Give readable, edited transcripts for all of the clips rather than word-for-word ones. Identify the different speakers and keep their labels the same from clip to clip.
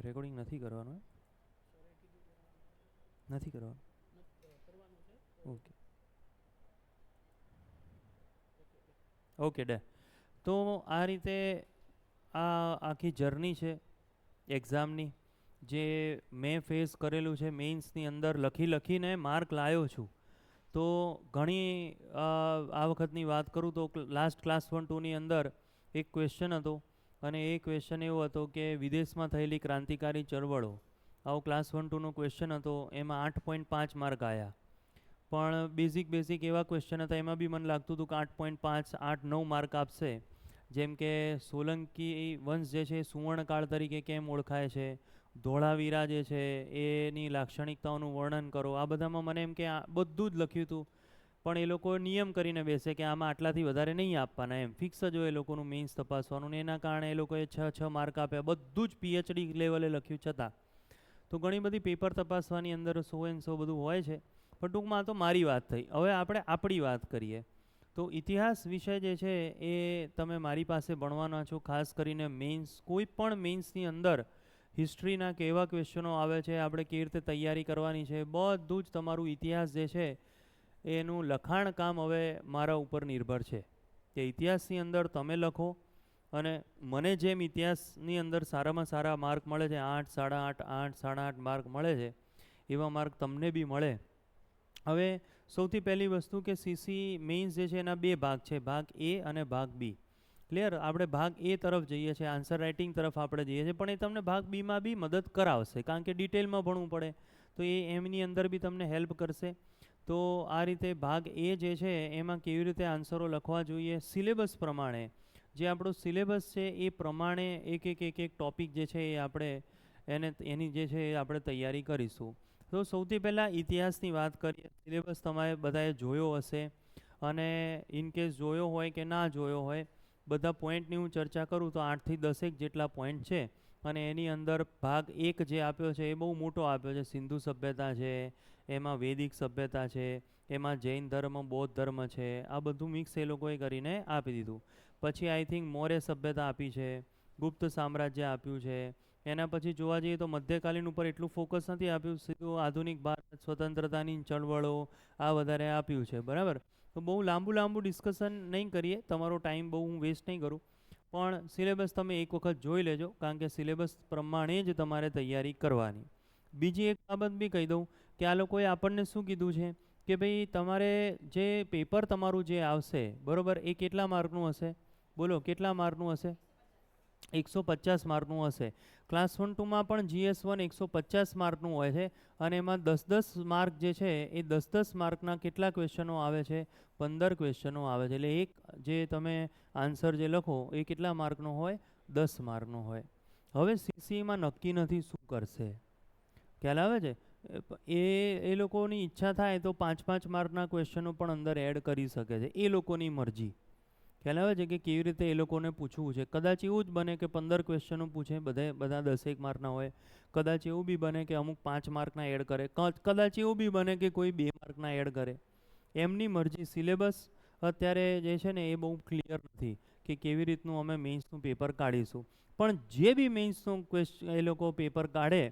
Speaker 1: Recording નથી કરવાનું, નથી કરવાનું. Okay okay day. તો આ રીતે આ આખી જર્ની છે એક્ઝામની, જે મેં ફેસ કરેલું છે મેઇન્સની અંદર લખી લખીને માર્ક લાવ્યો છું. તો ઘણી આ વખતની વાત કરું તો લાસ્ટ ક્લાસ 1-2ની અંદર એક ક્વેશ્ચન હતો, અને એ ક્વેશ્ચન એવો હતો કે વિદેશમાં થયેલી ક્રાંતિકારી ચળવળો, આવો ક્લાસ 1-2નો ક્વેશ્ચન હતો. એમાં 8.5 માર્ક આવ્યા. પણ બેઝિક એવા ક્વેશ્ચન હતા, એમાં બી મને લાગતું હતું કે 8.5 8-9 માર્ક આપશે. જેમ કે સોલંકી વંશ જે છે સુવર્ણકાળ તરીકે કેમ ઓળખાય છે, ધોળાવીરા જે છે એની લાક્ષણિકતાઓનું વર્ણન કરો. આ બધામાં મને એમ કે બધું જ લખ્યું હતું. પણ એ લોકો નિયમ કરીને બેસે કે આમાં આટલાથી વધારે નહીં આપવાના, એમ ફિક્સ જ હોય એ લોકોનું મેઇન્સ તપાસવાનું, ને એના કારણે એ લોકોએ 6 માર્ક આપ્યા, બધું જ પીએચડી લેવલે લખ્યું છતાં. તો ઘણી બધી પેપર તપાસવાની અંદર 100 બધું હોય છે. પણ ટૂંકમાં આ તો મારી વાત થઈ. હવે આપણે આપણી વાત કરીએ. તો ઇતિહાસ વિષય જે છે એ તમે મારી પાસે ભણવાના છો, ખાસ કરીને મેઇન્સ, કોઈ પણ મેઇન્સની અંદર હિસ્ટ્રીના કેવા ક્વેશ્ચનો આવે છે, આપણે કેવી રીતે તૈયારી કરવાની છે, બધું જ તમારું ઇતિહાસ જે છે એનું લખાણ કામ હવે મારા ઉપર નિર્ભર છે. કે ઇતિહાસની અંદર તમે લખો, અને મને જેમ ઇતિહાસની અંદર સારામાં સારા માર્ક મળે છે, 8, 8.5, 8, 8.5 માર્ક મળે છે, એવા માર્ક તમને બી મળે. હવે સૌથી પહેલી વસ્તુ કે સીસી મેઇન્સ જે છે એના બે ભાગ છે, ભાગ એ અને ભાગ બી. ક્લિયર? આપણે ભાગ એ તરફ જઈએ છીએ, આન્સર રાઇટિંગ તરફ આપણે જઈએ છીએ, પણ એ તમને ભાગ બીમાં બી મદદ કરાવશે, કારણ કે ડિટેલમાં ભણવું પડે, તો એ એમની અંદર બી તમને હેલ્પ કરશે. તો આ રીતે ભાગ એ જે છે એમાં કેવી રીતે આન્સરો લખવા જોઈએ સિલેબસ પ્રમાણે, જે આપણો સિલેબસ છે એ પ્રમાણે એક ટોપિક જે છે એ આપણે એની જે છે એ આપણે તૈયારી કરીશું. તો સૌથી પહેલાં ઇતિહાસની વાત કરીએ. સિલેબસ તમારે બધાએ જોયો હશે, અને ઇનકેસ જોયો હોય કે ના જોયો હોય, બધા પોઈન્ટની હું ચર્ચા કરું તો 8 થી 10 જેટલા પોઈન્ટ છે. અને એની અંદર ભાગ એક જે આપ્યો છે એ બહુ મોટો આપ્યો છે. સિંધુ સભ્યતા છે, એમાં વૈદિક સભ્યતા છે, એમાં જૈન ધર્મ, બૌદ્ધ ધર્મ છે, આ બધું મિક્સ એ લોકોએ કરીને આપી દીધું. પછી આઈ થિંક મૌર્ય સભ્યતા આપી છે, ગુપ્ત સામ્રાજ્ય આપ્યું છે. એના પછી જોવા જઈએ તો મધ્યકાલીન ઉપર એટલું ફોકસ નથી આપ્યું, સીધું આધુનિક ભારત, સ્વતંત્રતાની ચળવળો, આ વધારે આપ્યું છે. બરાબર? તો બહુ લાંબુ ડિસ્કશન નહીં કરીએ, તમારો ટાઈમ બહુ હું વેસ્ટ નહીં કરું. પણ સિલેબસ તમે એક વખત જોઈ લેજો, કારણ કે સિલેબસ પ્રમાણે જ તમારે તૈયારી કરવાની. બીજી એક બાબત બી કહી દઉં કે આ લોકોએ આપણને શું કીધું છે કે ભાઈ તમારે જે પેપર તમારું જે આવશે, બરાબર, એ કેટલા માર્કનું હશે? બોલો કેટલા માર્કનું હશે? 150 માર્કનું હશે. ક્લાસ 1-2માં પણ GS1 150 માર્કનું હોય છે, અને એમાં 10-10 માર્ક જે છે એ 10-10 માર્કના કેટલા ક્વેશ્ચનો આવે છે? 15 ક્વેશ્ચનો આવે છે. એટલે એક જે તમે આન્સર જે લખો એ કેટલા માર્કનો હોય? 10 માર્કનો હોય. હવે સીસીમાં નક્કી નથી શું કરશે, ખ્યાલ આવે છે? એ લોકોની ઈચ્છા થાય તો 5-5 માર્કના ક્વેશ્ચનો પણ અંદર એડ કરી શકે છે, એ લોકોની મરજી. ખ્યાલ આવે છે કે કેવી રીતે એ લોકોને પૂછવું છે. કદાચ એવું જ બને કે 15 ક્વેશ્ચનો પૂછે, બધા 10 માર્કના હોય. કદાચ એવું બી બને કે અમુક 5 માર્કના એડ કરે. કદાચ એવું બી બને કે કોઈ 2 માર્કના એડ કરે. એમની મરજી. સિલેબસ અત્યારે જે છે ને એ બહુ ક્લિયર નથી કે કેવી રીતનું અમે મેઇન્સનું પેપર કાઢીશું. પણ જે બી મેઇન્સનું ક્વેશ્ચન એ લોકો પેપર કાઢે,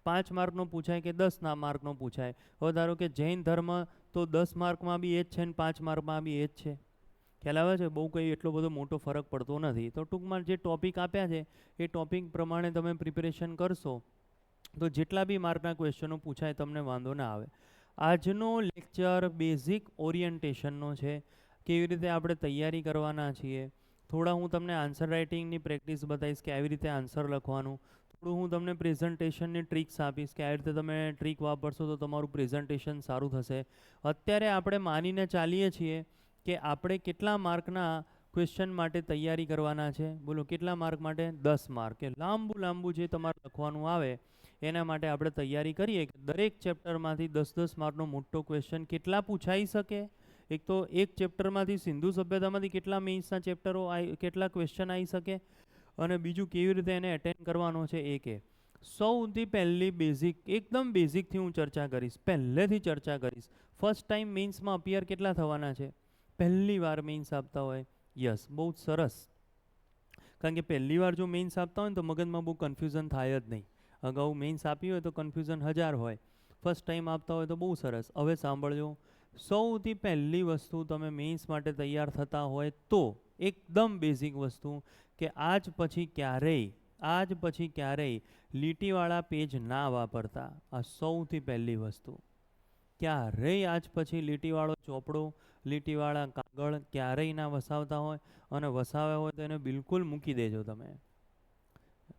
Speaker 1: 5 માર્કનો પૂછાય કે 10 માર્કનો પૂછાય. હવે ધારો કે જૈન ધર્મ, તો 10 માર્કમાં બી એ જ છે ને 5 માર્કમાં બી એ જ છે. ખ્યાલ આવે છે? બહુ કંઈ એટલો બધો મોટો ફરક પડતો નથી. તો ટૂંકમાં જે ટોપિક આપ્યા છે એ ટોપિક પ્રમાણે તમે પ્રિપેરેશન કરશો તો જેટલા બી માર્કના ક્વેશ્ચનો પૂછાય તમને વાંધો ના આવે. આજનો લેક્ચર બેઝિક ઓરિયન્ટેશનનો છે, કેવી રીતે આપણે તૈયારી કરવાના છીએ. થોડા હું તમને આન્સર રાઇટિંગની પ્રેક્ટિસ બતાવીશ કે આવી રીતે આન્સર લખવાનું. થોડું હું તમને પ્રેઝન્ટેશનની ટ્રીક્સ આપીશ કે આવી રીતે તમે ટ્રીક વાપરશો તો તમારું પ્રેઝન્ટેશન સારું થશે. અત્યારે આપણે માનીને ચાલીએ છીએ કે આપણે કેટલા માર્કના ક્વેશ્ચન માટે તૈયારી કરવાના છે. બોલો કેટલા માર્ક માટે? 10 માર્ક. કે લાંબુ જે તમારે લખવાનું આવે એના માટે આપણે તૈયારી કરીએ કે દરેક ચેપ્ટરમાંથી 10-10 માર્કનો મોટો ક્વેશ્ચન કેટલા પૂછાઈ શકે. એક તો એક ચેપ્ટરમાંથી, સિંધુ સભ્યતામાંથી કેટલા મેઇન્સના ચેપ્ટરો કેટલા ક્વેશ્ચન આવી શકે, અને બીજું કેવી રીતે એને એટેન્ડ કરવાનો છે એ કે. સૌથી પહેલી બેઝિક, એકદમ બેઝિકથી હું ચર્ચા કરીશ, પહેલેથી ચર્ચા કરીશ. ફર્સ્ટ ટાઈમ મેઇન્સમાં અપિયર કેટલા થવાના છે? પહેલી વાર મેઇન્સ આપતા હોય? યસ, બહુ સરસ. કારણ કે પહેલી વાર જો મેઇન્સ આપતા હોય ને તો મગજમાં બહુ કન્ફ્યુઝન થાય જ નહીં. અગાઉ મેઇન્સ આપી હોય તો કન્ફ્યુઝન 1000 હોય, ફર્સ્ટ ટાઈમ આપતા હોય તો બહુ સરસ. હવે સાંભળજો, સૌથી પહેલી વસ્તુ તમે મેઇન્સ માટે તૈયાર થતા હોય તો એકદમ બેઝિક વસ્તુ કે આજ પછી ક્યારેય લીટીવાળા પેજ ના વાપરતા. આ સૌથી પહેલી વસ્તુ. ક્યારેય આજ પછી લીટીવાળો ચોપડો, લીટીવાળા કાગળ ક્યારેય ના વસાવતા હોય, અને વસાવ્યા હોય તો એને બિલકુલ મૂકી દેજો તમે.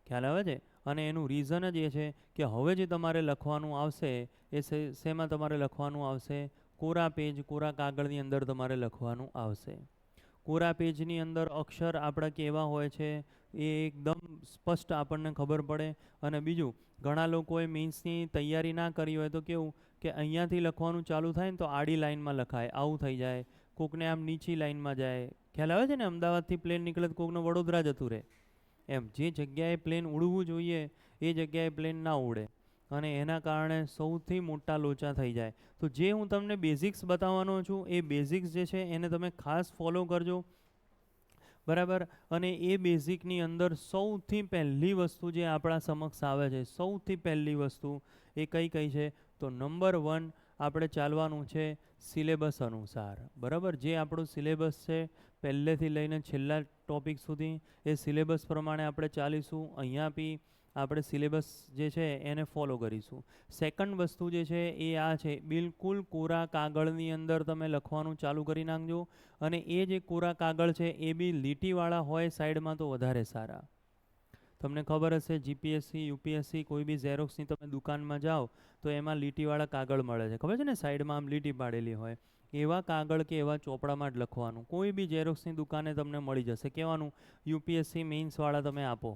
Speaker 1: ખ્યાલ આવે છે? અને એનું રીઝન જ એ છે કે હવે જે તમારે લખવાનું આવશે એ શેમાં તમારે લખવાનું આવશે? કોરા પેજ, કોરા કાગળની અંદર તમારે લખવાનું આવશે. કોરા પેજની અંદર અક્ષર આપણા કેવા હોય છે એ એકદમ સ્પષ્ટ આપણને ખબર પડે. અને બીજું, ઘણા લોકોએ મેઇન્સની તૈયારી ના કરી હોય તો કેવું કે અહીંયાથી લખવાનું ચાલુ થાય ને તો આડી લાઈનમાં લખાય, આવું થઈ જાય. કોકને આમ નીચી લાઈનમાં જાય. ખ્યાલ આવે છે ને? અમદાવાદથી પ્લેન નીકળે તો કોકને વડોદરા જતું રહે. એમ જે જગ્યાએ પ્લેન ઉડવું જોઈએ એ જગ્યાએ પ્લેન ના ઉડે, અને એના કારણે સૌથી મોટા લોચા થઈ જાય. તો જે હું તમને બેઝિક્સ બતાવવાનો છું એ બેઝિક્સ જે છે એને તમે ખાસ ફોલો કરજો, બરાબર. અને એ બેઝિકની અંદર સૌથી પહેલી વસ્તુ જે આપણા સમક્ષ આવે છે, સૌથી પહેલી વસ્તુ એ કઈ છે? તો નંબર 1 આપણે ચાલવાનું છે સિલેબસ અનુસાર, બરાબર. જે આપણું સિલેબસ છે પહેલેથી લઈને છેલ્લા ટોપિક સુધી એ સિલેબસ પ્રમાણે આપણે ચાલીશું. અહીંયા બી આપણે સિલેબસ જે છે એને ફોલો કરીશું. સેકન્ડ વસ્તુ જે છે એ આ છે, બિલકુલ કોરા કાગળની અંદર તમે લખવાનું ચાલુ કરી નાખજો. અને એ જે કોરા કાગળ છે એ બી લીટીવાળા હોય સાઈડમાં તો વધારે સારા. તમને ખબર હશે જીપીએસસી, યુપીએસસી, કોઈ બી ઝેરોક્સની તમે દુકાનમાં જાઓ તો એમાં લીટીવાળા કાગળ મળે છે, ખબર છે ને? સાઈડમાં આમ લીટી પાડેલી હોય. એવા કાગળ કે એવા ચોપડામાં જ લખવાનું. કોઈ બી ઝેરોક્સની દુકાને તમને મળી જશે. કહેવાનું યુપીએસસી મેઇન્સવાળા તમે આપો,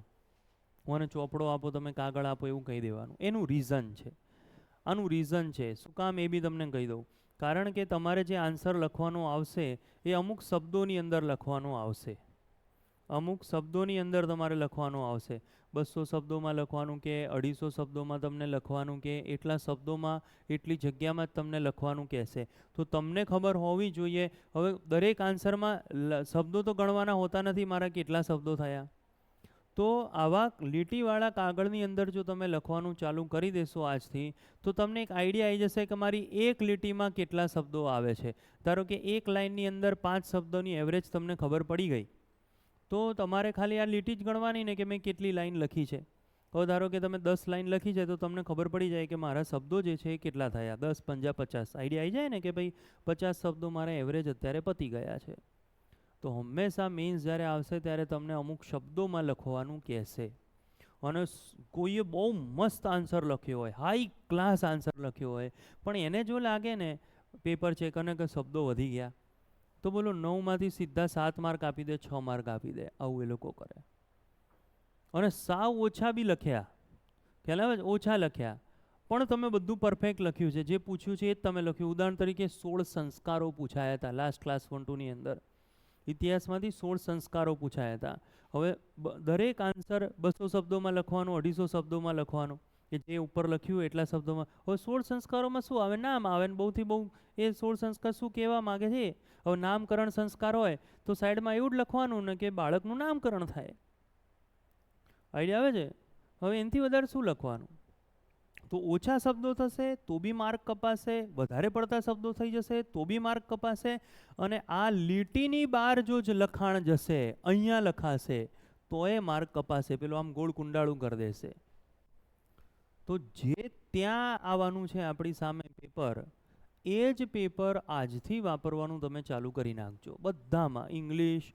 Speaker 1: મને ચોપડો આપો, તમે કાગળ આપો, એવું કહી દેવાનું. એનું રીઝન છે, આનું રીઝન છે. શું કામ એ બી તમને કહી દઉં. કારણ કે તમારે જે આન્સર લખવાનો આવશે એ અમુક શબ્દોની અંદર લખવાનો આવશે. અમુક શબ્દોની અંદર તમારે લખવાનું આવશે. 200 શબ્દોમાં લખવાનું કે 250 શબ્દોમાં તમને લખવાનું કે એટલા શબ્દોમાં એટલી જગ્યામાં જ તમને લખવાનું કહેશે. તો તમને ખબર હોવી જોઈએ. હવે દરેક આન્સરમાં શબ્દો તો ગણવાના હોતા નથી, મારા કેટલા શબ્દો થયા. તો આવા લીટીવાળા કાગળની અંદર જો તમે લખવાનું ચાલુ કરી દેશો આજથી, તો તમને એક આઈડિયા આવી જશે કે મારી એક લીટીમાં કેટલા શબ્દો આવે છે. ધારો કે એક લાઇનની અંદર 5 શબ્દોની એવરેજ તમને ખબર પડી ગઈ, તો તમારે ખાલી આ લીટી જ ગણવાની ને કે મેં કેટલી લાઈન લખી છે. હવે ધારો કે તમે 10 લાઈન લખી છે તો તમને ખબર પડી જાય કે મારા શબ્દો જે છે એ કેટલા થયા. 10 5 50 આઈડિયા આવી જાય ને કે ભાઈ 50 શબ્દો મારા એવરેજ અત્યારે પતી ગયા છે. તો હંમેશા મેઇન્સ જ્યારે આવશે ત્યારે તમને અમુક શબ્દોમાં લખવાનું કહેશે. અને કોઈએ બહુ મસ્ત આન્સર લખ્યો હોય, હાઈ ક્લાસ આન્સર લખ્યો હોય, પણ એને જો લાગે ને પેપર ચેક અને કે શબ્દો વધી ગયા, તો બોલો 9માંથી સીધા 7 માર્ક આપી દે, 6 માર્ક આપી દે. આવું એ લોકો કરે. અને સાવ ઓછા બી લખ્યા, ખ્યાલ આવે? ઓછા લખ્યા પણ તમે બધું પરફેક્ટ લખ્યું છે. જે પૂછ્યું છે એ જ તમે લખ્યું. ઉદાહરણ તરીકે 16 સંસ્કારો પૂછાયા હતા લાસ્ટ ક્લાસ 1-2 ની અંદર. ઇતિહાસમાંથી 16 સંસ્કારો પૂછાયા હતા. હવે દરેક આન્સર 200 શબ્દોમાં લખવાનો, 250 શબ્દોમાં લખવાનો, કે જે ઉપર લખ્યું એટલા શબ્દોમાં. હવે 16 સંસ્કારોમાં શું આવે? નામ આવે ને બહુથી બહુ એ 16 સંસ્કાર શું કહેવા માગે છે. હવે નામકરણ સંસ્કાર હોય તો સાઈડમાં એવું જ લખવાનું ને કે બાળકનું નામકરણ થાય. આઈડિયા આવે છે? હવે એનાથી વધારે શું લખવાનું? તો ઓછા શબ્દો થશે તો બી માર્ક કપાશે, વધારે પડતા શબ્દો થઈ જશે તો બી માર્ક કપાશે. અને આ લીટીની બહાર જો જ લખાણ જશે, અહીંયા લખાશે તો એ માર્ક કપાશે. પેલું આમ ગોળ કુંડાળું કરી દેશે. તો જે ત્યાં આવવાનું છે આપણી સામે પેપર, એ જ પેપર આજથી વાપરવાનું તમે ચાલુ કરી નાખજો. બધામાં ઇંગ્લિશ,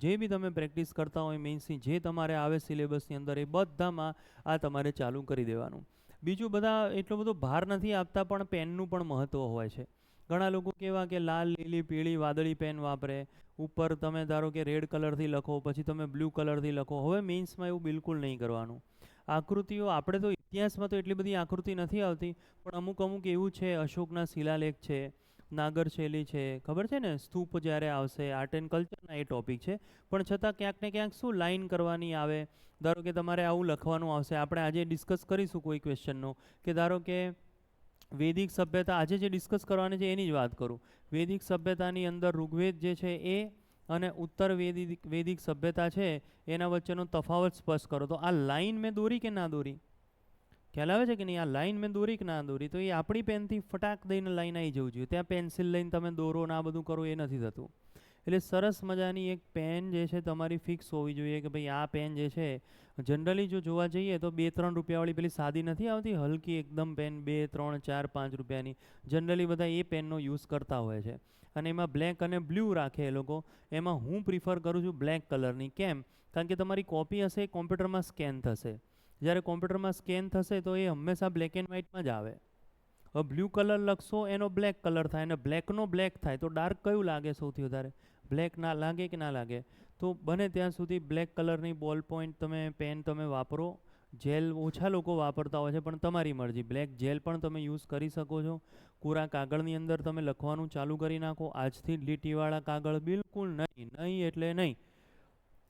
Speaker 1: જે બી તમે પ્રેક્ટિસ કરતા હોય મેઇન્સની, જે તમારે આવે સિલેબસની અંદર, એ બધામાં આ તમારે ચાલુ કરી દેવાનું. બીજું, બધા એટલો બધો ભાર નથી આપતા, પણ પેનનું પણ મહત્ત્વ હોય છે. ઘણા લોકો કેવા કે લાલ, લીલી, પીળી, વાદળી પેન વાપરે. ઉપર તમે ધારો કે રેડ કલરથી લખો, પછી તમે બ્લુ કલરથી લખો. હવે મેઇન્સમાં એવું બિલકુલ નહીં કરવાનું. આકૃતિઓ, આપણે તો ઇતિહાસમાં તો એટલી બધી આકૃતિ નથી આવતી, પણ અમુક એવું છે. અશોકના શિલાલેખ છે, નાગર શૈલી છે, ખબર છે ને? સ્તૂપ જ્યારે આવશે, આર્ટ એન્ડ કલ્ચરના એ ટોપિક છે. પણ છતાં ક્યાંક ને ક્યાંક શું લાઈન કરવાની આવે. ધારો કે તમારે આવું લખવાનું આવશે. આપણે આજે ડિસ્કસ કરીશું કોઈ ક્વેશ્ચનનો, કે ધારો કે વૈદિક સભ્યતા, આજે જે ડિસ્કસ કરવાની છે એની જ વાત કરું. વૈદિક સભ્યતાની અંદર ઋગ્વેદ જે છે એ અને ઉત્તર વૈદિક સભ્યતા છે એના વચ્ચેનો તફાવત સ્પષ્ટ કરો. તો આ લાઈન મેં દોરી કે ના દોરી? ખ્યાલ આવે છે કે નહીં? આ લાઈન મેં દોરી કે ના દોરી? તો એ આપણી પેનથી ફટાક દઈને લાઈન આવી જવું જોઈએ. ત્યાં પેન્સિલ લઈને તમે દોરો ને આ બધું કરો એ નથી થતું. એટલે સરસ મજાની એક પેન જે છે તમારી ફિક્સ હોવી જોઈએ કે ભાઈ આ પેન જે છે જનરલી જો જોવા જઈએ તો 2-3 રૂપિયાવાળી પેલી સાદી નથી આવતી હલકી એકદમ પેન 2, 3, 4, 5 રૂપિયાની, જનરલી બધા એ પેનનો યુઝ કરતા હોય છે. અને એમાં બ્લેક અને બ્લુ રાખે એ લોકો. એમાં હું પ્રિફર કરું છું બ્લેક કલરની. કેમ? કારણ કે તમારી કોપી હશે એ કોમ્પ્યુટરમાં સ્કેન થશે. જ્યારે કોમ્પ્યુટરમાં સ્કેન થશે તો એ હંમેશા બ્લેક એન્ડ વ્હાઇટમાં જ આવે. હવે બ્લુ કલર લખશો એનો બ્લેક કલર થાય અને બ્લેકનો બ્લેક થાય તો ડાર્ક કયું લાગે સૌથી વધારે? બ્લેક ના લાગે કે ના લાગે? તો બને ત્યાં સુધી બ્લેક કલરની બોલ પોઈન્ટ તમે પેન તમે વાપરો. જેલ ઓછા લોકો વાપરતા હોય છે પણ તમારી મરજી. બ્લેક જેલ પણ તમે યુઝ કરી શકો છો. કોરા કાગળની અંદર તમે લખવાનું ચાલુ કરી નાખો. આજથી લીટીવાળા કાગળ બિલકુલ નહીં, નહીં એટલે નહીં.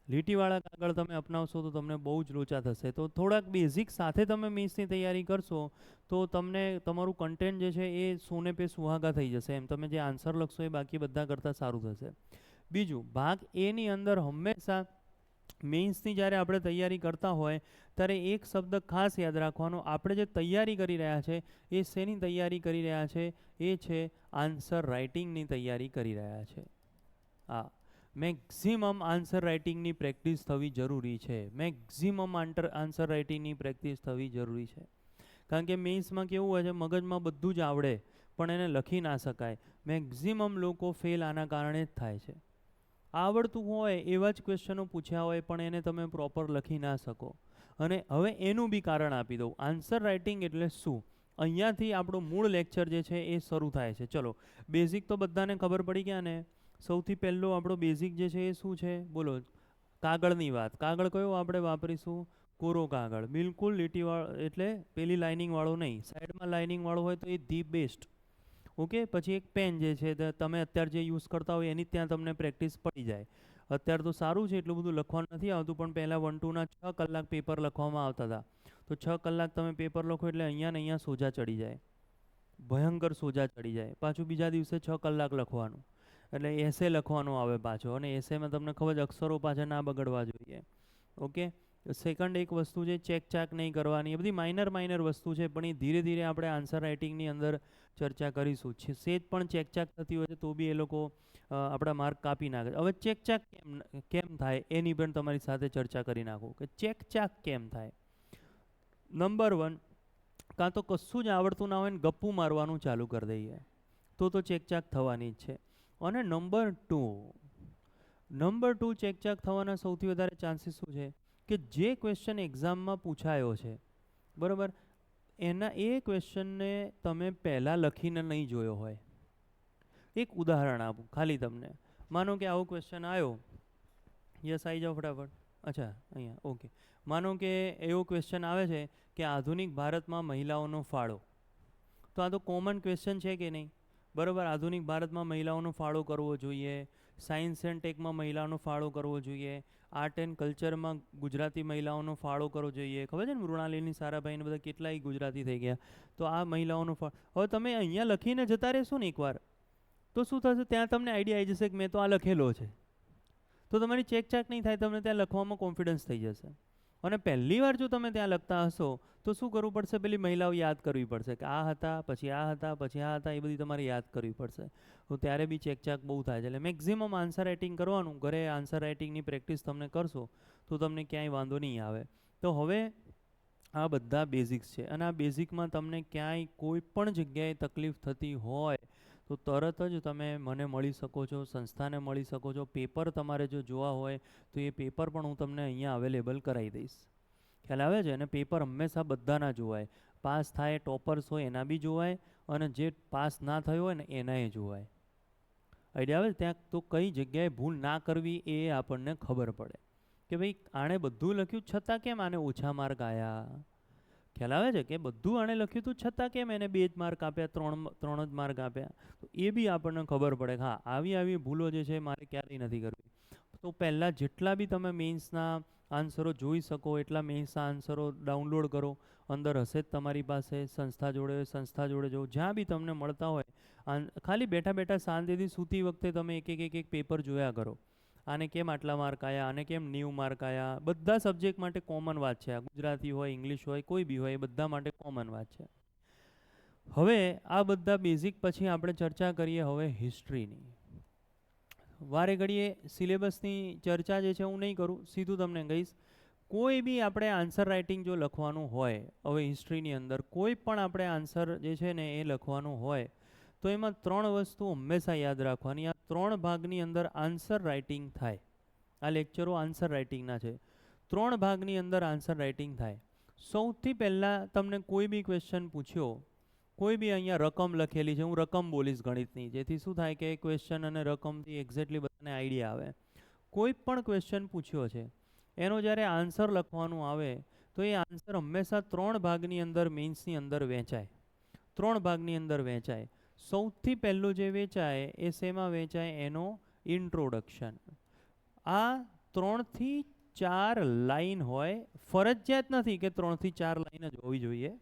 Speaker 1: લીટીવાળા કાગળ તમે અપનાવશો તો તમને બહુ જ લોચા થશે. તો થોડાક બેઝિક સાથે તમે મેથ્સની તૈયારી કરશો તો તમને તમારું કન્ટેન્ટ જે છે એ સોને પે સુહાગા થઈ જશે. એમ તમે જે આન્સર લખશો એ બાકી બધા કરતાં સારું થશે. બીજું, ભાગ એની અંદર હંમેશા મેઇન્સની જ્યારે આપણે તૈયારી કરતા હોય ત્યારે એક શબ્દ ખાસ યાદ રાખવાનો. આપણે જે તૈયારી કરી રહ્યા છે એ શેની તૈયારી કરી રહ્યા છે? એ છે આન્સર રાઇટિંગની તૈયારી કરી રહ્યા છે. હા, મેક્ઝિમમ આન્સર રાઇટિંગની પ્રેક્ટિસ થવી જરૂરી છે. મેક્ઝિમમ આન્સર રાઇટિંગની પ્રેક્ટિસ થવી જરૂરી છે. કારણ કે મેઇન્સમાં કેવું હોય છે, મગજમાં બધું જ આવડે પણ એને લખી ના શકાય. મેક્ઝિમમ લોકો ફેલ આના કારણે જ થાય છે. આવડતું હોય એવા જ ક્વેશ્ચનો પૂછ્યા હોય પણ એને તમે પ્રોપર લખી ના શકો. અને હવે એનું બી કારણ આપી દઉં. આન્સર રાઇટિંગ એટલે શું? અહીંયાથી આપણો મૂળ લેક્ચર જે છે એ શરૂ થાય છે. ચલો, બેઝિક તો બધાને ખબર પડી ગયા ને? સૌથી પહેલો આપણો બેઝિક જે છે એ શું છે? બોલો. કાગળની વાત. કાગળ કયો આપણે વાપરીશું? કોરો કાગળ. બિલકુલ લીટીવાળો એટલે પેલી લાઇનિંગવાળો નહીં. સાઈડમાં લાઇનિંગવાળો હોય તો એ ધી બેસ્ટ. ઓકે. પછી એક પેન જે છે તમે અત્યારે જે યુઝ કરતા હોય એની ત્યાં તમને પ્રેક્ટિસ પડી જાય. અત્યારે તો સારું છે એટલું બધું લખવાનું નથી આવતું પણ પહેલાં 1-2ના 6 કલાક પેપર લખવામાં આવતા હતા. તો 6 કલાક તમે પેપર લખો એટલે અહીંયા ને અહીંયા સોજા ચડી જાય. ભયંકર સોજા ચડી જાય. પાછું બીજા દિવસે 6 કલાક લખવાનું. એટલે એસે લખવાનો આવે પાછો. અને એસેમાં તમને ખબર છે અક્ષરો પાછા ના બગડવા જોઈએ. ઓકે. સેકન્ડ એક વસ્તુ છે ચેક ચાક નહીં કરવાની. એ બધી માઇનર વસ્તુ છે પણ એ ધીરે ધીરે આપણે આન્સર રાઇટિંગની અંદર ચર્ચા કરીશું. સેજ પણ ચેક ચાક થતી હોય છે તો બી એ લોકો આપણા માર્ક કાપી નાખે. હવે ચેક ચાક કેમ થાય એની પણ તમારી સાથે ચર્ચા કરી નાખું કે ચેક ચાક કેમ થાય. નંબર 1, કાં તો કશું જ આવડતું ના હોય ને ગપ્પું મારવાનું ચાલુ કરી દઈએ તો ચેક ચાક થવાની જ છે. અને નંબર 2 ચેક ચાક થવાના સૌથી વધારે ચાન્સીસ શું છે કે જે ક્વેશ્ચન એક્ઝામમાં પૂછાયો છે બરાબર, એના એ ક્વેશ્ચનને તમે પહેલાં લખીને નહીં જોયો હોય. એક ઉદાહરણ આપું ખાલી તમને. માનો કે આવો ક્વેશ્ચન આવ્યો. યસ, આવી જાઓ ફટાફટ. અચ્છા, અહીંયા ઓકે. માનો કે એવો ક્વેશ્ચન આવે છે કે આધુનિક ભારતમાં મહિલાઓનો ફાળો. તો આ તો કોમન ક્વેશ્ચન છે કે નહીં? બરાબર. આધુનિક ભારતમાં મહિલાઓનો ફાળો કરવો જોઈએ. સાયન્સ એન્ડ ટેકમાં મહિલાઓનો ફાળો કરવો જોઈએ. આર્ટ એન્ડ કલ્ચરમાં ગુજરાતી મહિલાઓનો ફાળો કરવો જોઈએ. ખબર છે ને મૃણાલિની, સારાભાઈને બધા કેટલાય ગુજરાતી થઈ ગયા. તો આ મહિલાઓનો ફાળો. હવે તમે અહીંયા લખીને જતા રહેશો ને એકવાર તો શું થશે? ત્યાં તમને આઈડિયા આવી જશે કે મેં તો આ લખેલો છે. તો તમારી ચેક ચાક નહીં થાય. તમને ત્યાં લખવામાં કોન્ફિડન્સ થઈ જશે. અને પહેલી વાર જો તમે ત્યાં લખતા હશો તો શું કરવું પડશે? પેલી મહિલાઓ યાદ કરવી પડશે કે આ હતા, પછી આ હતા, પછી આ હતા. એ બધી તમારે યાદ કરવી પડશે. તો ત્યારે બી ચેક ચાક બહુ થાય છે. એટલે મેક્ઝિમમ આન્સર રાઇટિંગ કરવાનું. ઘરે આન્સર રાઇટિંગની પ્રેક્ટિસ તમને કરશો તો તમને ક્યાંય વાંધો નહીં આવે. તો હવે આ બધા બેઝિક્સ છે અને આ બેઝિકમાં તમને ક્યાંય કોઈ પણ જગ્યાએ તકલીફ થતી હોય તો તરત જ તમે મને મળી શકો છો, સંસ્થાને મળી શકો છો. પેપર તમારે જો જોવા હોય તો એ પેપર પણ હું તમને અહીંયા અવેલેબલ કરાવી દઈશ. ખ્યાલ આવે છે? અને પેપર હંમેશા બધાના જોવાય. પાસ થાય ટોપર્સ હોય એના બી જોવાય અને જે પાસ ના થયો હોય ને એનાય જોવાય. આઈડિયા આવે? ત્યાં તો કઈ જગ્યાએ ભૂલ ના કરવી એ આપણને ખબર પડે કે ભાઈ આણે બધું લખ્યું છતાં કેમ આને ઓછા માર્ક આવ્યા. ખ્યાલ આવે છે કે બધું આણે લખ્યું હતું છતાં કેમ એને 2 જ માર્ક આપ્યા, 3 જ માર્ક આપ્યા. તો એ બી આપણને ખબર પડે કે હા આવી ભૂલો જે છે મારે ક્યારેય નથી કરવી. તો પહેલાં જેટલા બી તમે મેઇન્સના આન્સરો જોઈ શકો એટલા મેઇન્સના આન્સરો ડાઉનલોડ કરો. અંદર હશે જ તમારી પાસે. સંસ્થા જોડે જુઓ. જ્યાં બી તમને મળતા હોય ખાલી બેઠા શાંતિથી સૂતી વખતે તમે એક પેપર જોયા કરો. આને કેમ આટલા માર્ક આવ્યા, આને કેમ 90 માર્ક આવ્યા, બધા સબ્જેક્ટ માટે કોમન વાત છે. આ ગુજરાતી હોય, ઇંગ્લિશ હોય, કોઈ બી હોય, એ બધા માટે કોમન વાત છે. હવે આ બધા બેઝિક પછી આપણે ચર્ચા કરીએ હવે હિસ્ટ્રીની. વારે ઘડીએ સિલેબસની ચર્ચા જે છે હું નહીં કરું, સીધું તમને કહીશ. કોઈ બી આપણે આન્સર રાઇટિંગ જો લખવાનું હોય, હવે હિસ્ટ્રીની અંદર કોઈ પણ આપણે આન્સર જે છે ને એ લખવાનું હોય, તો એમાં 3 વસ્તુ હંમેશા યાદ રાખવાની. આ 3 ભાગની અંદર આન્સર રાઇટિંગ થાય. આ લેક્ચરો આન્સર રાઇટિંગના છે. 3 ભાગની અંદર આન્સર રાઇટિંગ થાય. સૌથી પહેલાં તમને કોઈ બી ક્વેશ્ચન પૂછ્યો, કોઈ બી અહીંયા રકમ લખેલી છે, હું રકમ બોલીશ ગણિતની, જેથી શું થાય કે ક્વેશ્ચન અને રકમથી એક્ઝેક્ટલી બધાને આઈડિયા આવે. કોઈ પણ ક્વેશ્ચન પૂછ્યો છે, એનો જ્યારે આન્સર લખવાનું આવે તો એ આન્સર હંમેશા 3 ભાગની અંદર મેઇન્સની અંદર વહેંચાય. 3 ભાગની અંદર વહેંચાય. સૌથી પહેલું જે વેચાય એ શેમાં વેચાય? એનો ઇન્ટ્રોડક્શન. આ 3 થી 4 લાઈન હોય, ફરજિયાત નથી કે 3 થી 4 લાઈન જ હોવી જોઈએ.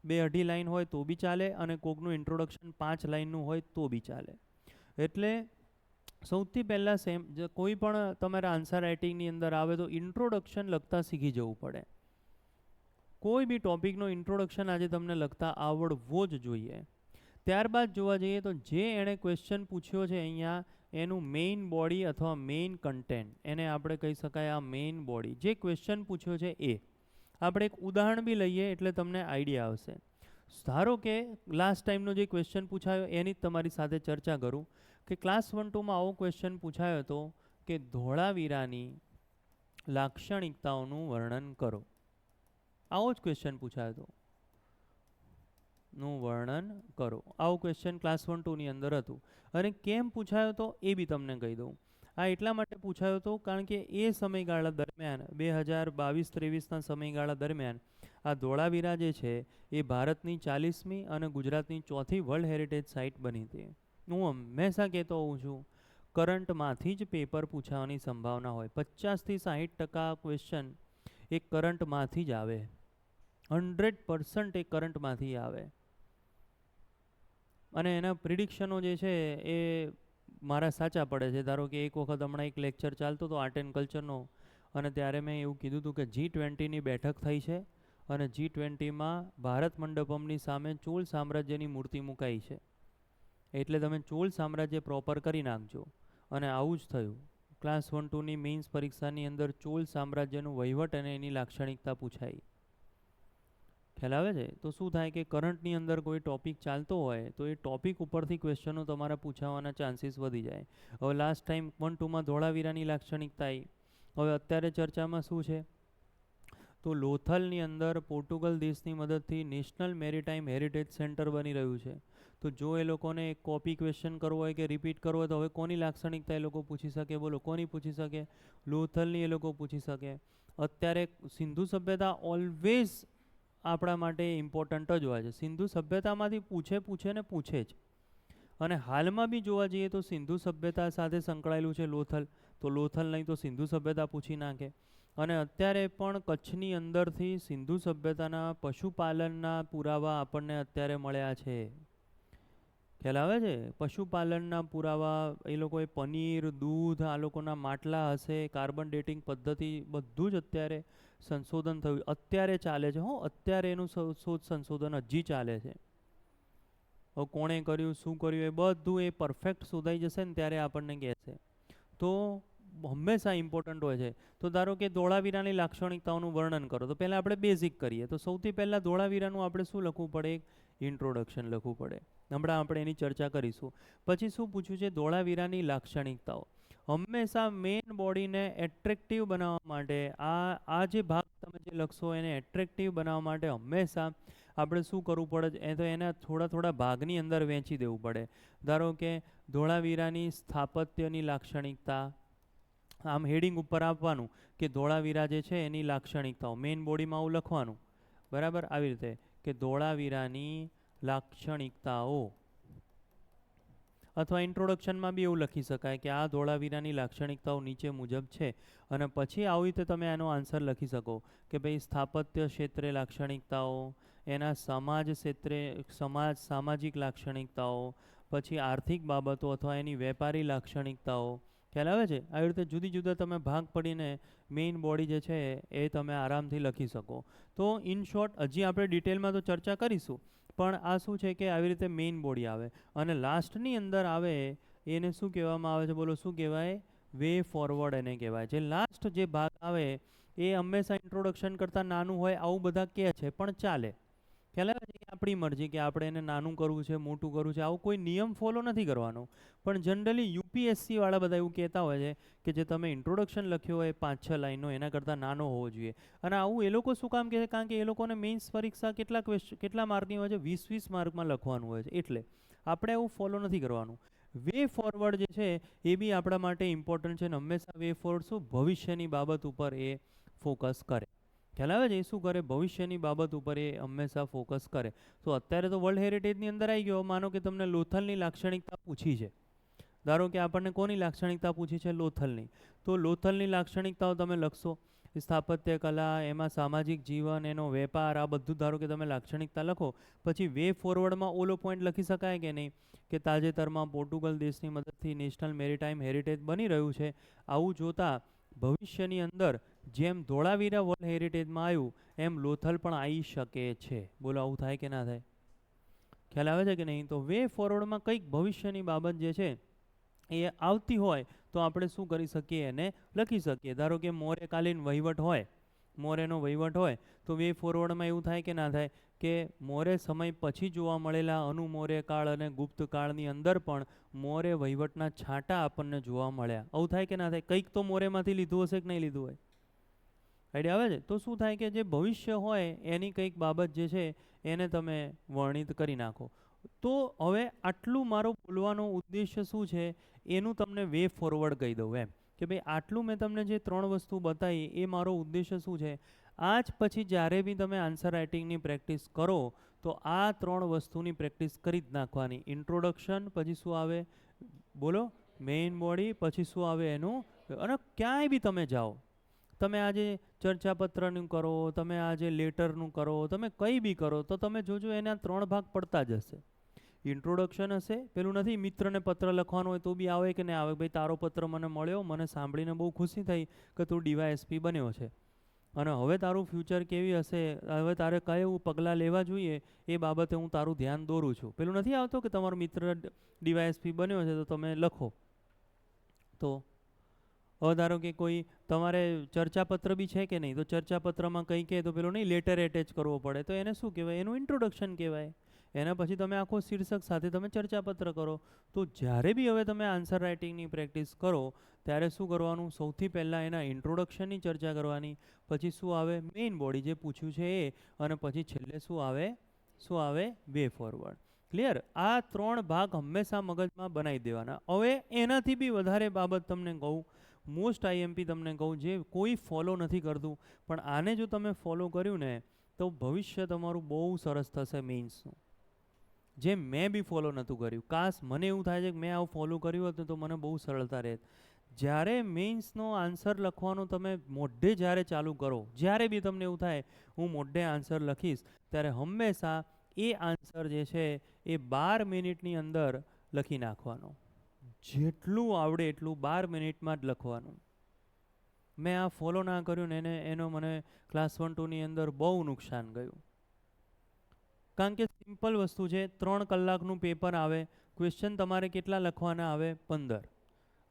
Speaker 1: 2-2.5 લાઈન હોય તો બી ચાલે, અને કોકનું ઇન્ટ્રોડક્શન 5 લાઈનનું હોય તો બી ચાલે. એટલે સૌથી પહેલાં કોઈ પણ તમારા આન્સર રાઇટિંગની અંદર આવે તો ઇન્ટ્રોડક્શન લખતા શીખી જવું પડે. કોઈ બી ટોપિકનો ઇન્ટ્રોડક્શન આજે તમને લખતા આવડવો જ જોઈએ. ત્યારબાદ જોવા જઈએ તો જે એણે ક્વેશ્ચન પૂછ્યો છે અહીંયા, એનું મેઇન બોડી અથવા મેઇન કન્ટેન્ટ, એને આપણે કહી શકાય આ મેઇન બોડી. જે ક્વેશ્ચન પૂછ્યો છે એ આપણે એક ઉદાહરણ બી લઈએ એટલે તમને આઈડિયા આવશે. ધારો કે લાસ્ટ ટાઈમનો જે ક્વેશ્ચન પૂછાયો એની જ તમારી સાથે ચર્ચા કરું કે ક્લાસ 1-2માં આવો ક્વેશ્ચન પૂછાયો હતો કે ધોળાવીરાની લાક્ષણિકતાઓનું વર્ણન કરો. આવો જ ક્વેશ્ચન પૂછાયો હતો, નું વર્ણન કરો. આવું ક્વેશ્ચન ક્લાસ 1-2ની અંદર હતું. અને કેમ પૂછાયો હતો એ બી તમને કહી દઉં. આ એટલા માટે પૂછાયો હતો કારણ કે એ સમયગાળા દરમિયાન 2022-23ના સમયગાળા દરમિયાન આ ધોળાવીરા જે છે એ ભારતની 40મી અને ગુજરાતની 4થી વર્લ્ડ હેરિટેજ સાઇટ બની હતી. હું હંમેશા કહેતો હોઉં છું, કરંટમાંથી જ પેપર પૂછાવાની સંભાવના હોય. 50 થી 60% ક્વેશ્ચન એ કરંટમાંથી જ આવે. 100% એ કરંટમાંથી આવે. અને એના પ્રિડિક્શનો જે છે એ મારા સાચા પડે છે. ધારો કે એક વખત હમણાં એક લેક્ચર ચાલતો હતો આર્ટ એન્ડ કલ્ચરનો, અને ત્યારે મેં એવું કીધું હતું કે G20ની બેઠક થઈ છે અને G20માં ભારત મંડપમની સામે ચોલ સામ્રાજ્યની મૂર્તિ મુકાઈ છે. એટલે તમે ચોલ સામ્રાજ્ય પ્રોપર કરી નાખજો. અને આવું જ થયું. ક્લાસ 1-2ની મેઇન્સ પરીક્ષાની અંદર ચોલ સામ્રાજ્યનું વહીવટ અને એની લાક્ષણિકતા પૂછાઈ. ખ્યાલ આવે છે? તો શું થાય કે કરંટની અંદર કોઈ ટોપિક ચાલતો હોય તો એ ટોપિક ઉપરથી ક્વેશ્ચનો તમારા પૂછાવાના ચાન્સીસ વધી જાય. હવે લાસ્ટ ટાઈમ 1-2માં ધોળાવીરાની લાક્ષણિકતા આવી. હવે અત્યારે ચર્ચામાં શું છે? તો લોથલની અંદર પોર્ટુગલ દેશની મદદથી નેશનલ મેરીટાઈમ હેરિટેજ સેન્ટર બની રહ્યું છે. તો જો એ લોકોને એક કોપી ક્વેશ્ચન કરવો હોય કે રિપીટ કરવો હોય તો હવે કોની લાક્ષણિકતા એ લોકો પૂછી શકે? બોલો, કોની પૂછી શકે? લોથલની એ લોકો પૂછી શકે. અત્યારે સિંધુ સભ્યતા ઓલવેઝ આપણા માટે ઇમ્પોર્ટન્ટ જ હોય છે. સિંધુ સભ્યતામાંથી પૂછે ને પૂછે જ. અને હાલમાં બી જોવા જઈએ તો સિંધુ સભ્યતા સાથે સંકળાયેલું છે લોથલ. તો લોથલ નહીં તો સિંધુ સભ્યતા પૂછી નાખે. અને અત્યારે પણ કચ્છની અંદરથી સિંધુ સભ્યતાના પશુપાલનના પુરાવા આપણને અત્યારે મળ્યા છે. ખ્યાલ આવે છે? પશુપાલનના પુરાવા, એ લોકોએ પનીર, દૂધ, આ લોકોના માટલા હશે, કાર્બન ડેટિંગ પદ્ધતિ, બધું જ અત્યારે સંશોધન થયું, અત્યારે ચાલે છે. અત્યારે એનું શોધ સંશોધન હજી ચાલે છે. હવે કોણે કર્યું, શું કર્યું, એ બધું એ પરફેક્ટ શોધાઈ જશે ને ત્યારે આપણને કહેશે. તો હંમેશા ઇમ્પોર્ટન્ટ હોય છે. તો ધારો કે ધોળાવીરાની લાક્ષણિકતાઓનું વર્ણન કરો, તો પહેલાં આપણે બેઝિક કરીએ. તો સૌથી પહેલાં ધોળાવીરાનું આપણે શું લખવું પડે? ઇન્ટ્રોડક્શન લખવું પડે. હમણાં આપણે એની ચર્ચા કરીશું. પછી શું પૂછ્યું છે? ધોળાવીરાની લાક્ષણિકતાઓ. હંમેશા મેઇન બોડીને એટ્રેક્ટિવ બનાવવા માટે આ જે ભાગ તમે જે લખશો એને એટ્રેક્ટિવ બનાવવા માટે હંમેશા આપણે શું કરવું પડે? એ તો એના થોડા ભાગની અંદર વહેંચી દેવું પડે. ધારો કે ધોળાવીરાની સ્થાપત્યની લાક્ષણિકતા, આમ હેડિંગ ઉપર આપવાનું કે ધોળાવીરા જે છે એની લાક્ષણિકતાઓ, મેઇન બોડીમાં આવું લખવાનું. બરાબર? આવી રીતે કે ધોળાવીરાની લાક્ષણિકતાઓ, અથવા ઇન્ટ્રોડક્શનમાં બી એવું લખી શકાય કે આ ધોળાવીરાની લાક્ષણિકતાઓ નીચે મુજબ છે. અને પછી આવી રીતે તમે આનો આન્સર લખી શકો કે ભાઈ સ્થાપત્ય ક્ષેત્રે લાક્ષણિકતાઓ, એના સમાજ ક્ષેત્રે સામાજિક લાક્ષણિકતાઓ, પછી આર્થિક બાબતો અથવા એની વેપારી લાક્ષણિકતાઓ, ખ્યાલ આવે છે? આવી રીતે જુદી જુદા તમે ભાગ પડીને મેઇન બોડી જે છે એ તમે આરામથી લખી શકો. તો ઇન શોર્ટ હજી આપણે ડિટેલમાં તો ચર્ચા કરીશું, પણ આ શું છે કે આવી રીતે મેઇન બોડી આવે અને લાસ્ટની અંદર આવે એને શું કહેવામાં આવે છે? બોલો શું કહેવાય? વે ફોરવર્ડ એને કહેવાય છે. લાસ્ટ જે ભાગ આવે એ હંમેશા ઇન્ટ્રોડક્શન કરતાં નાનું હોય આવું બધા કહે છે, પણ ચાલે. ખ્યાલ આવે છે? એ આપણી મરજી કે આપણે એને નાનું કરવું છે, મોટું કરવું છે, આવું કોઈ નિયમ ફોલો નથી કરવાનો. પણ જનરલી યુપીએસસી વાળા બધા એવું કહેતા હોય છે કે જે તમે ઇન્ટ્રોડક્શન લખ્યો હોય 5-6 લાઈનો એના કરતાં નાનો હોવો જોઈએ. અને આવું એ લોકો શું કામ કહે છે? કારણ કે એ લોકોને મેઇન્સ પરીક્ષા કેટલા માર્કની હોય છે? 20-20 માર્કમાં લખવાનું હોય છે. એટલે આપણે એવું ફોલો નથી કરવાનું. વે ફોરવર્ડ જે છે એ બી આપણા માટે ઇમ્પોર્ટન્ટ છે. અને હંમેશા વે ફોરવર્ડ શું ભવિષ્યની બાબત ઉપર એ ફોકસ કરે. ખ્યાલ આવે છે? એ શું કરે? ભવિષ્યની બાબત ઉપર એ હંમેશા ફોકસ કરે. તો અત્યારે તો વર્લ્ડ હેરિટેજની અંદર આવી ગયો. માનો કે તમને લોથલની લાક્ષણિકતા પૂછી છે. ધારો કે આપણને કોની લાક્ષણિકતા પૂછી છે? લોથલની. તો લોથલની લાક્ષણિકતાઓ તમે લખશો. સ્થાપત્ય કલા, એમાં સામાજિક જીવન, એનો વેપાર, આ બધું ધારો કે તમે લાક્ષણિકતા લખો. પછી વે ફોરવર્ડમાં ઓલો પોઈન્ટ લખી શકાય કે નહીં કે તાજેતરમાં પોર્ટુગલ દેશની મદદથી નેશનલ મેરીટાઈમ હેરિટેજ બની રહ્યું છે. આવું જોતા ભવિષ્યની અંદર જેમ ધોળાવીરા વર્લ્ડ હેરિટેજમાં આવ્યું એમ લોથલ પણ આવી શકે છે. બોલો આવું થાય કે ના થાય? ખ્યાલ આવે છે કે નહીં? તો વે ફોરવર્ડમાં કંઈક ભવિષ્યની બાબત જે છે એ આવતી હોય તો આપણે શું કરી શકીએ? એને લખી શકીએ. ધારો કે મૌર્યકાલીન વહીવટ હોય, મૌર્યનો વહીવટ હોય તો વે ફોરવર્ડમાં એવું થાય કે ના થાય કે મૌર્ય સમય પછી જોવા મળેલા અનુમૌર્ય કાળ અને ગુપ્ત કાળની અંદર પણ મૌર્ય વહીવટના છાંટા આપણને જોવા મળ્યા. આવું થાય કે ના થાય? કંઈક તો મૌર્યમાંથી લીધું હશે કે નહીં લીધું હોય? આઈડિયા આવે છે? તો શું થાય કે જે ભવિષ્ય હોય એની કંઈક બાબત જે છે એને તમે વર્ણિત કરી નાખો. તો હવે આટલું મારો બોલવાનો ઉદ્દેશ્ય શું છે એનું તમને વે ફોરવર્ડ કહી દઉં એમ કે ભાઈ આટલું મેં તમને જે 3 વસ્તુ બતાવી એ મારો ઉદ્દેશ્ય શું છે. આજ પછી જ્યારે બી તમે આન્સર રાઇટિંગની પ્રેક્ટિસ કરો તો આ 3 વસ્તુની પ્રેક્ટિસ કરી જ નાખવાની. ઇન્ટ્રોડક્શન, પછી શું આવે? બોલો મેઇન બોડી, પછી શું આવે એનું. અને ક્યાંય બી તમે જાઓ, તમે આજે ચર્ચાપત્રનું કરો, તમે આજે લેટરનું કરો, તમે કંઈ બી કરો તો તમે જોજો એના 3 ભાગ પડતા જ હશે. ઇન્ટ્રોડક્શન હશે, પેલું નથી મિત્રને પત્ર લખવાનો હોય તો બી આવે કે નહીં આવે? ભાઈ તારો પત્ર મને મળ્યો, મને સાંભળીને બહુ ખુશી થઈ કે તું ડીવાયએસપી બન્યો છે અને હવે તારું ફ્યુચર કેવી હશે, હવે તારે કયું પગલાં લેવા જોઈએ એ બાબતે હું તારું ધ્યાન દોરું છું. પેલું નથી આવતો કે તમારો મિત્ર ડીવાયએસપી બન્યો છે તો તમે લખો. તો હવે ધારો કે કોઈ તમારે ચર્ચાપત્ર બી છે કે નહીં, તો ચર્ચાપત્રમાં કંઈ કહે તો પેલું નહીં લેટર એટેચ કરવો પડે તો એને શું કહેવાય? એનું ઇન્ટ્રોડક્શન કહેવાય. એના પછી તમે આખો શીર્ષક સાથે તમે ચર્ચાપત્ર કરો. તો જ્યારે બી હવે તમે આન્સર રાઇટિંગની પ્રેક્ટિસ કરો ત્યારે શું કરવાનું? સૌથી પહેલાં એના ઇન્ટ્રોડક્શનની ચર્ચા કરવાની. પછી શું આવે? મેઇન બોડી જે પૂછ્યું છે એ. અને પછી છેલ્લે શું આવે? શું આવે? Way forward. ક્લિયર? આ 3 ભાગ હંમેશા મગજમાં બનાવી દેવાના. હવે એનાથી બી વધારે બાબત તમને કહું, મોસ્ટ આઈએમપી તમને કહું, જે કોઈ ફોલો નથી કરતું, પણ આને જો તમે ફોલો કર્યું ને તો ભવિષ્ય તમારું બહુ સરસ થશે મેઇન્સનું. જે મેં બી ફોલો નહોતું કર્યું. કાશ મને એવું થાય છે કે મેં આવું ફોલો કર્યું હતું તો મને બહુ સરળતા રહેત. જ્યારે મેઇન્સનો આન્સર લખવાનો તમે મોઢે જ્યારે ચાલુ કરો, જ્યારે બી તમને એવું થાય હું મોઢે આન્સર લખીશ, ત્યારે હંમેશા એ આન્સર જે છે એ 12 મિનિટની અંદર લખી નાખવાનો. જેટલું આવડે એટલું 12 મિનિટમાં જ લખવાનું. મેં આ ફોલો ના કર્યું ને એનો મને ક્લાસ 1-2ની અંદર બહુ નુકસાન ગયું. કારણ કે સિમ્પલ વસ્તુ છે, 3 કલાકનું પેપર આવે, ક્વેશ્ચન તમારે કેટલા લખવાના આવે? 15.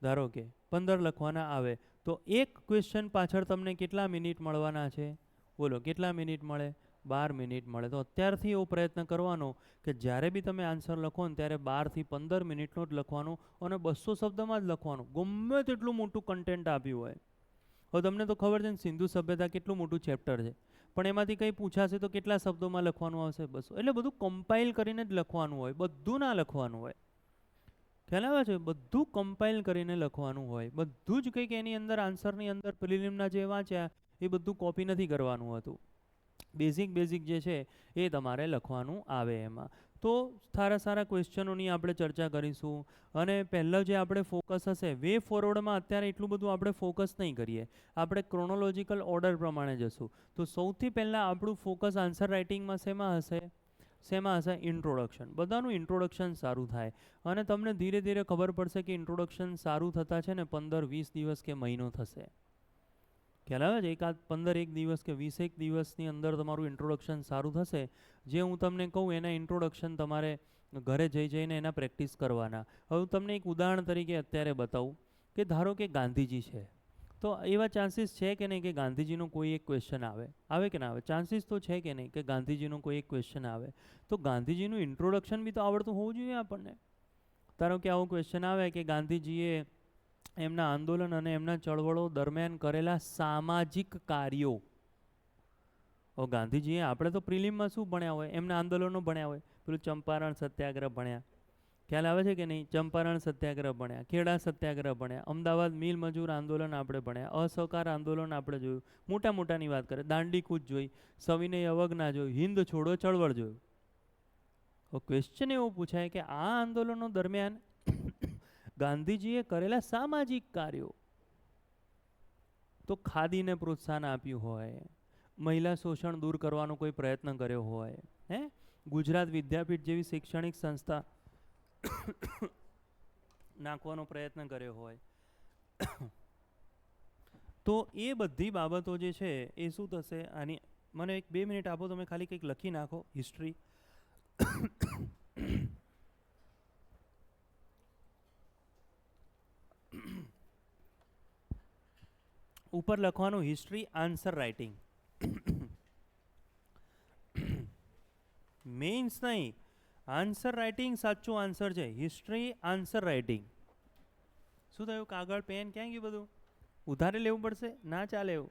Speaker 1: ધારો કે 15 લખવાના આવે તો એક ક્વેશ્ચન પાછળ તમને કેટલા મિનિટ મળવાના છે? બોલો કેટલા મિનિટ મળે? 12 મિનિટ મળે. તો અત્યારથી એવો પ્રયત્ન કરવાનો કે જ્યારે બી તમે આન્સર લખો ને ત્યારે 12 થી 15 મિનિટનો જ લખવાનો અને 200 શબ્દમાં જ લખવાનું. ગમે તેટલું મોટું કન્ટેન્ટ આપ્યું હોય. હવે તમને તો ખબર છે ને સિંધુ સભ્યતા કેટલું મોટું ચેપ્ટર છે, પણ એમાંથી કંઈ પૂછાશે તો કેટલા શબ્દોમાં લખવાનું આવશે? 200. એટલે બધું કમ્પાઇલ કરીને જ લખવાનું હોય, બધું ના લખવાનું હોય. ખ્યાલ આવે છે? બધું કમ્પાઇલ કરીને લખવાનું હોય. બધું જ કંઈક એની અંદર આન્સરની અંદર પ્રિલિમના જે વાંચ્યા એ બધું કોપી નથી કરવાનું હતું. બેઝિક જે છે એ તમારે લખવાનું આવે એમાં. તો સારા ક્વેશ્ચનોની આપણે ચર્ચા કરીશું. અને પહેલાં જે આપણે ફોકસ હશે વે ફોરવર્ડમાં અત્યારે એટલું બધું આપણે ફોકસ નહીં કરીએ, આપણે ક્રોનોલોજીકલ ઓર્ડર પ્રમાણે જશું. તો સૌથી પહેલાં આપણું ફોકસ આન્સર રાઇટિંગમાં શેમાં હશે? શેમાં હશે? ઇન્ટ્રોડક્શન. બધાનું ઇન્ટ્રોડક્શન સારું થાય અને તમને ધીરે ધીરે ખબર પડશે કે ઇન્ટ્રોડક્શન સારું થતાં છે ને 15-20 દિવસ કે મહિનો થશે. ખ્યાલ આવે છે? એકાદ 15 દિવસ કે 20 દિવસની અંદર તમારું ઇન્ટ્રોડક્શન સારું થશે. જે હું તમને કહું એના ઇન્ટ્રોડક્શન તમારે ઘરે જઈને એના પ્રેક્ટિસ કરવાના. હવે હું તમને એક ઉદાહરણ તરીકે અત્યારે બતાવું કે ધારો કે ગાંધીજી છે, તો એવા ચાન્સીસ છે કે નહીં કે ગાંધીજીનો કોઈ એક ક્વેશ્ચન આવે કે ના આવે? ચાન્સીસ તો છે કે નહીં કે ગાંધીજીનો કોઈ એક ક્વેશ્ચન આવે? તો ગાંધીજીનું ઇન્ટ્રોડક્શન બી તો આવડતું હોવું જોઈએ આપણને. ધારો કે આવો ક્વેશ્ચન આવે કે ગાંધીજીએ એમના આંદોલન અને એમના ચળવળો દરમિયાન કરેલા સામાજિક કાર્યો. ગાંધીજીએ, આપણે તો પ્રિલિમમાં શું ભણ્યા હોય? એમના આંદોલનો ભણ્યા હોય. પેલું ચંપારણ સત્યાગ્રહ ભણ્યા, ખ્યાલ આવે છે કે નહીં? ચંપારણ સત્યાગ્રહ ભણ્યા, ખેડા સત્યાગ્રહ ભણ્યા, અમદાવાદ મિલ મજૂર આંદોલન આપણે ભણ્યા, અસહકાર આંદોલન આપણે જોયું, મોટા મોટાની વાત કરે, દાંડી કૂચ જોઈ, સવિનય અવજ્ઞા જોઈ, હિન્દ છોડો ચળવળ જોયું. ક્વેશ્ચન એવો પૂછાય કે આ આંદોલનો દરમિયાન ગાંધીજીએ કરેલા સામાજિક કાર્યો, તો ખાદીને પ્રોત્સાહન આપ્યું હોય, મહિલા શોષણ દૂર કરવાનો કોઈ પ્રયત્ન કર્યો હોય, ગુજરાત વિદ્યાપીઠ જેવી શૈક્ષણિક સંસ્થા નાખવાનો પ્રયત્ન કર્યો હોય, તો એ બધી બાબતો જે છે એ શું થશે? આની મને 1-2 મિનિટ આપો, તમે ખાલી કંઈક લખી નાખો. હિસ્ટ્રી ઉપર લખવાનું હિસ્ટ્રી આન્સર રાઇટિંગ. મેઇન્સ નહીં, આન્સર રાઇટિંગ સાચું આન્સર છે. History answer writing. શું થયું? કાગળ પેન ક્યાં ગયું? બધું ઉધારે લેવું પડશે? ના ચાલે એવું.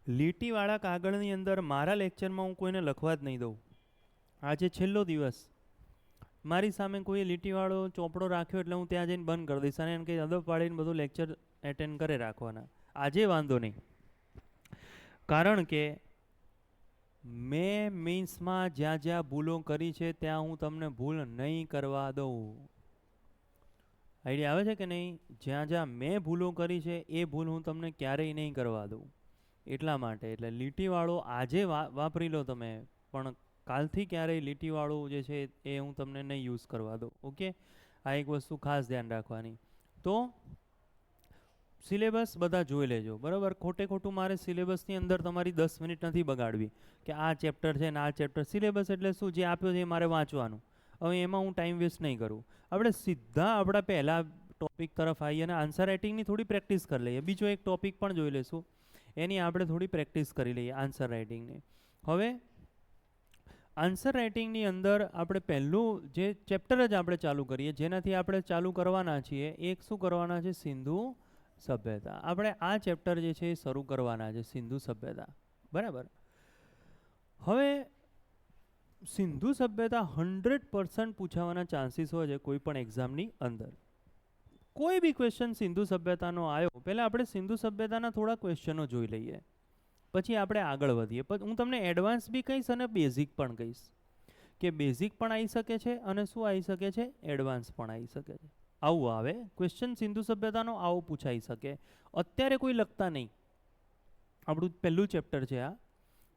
Speaker 1: લીટીવાળા કાગળની અંદર મારા લેક્ચરમાં હું કોઈને લખવા જ નહીં દઉં. આજે છેલ્લો દિવસ, મારી સામે કોઈ લીટીવાળો ચોપડો રાખ્યો એટલે હું ત્યાં જઈને બંધ કરી દઈશ અને એમ કે અદબ પાડીને બધું લેક્ચર એટેન્ડ કરે રાખવાના. આજે વાંધો નહીં, કારણ કે મેં મીન્સમાં જ્યાં જ્યાં ભૂલો કરી છે ત્યાં હું તમને ભૂલ નહીં કરવા દઉં. આઈડિયા આવે છે કે નહીં? જ્યાં જ્યાં મેં ભૂલો કરી છે એ ભૂલ હું તમને ક્યારેય નહીં કરવા દઉં. એટલા માટે એટલે લીટીવાળો આજે વાપરી લો તમે, પણ કાલથી ક્યારેય લીટીવાળું જે છે એ હું તમને નહીં યુઝ કરવા દઉં. ઓકે, આ એક વસ્તુ ખાસ ધ્યાન રાખવાની. તો સિલેબસ બધા જોઈ લેજો, બરાબર? ખોટે ખોટું મારે સિલેબસની અંદર તમારી 10 મિનિટ નથી બગાડવી કે આ ચેપ્ટર છે ને આ ચેપ્ટર. સિલેબસ એટલે શું? જે આપ્યો છે એ મારે વાંચવાનું. હવે એમાં હું ટાઈમ વેસ્ટ નહીં કરું. આપણે સીધા આપણા પહેલા ટોપિક તરફ આવીએ અને આન્સર રાઇટિંગની થોડી પ્રેક્ટિસ કરી લઈએ. બીજો એક ટોપિક પણ જોઈ લઈશું, એની આપણે થોડી પ્રેક્ટિસ કરી લઈએ આન્સર રાઇટિંગની. હવે આન્સર રાઇટિંગની અંદર આપણે પહેલું જે ચેપ્ટર જ આપણે ચાલુ કરીએ, જેનાથી આપણે ચાલુ કરવાના છીએ, એક શું કરવાના છે? સિંધુ સભ્યતા. આપણે આ ચેપ્ટર જે છે એ શરૂ કરવાના છે, સિંધુ સભ્યતા, બરાબર? હવે સિંધુ સભ્યતા 100% પૂછાવાના ચાન્સીસ હોય છે કોઈ પણ એક્ઝામની અંદર. કોઈ બી ક્વેશ્ચન સિંધુ સભ્યતાનો આવ્યો, પહેલાં આપણે સિંધુ સભ્યતાના થોડા ક્વેશ્ચનો જોઈ લઈએ, પછી આપણે આગળ વધીએ. પછી હું તમને એડવાન્સ બી કહીશ અને બેઝિક પણ કહીશ, કે બેઝિક પણ આવી શકે છે અને શું આવી શકે છે? એડવાન્સ પણ આવી શકે છે. આવું આવે ક્વેશ્ચન સિંધુ સભ્યતાનો, આવો પૂછાઈ શકે. અત્યારે કોઈ લખતા નહીં, આપણું પહેલું ચેપ્ટર છે આ.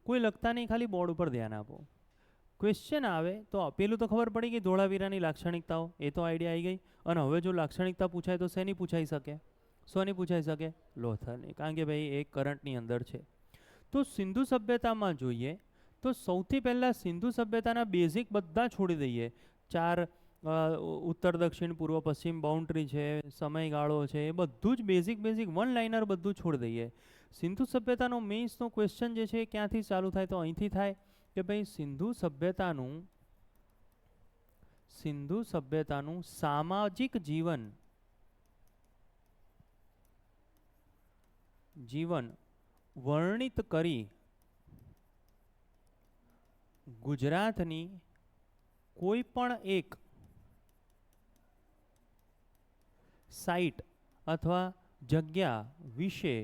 Speaker 1: કોઈ લખતા નહીં, ખાલી બોર્ડ ઉપર ધ્યાન આપો. ક્વેશ્ચન આવે તો પેલું તો ખબર પડી ગઈ, ધોળાવીરાની લાક્ષણિકતાઓ, એ તો આઈડિયા આવી ગઈ. અને હવે જો લાક્ષણિકતા પૂછાય તો શેની પૂછાઈ શકે? શોની પૂછાઈ શકે? લોથરની, કારણ કે ભાઈ એ કરંટની અંદર છે. તો સિંધુ સભ્યતામાં જોઈએ તો સૌથી પહેલાં સિંધુ સભ્યતાના બેઝિક બધા છોડી દઈએ. 4 ઉત્તર દક્ષિણ પૂર્વ પશ્ચિમ બાઉન્ડ્રી છે, સમયગાળો છે, એ બધું જ બેઝિક વન લાઇનર બધું છોડી દઈએ. સિંધુ સભ્યતાનો મેઇન્સનો ક્વેશ્ચન જે છે એ ક્યાંથી ચાલુ થાય? તો અહીંથી થાય કે ભાઈ સિંધુ સભ્યતાનું સામાજિક જીવન વર્ણિત કરી ગુજરાતની કોઈ પણ એક સાઇટ અથવા જગ્યા વિશે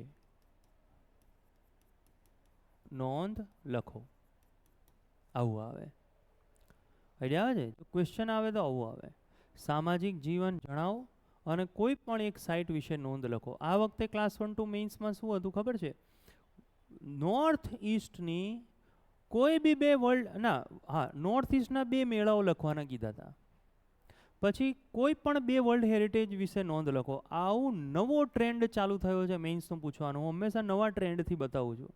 Speaker 1: નોંધ લખો. આવું આવે. આઈડિયા આવે છે? ક્વેશ્ચન આવે તો આવું આવે. સામાજિક જીવન જણાવો અને કોઈ પણ એક સાઇટ વિશે નોંધ લખો. આ વખતે ક્લાસ 1 ટુ મેઇન્સમાં શું હતું ખબર છે? નોર્થ ઈસ્ટની કોઈ બી બે નોર્થ ઈસ્ટના 2 મેળાઓ લખવાના કીધા હતા. પછી કોઈ પણ 2 વર્લ્ડ હેરિટેજ વિશે નોંધ લખો. આવું નવો ટ્રેન્ડ ચાલુ થયો છે મેઇન્સનું પૂછવાનું. હું હંમેશા નવા ટ્રેન્ડથી બતાવું છું.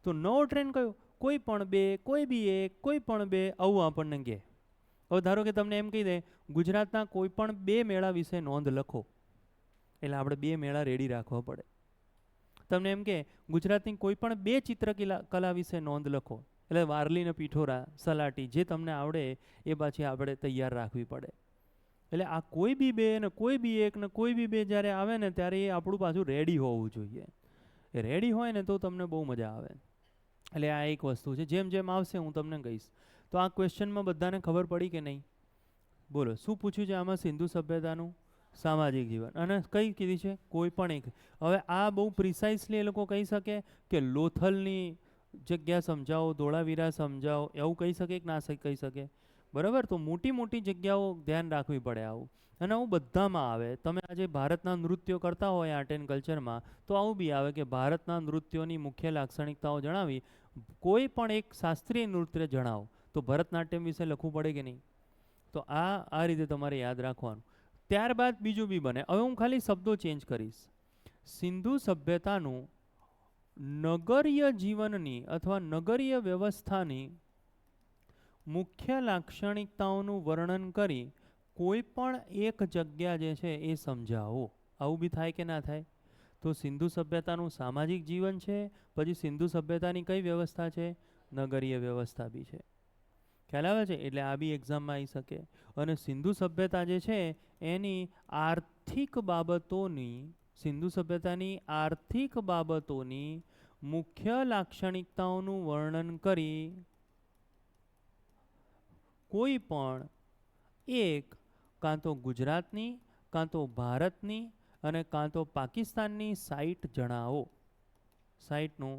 Speaker 1: તો નવો ટ્રેન્ડ કયો? કોઈ પણ 2, કોઈ બી 1, કોઈ પણ 2, આવું આપણને કહે. હવે ધારો કે તમને એમ કહી દે ગુજરાતના કોઈ પણ 2 મેળા વિશે નોંધ લખો, એટલે આપણે 2 મેળા રેડી રાખવા પડે. તમને એમ કે ગુજરાતની કોઈ પણ 2 ચિત્રકલા વિશે નોંધ લખો, એટલે વારલી ને પિઠોરા, સલાટી જે તમને આવડે એ પાછી આપણે તૈયાર રાખવી પડે. એટલે આ કોઈ બી 2 ને કોઈ બી 1 ને કોઈ બી 2 જ્યારે આવે ને ત્યારે એ આપણું પાછું રેડી હોવું જોઈએ. એ રેડી હોય ને તો તમને બહુ મજા આવે. એટલે આ એક વસ્તુ છે. જેમ જેમ આવશે હું તમને કહીશ. તો આ ક્વેશ્ચનમાં બધાને ખબર પડી કે નહીં? બોલો શું પૂછ્યું છે આમાં? સિંધુ સભ્યતાનું સામાજિક જીવન. અને કઈ કીધી છે? કોઈ પણ એક. હવે આ બહુ પ્રિસાઇઝલી એ લોકો કહી શકે કે લોથલની જગ્યા સમજાવો, ધોળાવીરા સમજાવો, એવું કહી શકે કે ના કહી શકે? બરાબર. તો મોટી મોટી જગ્યાઓ ધ્યાન રાખવી પડે આવું. અને આવું બધામાં આવે. તમે આજે ભારતના નૃત્યો કરતા હોય આર્ટ એન્ડ કલ્ચરમાં, તો આવું બી આવે કે ભારતના નૃત્યોની મુખ્ય લાક્ષણિકતાઓ જણાવી. કોઈ પણ એક શાસ્ત્રીય નૃત્ય જણાવો તો ભરતનાટ્યમ વિશે લખવું પડે કે નહીં? તો આ રીતે તમારે યાદ રાખવાનું. ત્યારબાદ બીજું બી બને. હવે હું ખાલી શબ્દો ચેન્જ કરીશ. સિંધુ સભ્યતાનું નગરીય જીવનની અથવા નગરીય વ્યવસ્થાની મુખ્ય લાક્ષણિકતાઓનું વર્ણન કરી કોઈ પણ એક જગ્યા જે છે એ સમજાવો. આવું બી થાય કે ના થાય? તો સિંધુ સભ્યતાનું સામાજિક જીવન છે, પછી સિંધુ સભ્યતાની કઈ વ્યવસ્થા છે? નગરીય વ્યવસ્થા બી છે. ખ્યાલ આવે છે? એટલે આ બી એક્ઝામમાં આવી શકે. અને સિંધુ સભ્યતા જે છે એની આર્થિક બાબતોની, સિંધુ સભ્યતાની આર્થિક બાબતોની મુખ્ય લાક્ષણિકતાઓનું વર્ણન કરી કોઈ પણ એક કાં તો ગુજરાતની, કાં તો ભારતની અને કાં તો પાકિસ્તાનની સાઇટ જણાવો. સાઇટનું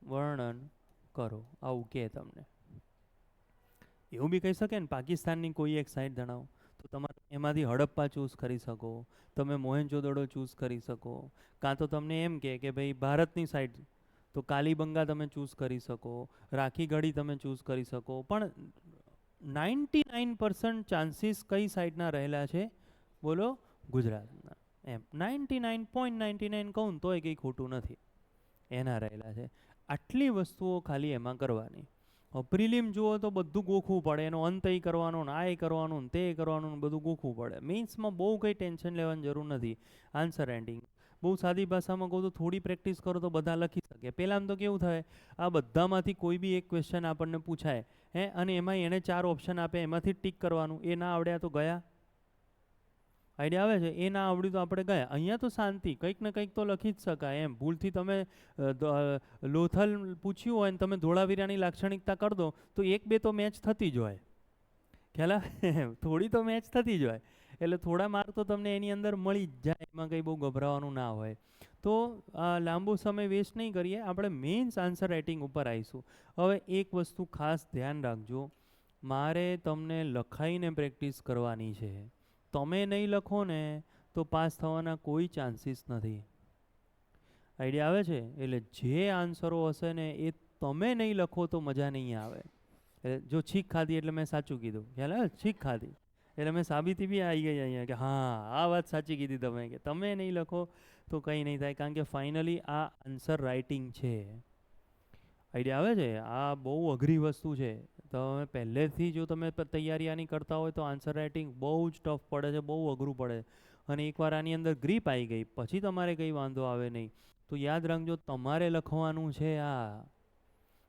Speaker 1: વર્ણન કરો. આવું કે તમને એવું બી કહી શકે ને પાકિસ્તાનની કોઈ એક સાઇટ જણાવો. તો તમારે એમાંથી હડપ્પા ચૂઝ કરી શકો, તમે મોહેંજો-દડો ચૂઝ કરી શકો. કાં તો તમને એમ કે ભાઈ ભારતની સાઇટ તો કાલીબંગા તમે ચૂઝ કરી શકો, રાખીગઢી તમે ચૂઝ કરી શકો. પણ 99% ચાન્સીસ કઈ સાઇડના રહેલા છે? બોલો, ગુજરાતના. એમ 99.99 કહું તોય કંઈ ખોટું નથી, એના રહેલા છે. આટલી વસ્તુઓ ખાલી એમાં કરવાની. પ્રિલિમ જુઓ તો બધું ગોખવું પડે, એનો અંત એ કરવાનો ને આ કરવાનું ને તે કરવાનું ને બધું ગોખવું પડે. મેઇન્સમાં બહુ કંઈ ટેન્શન લેવાની જરૂર નથી. આન્સર રાઇટિંગ બહુ સાદી ભાષામાં કહું તો થોડી પ્રેક્ટિસ કરો તો બધા લખી શકે. પહેલાં તો કેવું થાય, આ બધામાંથી કોઈ બી એક ક્વેશ્ચન આપણને પૂછાય અને એમાં એને 4 ઓપ્શન આપે, એમાંથી ટીક કરવાનું. એ ના આવડ્યા તો ગયા. આઈડિયા આવે છે? એ ના આવડ્યું તો આપણે ગયા. અહીંયા તો શાંતિ, કંઈક ને કંઈક તો લખી જ શકાય એમ. ભૂલથી તમે લોથલ પૂછ્યું હોય ને તમે ધોળાવીરાની લાક્ષણિકતા કરી દો તો 1-2 તો મેચ થતી જ હોય. ખ્યાલ આવે? થોડી તો મેચ થતી જ હોય. એટલે થોડા માર્ક તો તમને એની અંદર મળી જ જાય. એમાં કંઈ બહુ ગભરાવાનું ના હોય. તો લાંબો સમય વેસ્ટ નહીં કરીએ, આપણે મેઇન્સ આન્સર રાઇટિંગ ઉપર આવીશું. હવે એક વસ્તુ ખાસ ધ્યાન રાખજો, મારે તમને લખાઈને પ્રેક્ટિસ કરવાની છે. તમે નહીં લખો ને તો પાસ થવાના કોઈ ચાન્સીસ નથી. આઈડિયા આવે છે? એટલે જે આન્સરો હશે ને એ તમે નહીં લખો તો મજા નહીં આવે. જો છીક ખાધી એટલે મેં સાચું કીધું. ખ્યાલ આવે? છીક ખાધી એટલે મેં સાબિતી બી આવી ગઈ અહીંયા કે હા આ વાત સાચી કીધી તમે, કે તમે નહીં લખો તો કંઈ નહીં થાય. કારણ કે ફાઇનલી આ આન્સર રાઇટિંગ છે. આઈડિયા આવે છે? આ બહુ અઘરી વસ્તુ છે. તમે પહેલેથી જો તમે તૈયારી આની કરતા હોય તો આન્સર રાઇટિંગ બહુ જ ટફ પડે છે, બહુ અઘરું પડે. અને એકવાર આની અંદર ગ્રીપ આવી ગઈ પછી તમારે કંઈ વાંધો આવે નહીં. તો યાદ રાખજો, તમારે લખવાનું છે આ.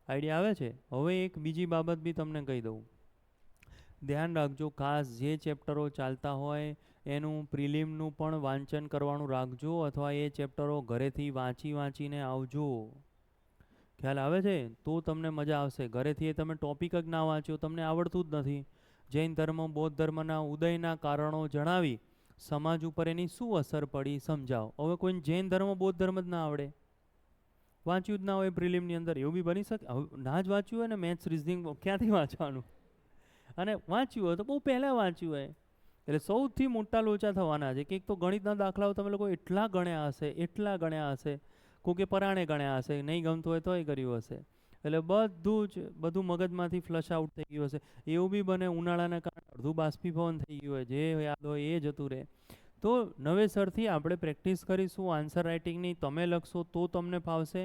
Speaker 1: આઈડિયા આવે છે? હવે એક બીજી બાબત બી તમને કહી દઉં. ધ્યાન રાખજો, ખાસ જે ચેપ્ટરો ચાલતા હોય એનું પ્રિલિમનું પણ વાંચન કરવાનું રાખજો, અથવા એ ચેપ્ટરો ઘરેથી વાંચીને આવજો. ખ્યાલ આવે છે? તો તમને મજા આવશે. ઘરેથી તમે ટોપિક જ ના વાંચ્યો, તમને આવડતું જ નથી. જૈન ધર્મ, બૌદ્ધ ધર્મના ઉદયના કારણો જણાવી સમાજ ઉપર એની શું અસર પડી સમજાવો. હવે કોઈને જૈન ધર્મ, બૌદ્ધ ધર્મ જ ના આવડે, વાંચ્યું જ ના હોય પ્રિલિમની અંદર, એવું બી બની શકે. ના જ વાંચ્યું હોય ને મેથ્સ, રિઝનિંગ ક્યાંથી વાંચવાનું? અને વાંચ્યું હોય તો બહુ પહેલાં વાંચ્યું હોય. એટલે સૌથી મોટા લોચા થવાના છે કે એક તો ગણિતના દાખલાઓ તમે લોકો એટલા ગણ્યા હશે, કોકે પરાણે ગણ્યા હશે, નહીં ગમતું હોય તોય કર્યું હશે. એટલે બધું મગજમાંથી ફ્લશ આઉટ થઈ ગયું હશે. એવું બી બને ઉનાળાના કારણે અડધું બાષ્પીભવન થઈ ગયું હોય, જે યાદ હોય એ જતું રહે. તો નવેસરથી આપણે પ્રેક્ટિસ કરીશું આન્સર રાઇટિંગની. તમે લખશો તો તમને ફાવશે,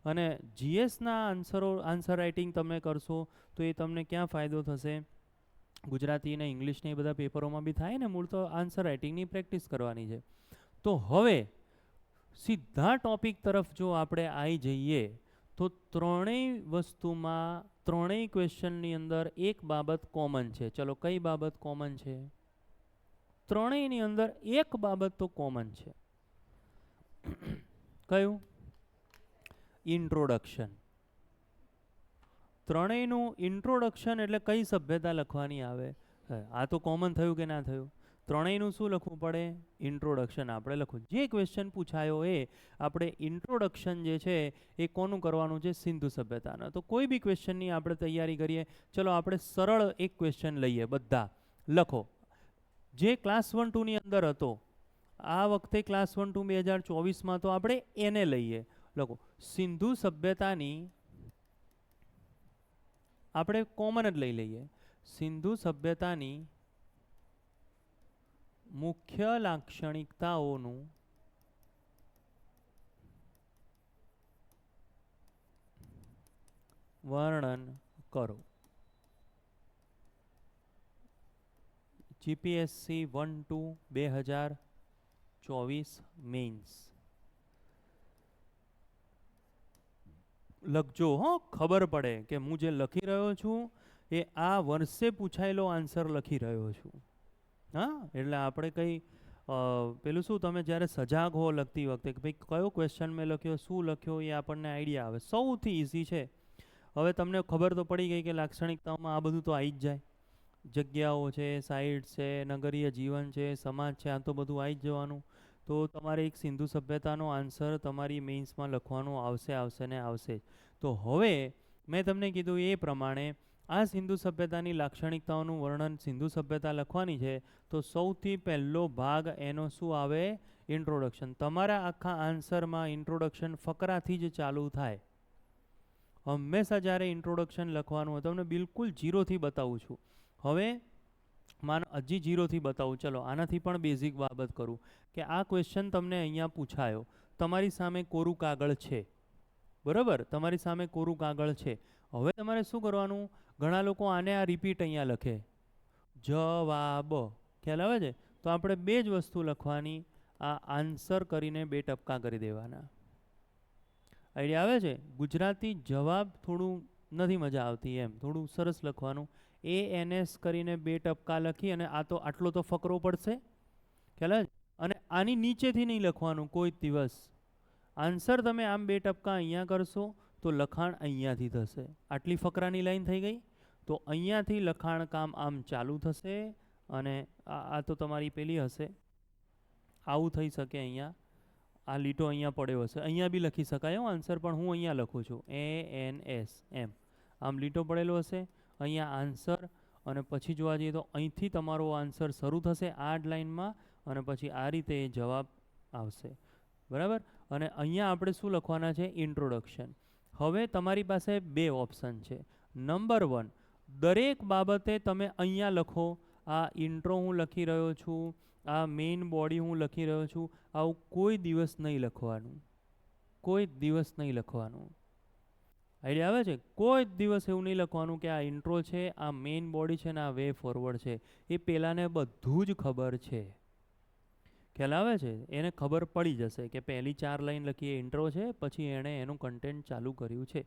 Speaker 1: અને જીએસના આન્સર રાઇટિંગ તમે કરશો તો એ તમને ક્યાં ફાયદો થશે? ગુજરાતી અને ઇંગ્લિશને એ બધા પેપરોમાં બી થાય ને. મૂળ તો આન્સર રાઇટિંગની પ્રેક્ટિસ કરવાની છે. તો હવે સીધા ટોપિક તરફ જો આપણે આવી જઈએ તો ત્રણેય ક્વેશ્ચનની અંદર એક બાબત કોમન છે. ચલો, કઈ બાબત કોમન છે? ત્રણેયની અંદર એક બાબત તો કોમન છે. કયું? ઇન્ટ્રોડક્શન. ત્રણેયનું ઇન્ટ્રોડક્શન એટલે કઈ સભ્યતા લખવાની આવે? આ તો કોમન થયું કે ના થયું? ત્રણેયનું શું લખવું પડે? ઇન્ટ્રોડક્શન આપણે લખવું. જે ક્વેશ્ચન પૂછાયો એ આપણે ઇન્ટ્રોડક્શન જે છે એ કોનું કરવાનું છે? સિંધુ સભ્યતાનો. તો કોઈ બી ક્વેશ્ચનની આપણે તૈયારી કરીએ. ચલો આપણે સરળ એક ક્વેશ્ચન લઈએ. બધા લખો. જે ક્લાસ 1-2ની અંદર હતો, આ વખતે ક્લાસ 1-2 2024માં તો આપણે એને લઈએ. લખો, સિંધુ સભ્યતાની આપણે કોમન જ લઈ લઈએ. સિંધુ સભ્યતાની મુખ્ય લાક્ષણિકતાઓનું વર્ણન કરો. GPSC 1-2 2024 mains. લખજો હો, ખબર પડે કે હું જે લખી રહ્યો છું એ આ વર્ષે પૂછાયેલો આન્સર લખી રહ્યો છું. હા, એટલે આપણે કંઈ પેલું શું, તમે જ્યારે સજાગ હો લખતી વખતે કે ભાઈ કયો ક્વેશ્ચન મેં લખ્યો, શું લખ્યો, એ આપણને આઈડિયા આવે. સૌથી ઇઝી છે. હવે તમને ખબર તો પડી ગઈ કે લાક્ષણિકતાઓમાં આ બધું તો આવી જ જાય. જગ્યાઓ છે, સાઇટ્સ છે, નગરીય જીવન છે, સમાજ છે, આ તો બધું આવી જ જવાનું. તો તમારે એક સિંધુ સભ્યતાનો આન્સર તમારી મેઇન્સમાં લખવાનો આવશે ને આવશે. તો હવે મેં તમને કીધું એ પ્રમાણે આ સિંધુ સભ્યતાની લાક્ષણિકતાઓનું વર્ણન, સિંધુ સભ્યતા લખવાની છે. તો સૌથી પહેલો ભાગ એનો શું આવે? ઇન્ટ્રોડક્શન. તમારા આખા આન્સરમાં ઇન્ટ્રોડક્શન ફકરાથી જ ચાલુ થાય. હંમેશા જ્યારે ઇન્ટ્રોડક્શન લખવાનું હોય, તમને બિલકુલ ઝીરોથી બતાવું છું. હવે માનો હજી ઝીરોથી બતાવું. ચલો આનાથી પણ બેઝિક બાબત કરું કે આ ક્વેશ્ચન તમને અહીંયા પૂછાયો. તમારી સામે કોરું કાગળ છે, બરાબર? તમારી સામે કોરું કાગળ છે. હવે તમારે શું કરવાનું? ઘણા લોકો આને આ રિપીટ અહીંયા લખે, જવાબ. ખ્યાલ આવે છે? તો આપણે બે જ વસ્તુ લખવાની. આ આન્સર કરીને 2 ટપકા કરી દેવાના. આઈડિયા આવે છે? ગુજરાતી જવાબ થોડું નથી મજા આવતી, એમ થોડું સરસ લખવાનું. ANS કરીને 2 ટપકા લખી અને આટલો તો ફકરો પડશે. ખ્યાલ આવે? અને આની નીચેથી નહીં લખવાનું કોઈ દિવસ. આન્સર તમે આમ 2 ટપકા અહીંયા કરશો તો લખાણ અહીંયાથી થશે. આટલી ફકરાની લાઈન થઈ ગઈ. તો અહીંયાથી લખાણ કામ આમ ચાલુ થશે અને આ તો તમારી પેલી હશે. આવું થઈ શકે. અહીંયા આ લીટો અહીંયા પડ્યો હશે, અહીંયા બી લખી શકાય આન્સર, પણ હું અહીંયા લખું છું ANS એમ. આમ લીટો પડેલો હશે, અહીંયા આન્સર, અને પછી જોવા જઈએ તો અહીંથી તમારો આન્સર શરૂ થશે આ જ લાઈનમાં, અને પછી આ રીતે એ જવાબ આવશે. બરાબર? અને અહીંયા આપણે શું લખવાના છે? ઇન્ટ્રોડક્શન. હવે તમારી પાસે 2 ઓપ્શન છે. નંબર 1, દરેક બાબતે તમે અહીંયા લખો. આ ઇન્ટ્રો હું લખી રહ્યો છું, આ મેઇન બોડી હું લખી રહ્યો છું. આવું કોઈ દિવસ નહીં લખવાનું. કોઈ દિવસ નહીં લખવાનું. આઈડિયા આવે છે? કોઈ દિવસ એવું નહીં લખવાનું કે આ ઇન્ટ્રો છે, આ મેઇન બોડી છે ને આ વે ફોરવર્ડ છે. એ પેલાને બધું જ ખબર છે. ખ્યાલ આવે છે? એને ખબર પડી જશે કે પહેલી 4 લાઈન લખી એ ઇન્ટ્રો છે, પછી એણે એનું કન્ટેન્ટ ચાલુ કર્યું છે.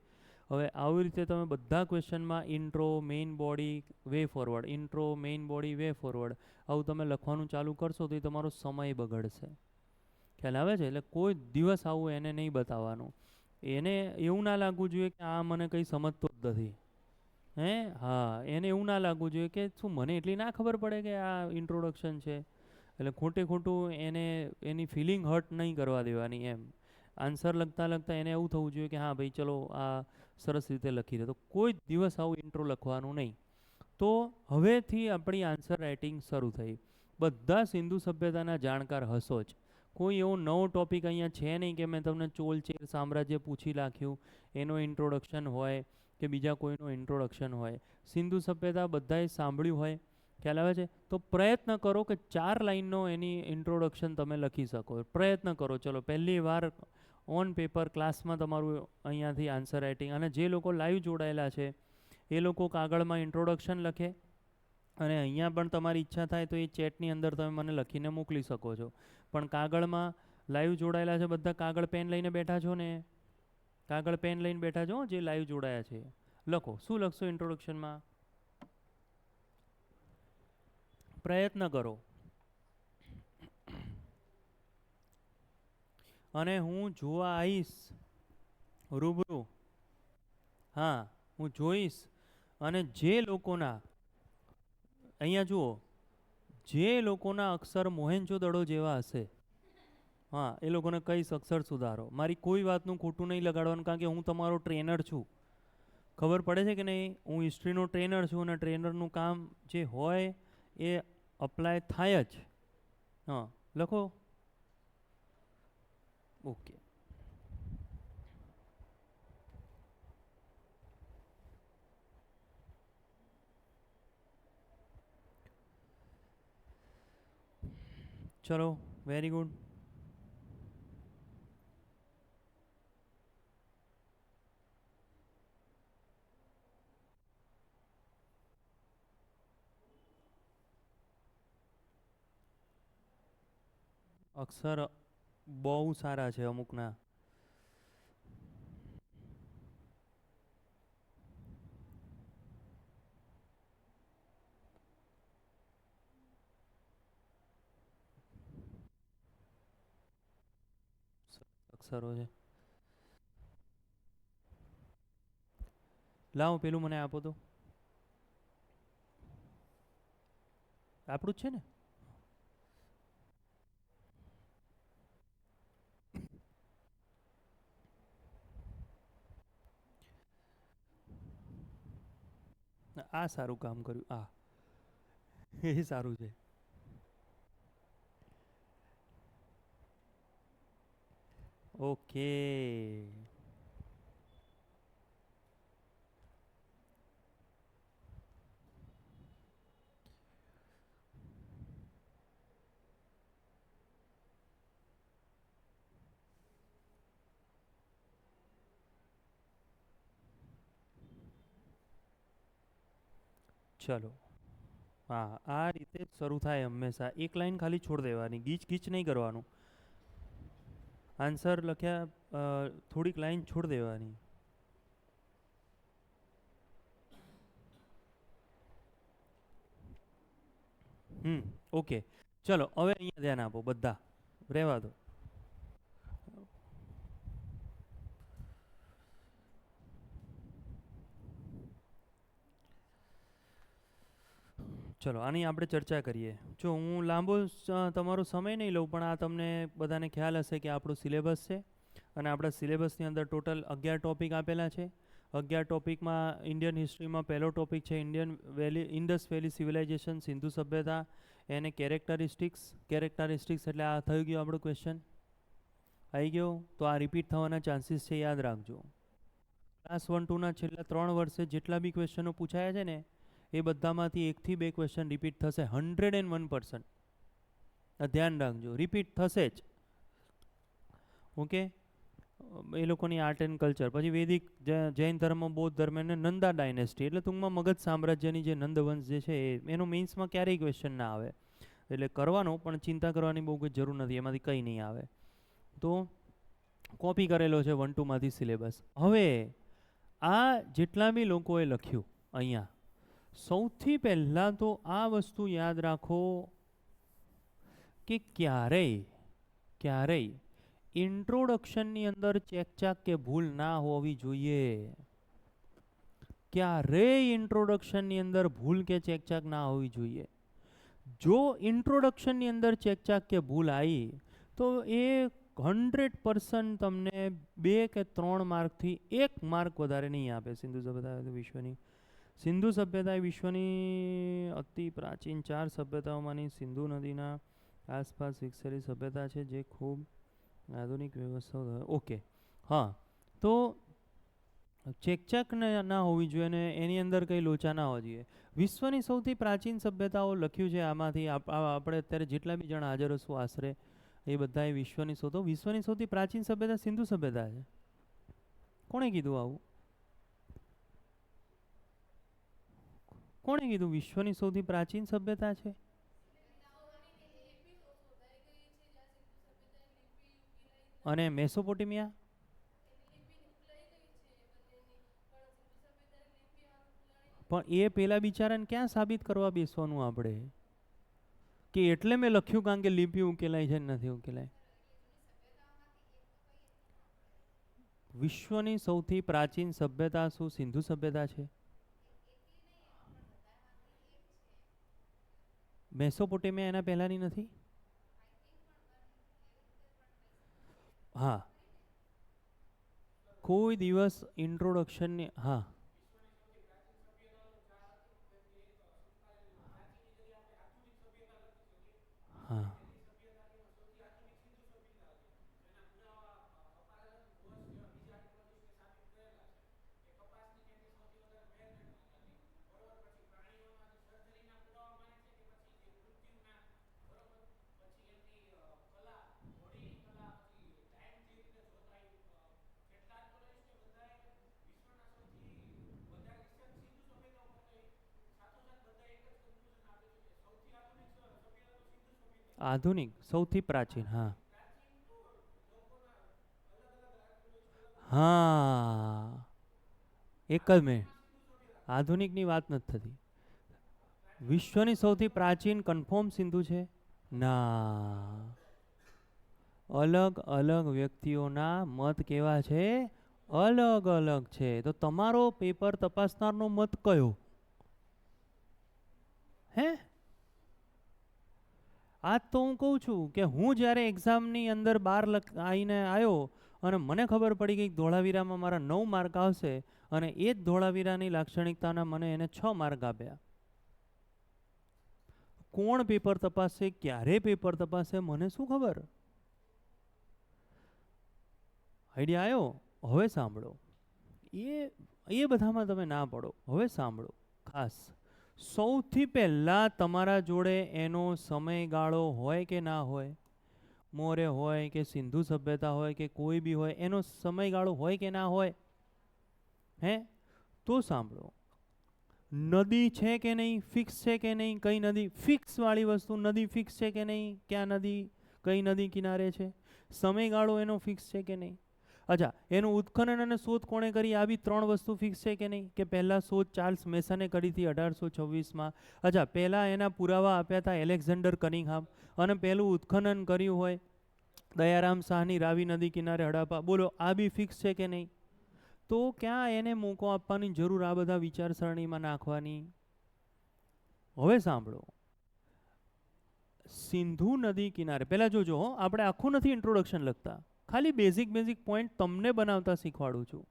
Speaker 1: હવે આવી રીતે તમે બધા ક્વેશ્ચનમાં intro, main body, way forward, intro, main body, way forward, આવું તમે લખવાનું ચાલુ કરશો તો એ તમારો સમય બગડશે. ખ્યાલ આવે છે? એટલે કોઈ દિવસ આવું એને નહીં બતાવવાનું. એને એવું ના લાગવું જોઈએ કે આ મને કંઈ સમજતો જ નથી. હા, એને એવું ના લાગવું જોઈએ કે શું મને એટલી ના ખબર પડે કે આ ઇન્ટ્રોડક્શન છે. એટલે ખોટું એની ફિલિંગ હર્ટ નહીં કરવા દેવાની એમ. આન્સર લખતા એને એવું થવું જોઈએ કે હા ભાઈ ચલો આ સરસ રીતે લખી દે. તો કોઈ દિવસ આવું ઇન્ટ્રો લખવાનું નહીં. તો હવેથી આપણી આન્સર રાઇટિંગ શરૂ થઈ. બધા સિંધુ સભ્યતાના જાણકાર હશો જ. કોઈ એવો નવો ટોપિક અહીંયા છે નહીં કે મેં તમને ચોલચેર સામ્રાજ્ય પૂછી નાખ્યું એનો ઇન્ટ્રોડક્શન હોય કે બીજા કોઈનું ઇન્ટ્રોડક્શન હોય. સિંધુ સભ્યતા બધાએ સાંભળ્યું હોય, ખ્યાલ આવે છે. તો પ્રયત્ન કરો કે 4 લાઈનનો એની ઇન્ટ્રોડક્શન તમે લખી શકો. પ્રયત્ન કરો. ચલો પહેલી વાર ઓન પેપર ક્લાસમાં તમારું અહીંયાથી આન્સર રાઇટિંગ. અને જે લોકો લાઈવ જોડાયેલા છે એ લોકો કાગળમાં ઇન્ટ્રોડક્શન લખે, અને અહીંયા પણ તમારી ઈચ્છા થાય તો એ ચેટની અંદર તમે મને લખીને મોકલી શકો છો. પણ કાગળમાં લાઈવ જોડાયેલા છે બધા કાગળ પેન લઈને બેઠા છો ને? કાગળ પેન લઈને બેઠા છો જે લાઈવ જોડાયા છે? લખો. શું લખશો ઇન્ટ્રોડક્શનમાં? પ્રયત્ન કરો. અને હું જોવા આવીશ રૂબરૂ. હા, હું જોઈશ. અને જે લોકોના અહીંયા જુઓ, જે લોકોના અક્ષર મોહેન્જો-દડો જેવા હશે, હા, એ લોકોને કહીશ અક્ષર સુધારો. મારી કોઈ વાતનું ખોટું નહીં લગાડવાનું, કારણ કે હું તમારો ટ્રેનર છું. ખબર પડે છે કે નહીં? હું હિસ્ટ્રીનો ટ્રેનર છું અને ટ્રેનરનું કામ જે હોય એ અપ્લાય થાય જ. હા, લખો. ઓકે. ચલો, વેરી ગુડ. અક્ષર બહુ સારા છે અમુકના. અક્ષરો છે. લાવો પેલું મને આપો તો. આપણું જ છે ને? આ સારું કામ કર્યું. આ એ સારું છે. ઓકે. ચલો. હા, આ રીતે જ શરૂ થાય હંમેશા. એક લાઈન ખાલી છોડ દેવાની, ગીચ ગીચ નહીં કરવાનું. આન્સર લખ્યા થોડીક લાઈન છોડ દેવાની. ઓકે. ચલો હવે અહીંયા ધ્યાન આપો બધા. રહેવા દો. ચલો આની આપણે ચર્ચા કરીએ. જો હું લાંબો તમારો સમય નહીં લઉં, પણ આ તમને બધાને ખ્યાલ હશે કે આપણું સિલેબસ છે. અને આપણા સિલેબસની અંદર ટોટલ 11 ટોપિક આપેલા છે. 11 ટોપિકમાં ઇન્ડિયન હિસ્ટ્રીમાં પહેલો ટોપિક છે ઇન્ડસ વેલી સિવિલાઇઝેશન, સિંધુ સભ્યતા, એને કેરેક્ટરિસ્ટિક્સ. કેરેક્ટરિસ્ટિક્સ એટલે આ થઈ ગયો આપણો ક્વેશ્ચન. આવી ગયો તો આ રિપીટ થવાના ચાન્સીસ છે, યાદ રાખજો. ક્લાસ 1-2ના છેલ્લા 3 વર્ષે જેટલા બી ક્વેશ્ચનો પૂછાયા છે ને એ બધામાંથી 1 થી 2 ક્વેશ્ચન રિપીટ થશે. 101%. આ ધ્યાન રાખજો, રિપીટ થશે જ. ઓકે. એ લોકોની આર્ટ એન્ડ કલ્ચર, પછી વેદિક, જૈન ધર્મ, બૌદ્ધ ધર્મ અને નંદા ડાયનેસ્ટી, એટલે ટૂંકમાં મગધ સામ્રાજ્યની જે નંદવંશ જે છે એનો મેઇન્સમાં ક્યારેય ક્વેશ્ચન ના આવે. એટલે કરવાનો, પણ ચિંતા કરવાની બહુ કોઈ જરૂર નથી, એમાંથી કંઈ નહીં આવે. તો કોપી કરેલો છે 1-2માંથી સિલેબસ. હવે આ જેટલા બી લોકોએ લખ્યું અહીંયા, સૌથી પહેલાં તો આ વસ્તુ યાદ રાખો કે ક્યારેય ઇન્ટ્રોડક્શનની અંદર ચેકચાક કે ભૂલ ના હોવી જોઈએ. ક્યારેય ઇન્ટ્રોડક્શનની અંદર ભૂલ કે ચેકચાક ના હોવી જોઈએ. જો ઇન્ટ્રોડક્શનની અંદર ચેકચાક કે ભૂલ આવી તો એ 100% તમને 2 કે 3 માર્કથી 1 માર્ક વધારે નહીં આપે સિંધુ સભ્યતા વિશ્વની. સિંધુ સભ્યતા એ વિશ્વની અતિ પ્રાચીન 4 સભ્યતાઓમાંની સિંધુ નદીના આસપાસ વિકસેલી સભ્યતા છે જે ખૂબ આધુનિક વ્યવસ્થાઓ. ઓકે, હા, તો ચેકચાક ના હોવી જોઈએ અને એની અંદર કંઈ લોચા ના હોવા જોઈએ. વિશ્વની સૌથી પ્રાચીન સભ્યતાઓ લખ્યું છે આમાંથી આપણે અત્યારે જેટલા બી જણ હાજર હશું આશરે એ બધાએ વિશ્વની સૌથી પ્રાચીન સભ્યતા સિંધુ સભ્યતા છે. કોણે કીધું આવું? કોણે કીધું વિશ્વની સૌથી પ્રાચીન સભ્યતા છે? અને મેસોપોટેમિયા? પણ એ પેલા બિચારાને ક્યાં સાબિત કરવા બેસવાનું આપણે કે એટલે મેં લખ્યું કારણ કે લિપિ ઉકેલાય છે નથી ઉકેલાય. વિશ્વની સૌથી પ્રાચીન સભ્યતા શું સિંધુ સભ્યતા છે? મેસોપોટેમિયા એના પહેલાની નથી? હા, કોઈ દિવસ ઇન્ટ્રોડક્શનની. હા, હા, આધુનિક સૌથી પ્રાચીન. હા, હા, એક જ મિનિટ, આધુનિકની વાત નથી થતી. વિશ્વની સૌથી પ્રાચીન કન્ફર્મ સિંધુ છે? ના, અલગ અલગ વ્યક્તિઓના મત કેવા છે? અલગ અલગ છે. તો તમારો પેપર તપાસનારનો મત કયો? હે? આજ તો હું કહું છું કે હું જ્યારે એક્ઝામની અંદર બાર આવીને આવ્યો અને મને ખબર પડી ગઈ ધોળાવીરામાં મારા 9 માર્ક આવશે અને એ જ ધોળાવીરાની લાક્ષણિકતાના મને એને 6 માર્ક આપ્યા. કોણ પેપર તપાસશે, ક્યારે પેપર તપાસશે, મને શું ખબર? આઈડિયા આવ્યો? હવે સાંભળો, એ બધામાં તમે ના પડો. હવે સાંભળો ખાસ. સૌથી પહેલાં તમારા જોડે એનો સમયગાળો હોય કે ના હોય, મૌર્ય હોય કે સિંધુ સભ્યતા હોય કે કોઈ બી હોય, એનો સમયગાળો હોય કે ના હોય? હે? તો સાંભળો, નદી છે કે નહીં, ફિક્સ છે કે નહીં? કઈ નદી ફિક્સ વાળી વસ્તુ, નદી ફિક્સ છે કે નહીં? ક્યાં નદી, કઈ નદી કિનારે છે? સમયગાળો એનો ફિક્સ છે કે નહીં? અચ્છા, એનું ઉત્ખનન અને શોધ કોણે કરી? આ બી 3 વસ્તુ ફિક્સ છે કે નહીં? કે પહેલાં શોધ ચાર્લ્સ મેસને કરી હતી 1826માં. અચ્છા, પહેલાં એના પુરાવા આપ્યા હતા એલેક્ઝાન્ડર કનિંગહામ અને પહેલું ઉત્ખનન કર્યું હોય દયારામ શાહની રાવી નદી કિનારે હડપ્પા. બોલો, આ બી ફિક્સ છે કે નહીં? તો ક્યાં એને મોકો આપવાની જરૂર આ બધા વિચારસરણીમાં નાખવાની? હવે સાંભળો, સિંધુ નદી કિનારે પહેલાં જોજો, આપણે આખું નથી ઇન્ટ્રોડક્શન લખતા, ખાલી બેઝિક પોઈન્ટ તમને બનાવતા શીખવાડું છું.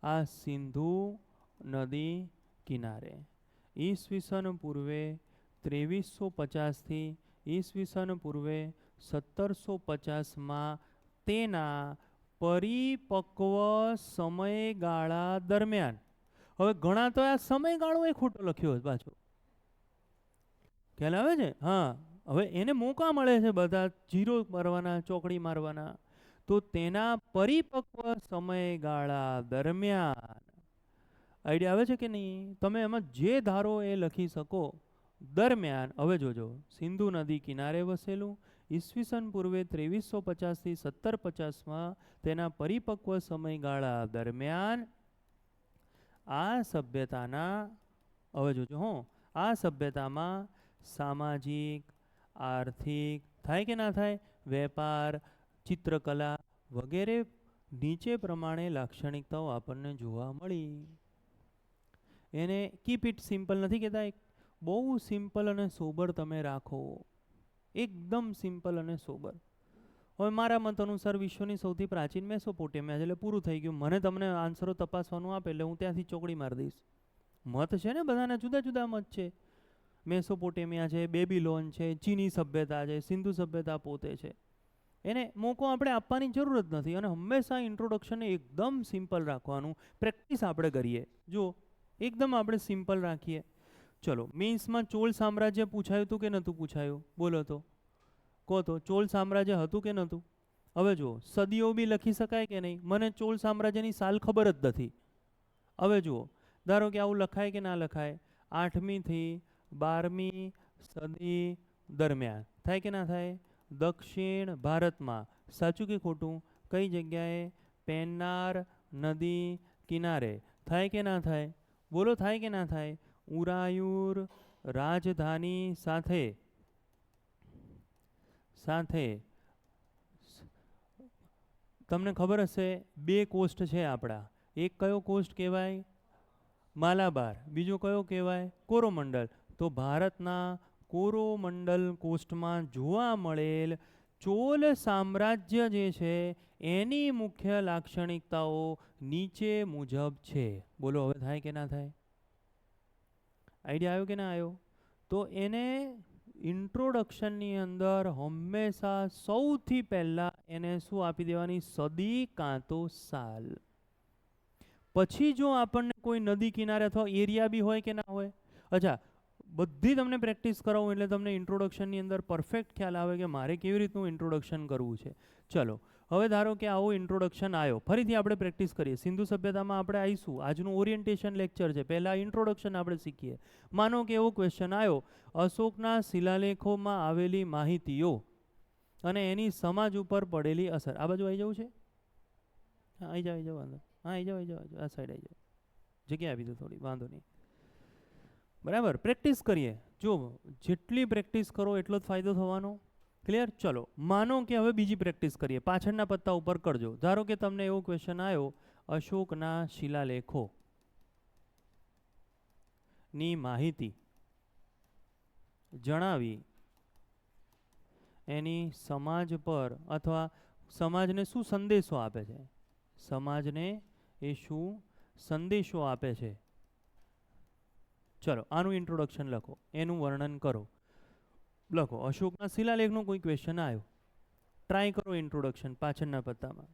Speaker 1: આ સિંધુ નદી કિનારે ઈસવીસન પૂર્વે 2350થી ઈસવીસન પૂર્વે 1750માં તેના પરિપક્વ સમયગાળા દરમિયાન. હવે ઘણા તો આ સમયગાળો એ ખોટો લખ્યો પાછો, ખ્યાલ આવે છે? હા, હવે એને મોકા મળે છે બધા જીરો મારવાના, ચોકડી મારવાના. તો તેના પરિપક્વ સમયગાળા દરમિયાન. આઈડિયા આવે છે કે નહીં? તમે એમાં જે ધારો એ લખી શકો. દરમિયાન, હવે જોજો, સિંધુ નદી કિનારે વસેલું, ઈસવીસન પૂર્વે 2350થી 1750માં તેના પરિપક્વ સમયગાળા દરમિયાન આ સભ્યતાના, હવે જોજો આ સભ્યતામાં સામાજિક, આર્થિક, થાય કે ના થાય, વેપાર, ચિત્રકલા વગેરે નીચે પ્રમાણે લાક્ષણિકતાઓ આપણને જોવા મળી. એને કીપ ઇટ સિમ્પલ નથી કહેતા, એક બહુ સિમ્પલ અને સોબર તમે રાખો, એકદમ સિમ્પલ અને સોબર. હવે મારા મત અનુસાર વિશ્વની સૌથી પ્રાચીન મેસોપોટેમિયા છે, એટલે પૂરું થઈ ગયું. મને તમને આન્સરો તપાસવાનું આપે એટલે હું ત્યાંથી ચોકડી મારી દઈશ. મત છે ને બધાના જુદા જુદા મત છે. મેસોપોટેમિયા છે, બેબીલોન છે, ચીની સભ્યતા છે, સિંધુ સભ્યતા પોતે છે. એને મોકો આપણે આપવાની જરૂર જ નથી. અને હંમેશા ઇન્ટ્રોડક્શનને એકદમ સિમ્પલ રાખવાનું, પ્રેક્ટિસ આપણે કરીએ. જો એકદમ આપણે સિમ્પલ રાખીએ. ચલો, મીન્સમાં ચોલ સામ્રાજ્ય પૂછાયું હતું કે નહોતું પૂછાયું? બોલો તો, કહો તો, ચોલ સામ્રાજ્ય હતું કે નહોતું? હવે જુઓ, સદીઓ બી લખી શકાય કે નહીં? મને ચોલ સામ્રાજ્યની સાલ ખબર જ નથી. હવે જુઓ, ધારો કે આવું લખાય કે ના લખાય? 8મી થી 12મી સદી દરમિયાન થાય કે ના થાય? દક્ષિણ ભારતમાં, સાચું કે ખોટું? કઈ જગ્યાએ? પેન્નાર નદી કિનારે. થાય કે ના થાય? બોલો, થાય કે ના થાય? ઉરાયુર રાજધાની સાથે સાથે તમને ખબર હશે બે કોસ્ટ છે આપણા. એક કયો કોસ્ટ કહેવાય? માલાબાર. બીજો કયો કહેવાય? કોરોમંડલ. તો ભારતના કોરોમંડલ કોસ્ટમાં જોવા મળેલ ચોલ સામ્રાજ્ય જે છે એની મુખ્ય લાક્ષણિકતાઓ નીચે મુજબ છે. બોલો, હવે થાય કે ના થાય? આઈડિયા આવ્યો કે ના આવ્યો? તો એને ઇન્ટ્રોડક્શનની અંદર હંમેશા સૌથી પહેલાં એને શું આપી દેવાની? સદી કાં તો સાલ. પછી જો આપણને કોઈ નદી કિનારે અથવા એરિયા બી હોય કે ના હોય? અચ્છા, બધી તમને પ્રેક્ટિસ કરાવું એટલે તમને ઇન્ટ્રોડક્શનની અંદર પરફેક્ટ ખ્યાલ આવે કે મારે કેવી રીતનું ઇન્ટ્રોડક્શન કરવું છે. ચલો, હવે ધારો કે આવો ઇન્ટ્રોડક્શન આવ્યો. ફરીથી આપણે પ્રેક્ટિસ કરીએ. સિંધુ સભ્યતામાં આપણે આવીશું. આજનું ઓરિએન્ટેશન લેક્ચર છે. પહેલાં ઇન્ટ્રોડક્શન આપણે શીખીએ. માનો કે એવો ક્વેશ્ચન આવ્યો, અશોકના શિલાલેખોમાં આવેલી માહિતીઓ અને એની સમાજ ઉપર પડેલી અસર. આ બાજુ આવી જવું છે? હા, આવી જાવ, આવી જાવ, વાંધો. હા, આવી જાવ, આવી જાવ, આ સાઈડ આવી જાવ. જગ્યા આપી દો થોડી, વાંધો નહીં. બરાબર, પ્રેક્ટિસ કરીએ. જો જેટલી પ્રેક્ટિસ કરો એટલો જ ફાયદો થવાનો. ક્લિયર? ચલો, માનો કે હવે બીજી પ્રેક્ટિસ કરીએ. પાછળના પત્તા ઉપર કરજો. ધારો કે તમને એવો ક્વેશ્ચન આવ્યો, અશોકના શિલાલેખો ની માહિતી જણાવી એની સમાજ પર અથવા સમાજને શું સંદેશો આપે છે? સમાજને એ શું સંદેશો આપે છે? ચલો, આનું ઇન્ટ્રોડક્શન લખો, એનું વર્ણન કરો. લખો, અશોકના શિલાલેખનો કોઈ ક્વેશ્ચન આવ્યો. ટ્રાય કરો ઇન્ટ્રોડક્શન પાછળના પત્તામાં.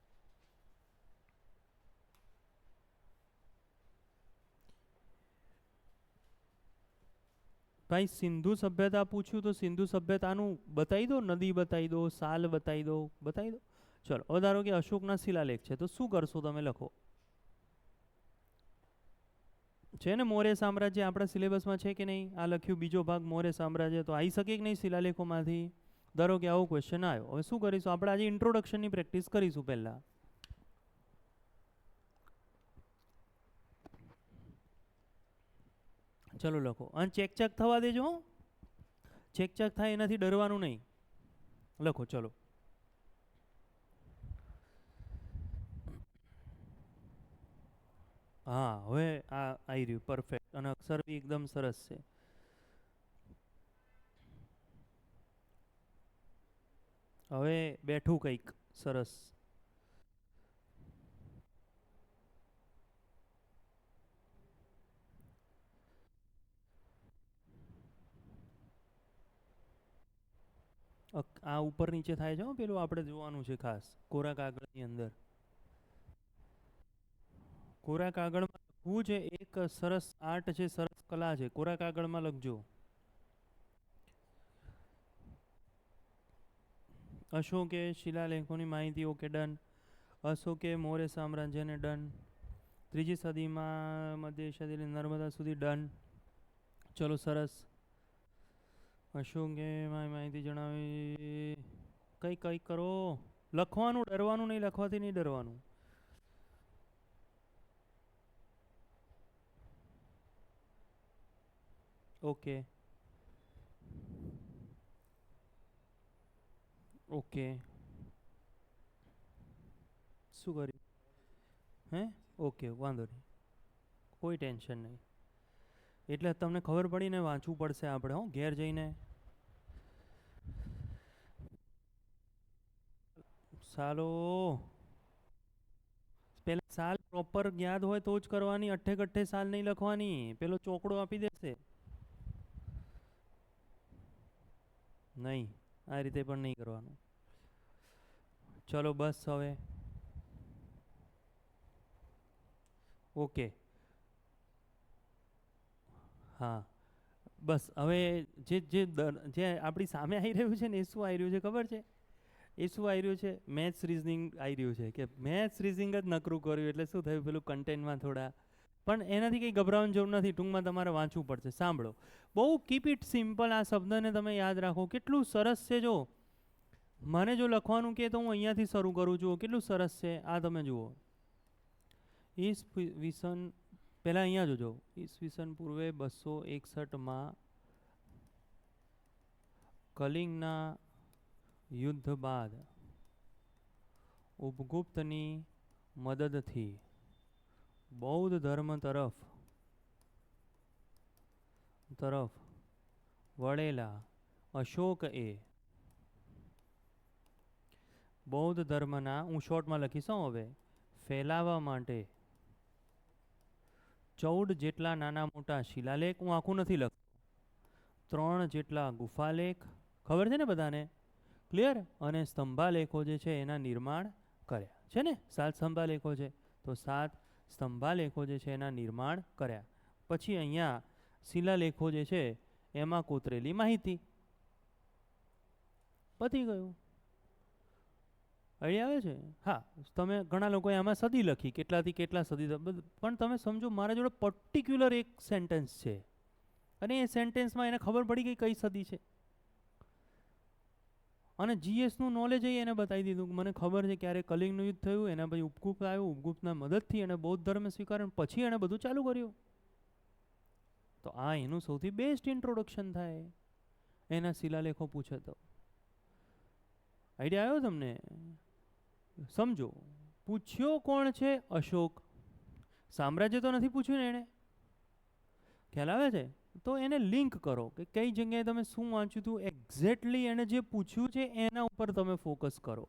Speaker 1: ભાઈ, સિંધુ સભ્યતા પૂછ્યું તો સિંધુ સભ્યતાનું બતાવી દો, નદી બતાવી દો, સાલ બતાવી દો, બતાવી દો. ચલો, હવે ધારો કે અશોકના શિલાલેખ છે, તો શું કરશો તમે? લખો. છે ને મૌર્ય સામ્રાજ્ય આપણા સિલેબસમાં છે કે નહીં? આ લખ્યું બીજો ભાગ મૌર્ય સામ્રાજ્ય, તો આવી શકે કે નહીં શિલાલેખોમાંથી? ધારો કે આવો ક્વેશ્ચન આવ્યો. હવે શું કરીશું આપણે? આજે ઇન્ટ્રોડક્શનની પ્રેક્ટિસ કરીશું પહેલાં. ચલો લખો, અને ચેક ચેક થવા દેજો. ચેક ચેક થાય એનાથી ડરવાનું નહીં. લખો, ચલો. હા, હવે આ આવી રહ્યું પરફેક્ટ, અને અક્ષર બી એકદમ સરસ છે. હવે બેઠું કંઈક સરસ. આ ઉપર નીચે થાય છે. પેલું આપણે જોવાનું છે ખાસ કોરા કાગળની અંદર. કોરા કાગળમાં લખવું છે. એક સરસ આર્ટ છે, સરસ કલા છે. કોરા કાગળમાં લખજો. અશોકે શિલાલેખોની માહિતી, ઓકે ડન. અશોકે મૌર્ય સામ્રાજ્યને, ડન. 3જી સદીમાં મધ્ય એશિયાથી નર્મદા સુધી, ડન. ચલો, સરસ. અશોકે માહિતી જણાવી. કઈ કઈ કરો, લખવાનું, ડરવાનું નહીં. લખવાથી નહીં ડરવાનું. Okay, okay. શું કર્યું? હે? ઓકે, વાંધો નહીં, કોઈ ટેન્શન નહીં. એટલે તમને ખબર પડીને વાંચવું પડશે આપણે, હો, ઘેર જઈને. સાલો, પહેલાં સાલ પ્રોપર યાદ હોય તો જ કરવાની, અઠ્ઠે કઠ્ઠે સાલ નહીં લખવાની, પેલો ચોકડો આપી દેશે. નહીં, આ રીતે પણ નહીં કરવાનું. ચલો બસ હવે ઓકે. હા બસ હવે જે આપણી સામે આવી રહ્યું છે ને એ શું આવી રહ્યું છે ખબર છે? એ શું આવી રહ્યું છે? મેથ્સ રિઝનિંગ આવી રહ્યું છે કે મેથ્સ રિઝનિંગ જ નકરું કર્યું એટલે શું થયું, પેલું કન્ટેન્ટમાં થોડા. પણ એનાથી કંઈ ગભરાવાની જરૂર નથી, ટૂંકમાં તમારે વાંચવું પડશે. સાંભળો, બહુ કીપ ઇટ સિમ્પલ. આ શબ્દને તમે યાદ રાખો, કેટલું સરસ છે. જો મને જો લખવાનું કે તો હું અહીંયાથી શરૂ કરું છું, કેટલું સરસ છે. આ તમે જુઓ, ઈસવીસન પહેલાં અહીંયા જોજો, ઈસવીસન પૂર્વે 261માં કલિંગના યુદ્ધ બાદ ઉપગુપ્તની મદદથી બૌદ્ધ ધર્મ તરફ વળેલા અશોકએ બૌદ્ધ ધર્મના, હું શોર્ટમાં લખીશ હવે, ફેલાવા માટે 14 જેટલા નાના મોટા શિલાલેખ, હું આખું નથી લખતો, 3 જેટલા ગુફાલેખ, ખબર છે ને બધાને, ક્લિયર, અને સ્તંભાલેખો જે છે એના નિર્માણ કર્યા છે ને. 7 સ્તંભાલેખો છે તો 7 સ્તંભાલેખો જે છે એના નિર્માણ કર્યા. પછી અહીંયા શિલાલેખો જે છે એમાં કોતરેલી માહિતી. પતી ગયું. આઈડિયા આવે છે? હા, તમે ઘણા લોકોએ આમાં સદી લખી, કેટલાથી કેટલા સદી, પણ તમે સમજો મારા જોડે પર્ટિક્યુલર એક સેન્ટેન્સ છે અને એ સેન્ટેન્સમાં એને ખબર પડી ગઈ કઈ સદી છે. અને જીએસનું નોલેજ એને બતાવી દીધું. મને ખબર છે ક્યારે કલિંગનું યુદ્ધ થયું, એના પછી ઉપગુપ્ત આવ્યું, ઉપગુપ્તના મદદથી એને બૌદ્ધ ધર્મ સ્વીકાર્યો, પછી એને બધું ચાલુ કર્યું. તો આ એનું સૌથી બેસ્ટ ઇન્ટ્રોડક્શન થાય એના શિલાલેખો પૂછે તો. આઈડિયા આવ્યો તમને? સમજો, પૂછ્યો કોણ છે? અશોક. સામ્રાજ્ય તો નથી પૂછ્યું ને એણે, ખ્યાલ આવે છે? તો એને લિંક કરો કે કઈ જગ્યાએ તમે શું વાંચ્યું હતું, એક્ઝેક્ટલી એને જે પૂછ્યું છે એના ઉપર તમે ફોકસ કરો.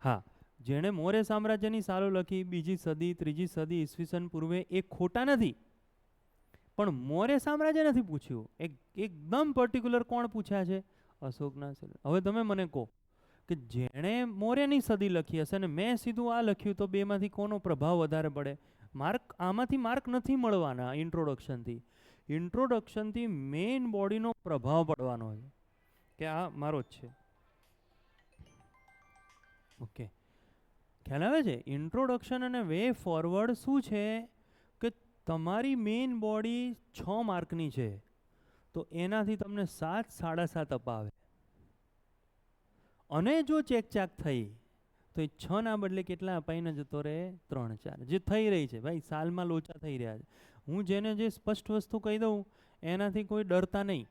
Speaker 1: હા, જેણે મૌર્ય સામ્રાજ્યની સાલો લખી, 2જી સદી 3જી સદી ઈસવીસન પૂર્વે, એ ખોટા નથી, પણ મૌર્ય સામ્રાજ્ય નથી પૂછ્યું. એકદમ પર્ટિક્યુલર કોણ પૂછ્યા છે? અશોકના. હવે તમે મને કહો કે જેણે મૌર્યની સદી લખી હશે ને મેં સીધું આ લખ્યું, તો બેમાંથી કોનો પ્રભાવ વધારે પડે? માર્ક આમાંથી માર્ક નથી મળવાના. ઇન્ટ્રોડક્શનથી મેઇન બોડીનો પ્રભાવ પડવાનો છે કે આ મારો જ છે. ઓકે, ખ્યાલ આવે છે? ઇન્ટ્રોડક્શન અને વે ફોરવર્ડ શું છે કે તમારી મેઇન બોડી 6 માર્કની છે તો એનાથી તમને 7, 7.5 અપાવે. અને જો ચેકચાક થઈ તો એ 6 ના બદલે કેટલા અપાઈને જતો રહે? 3, 4. જે થઈ રહી છે ભાઈ, સાલમાં લોચા થઈ રહ્યા છે. હું જેને જે સ્પષ્ટ વસ્તુ કહી દઉં એનાથી કોઈ ડરતા નહીં.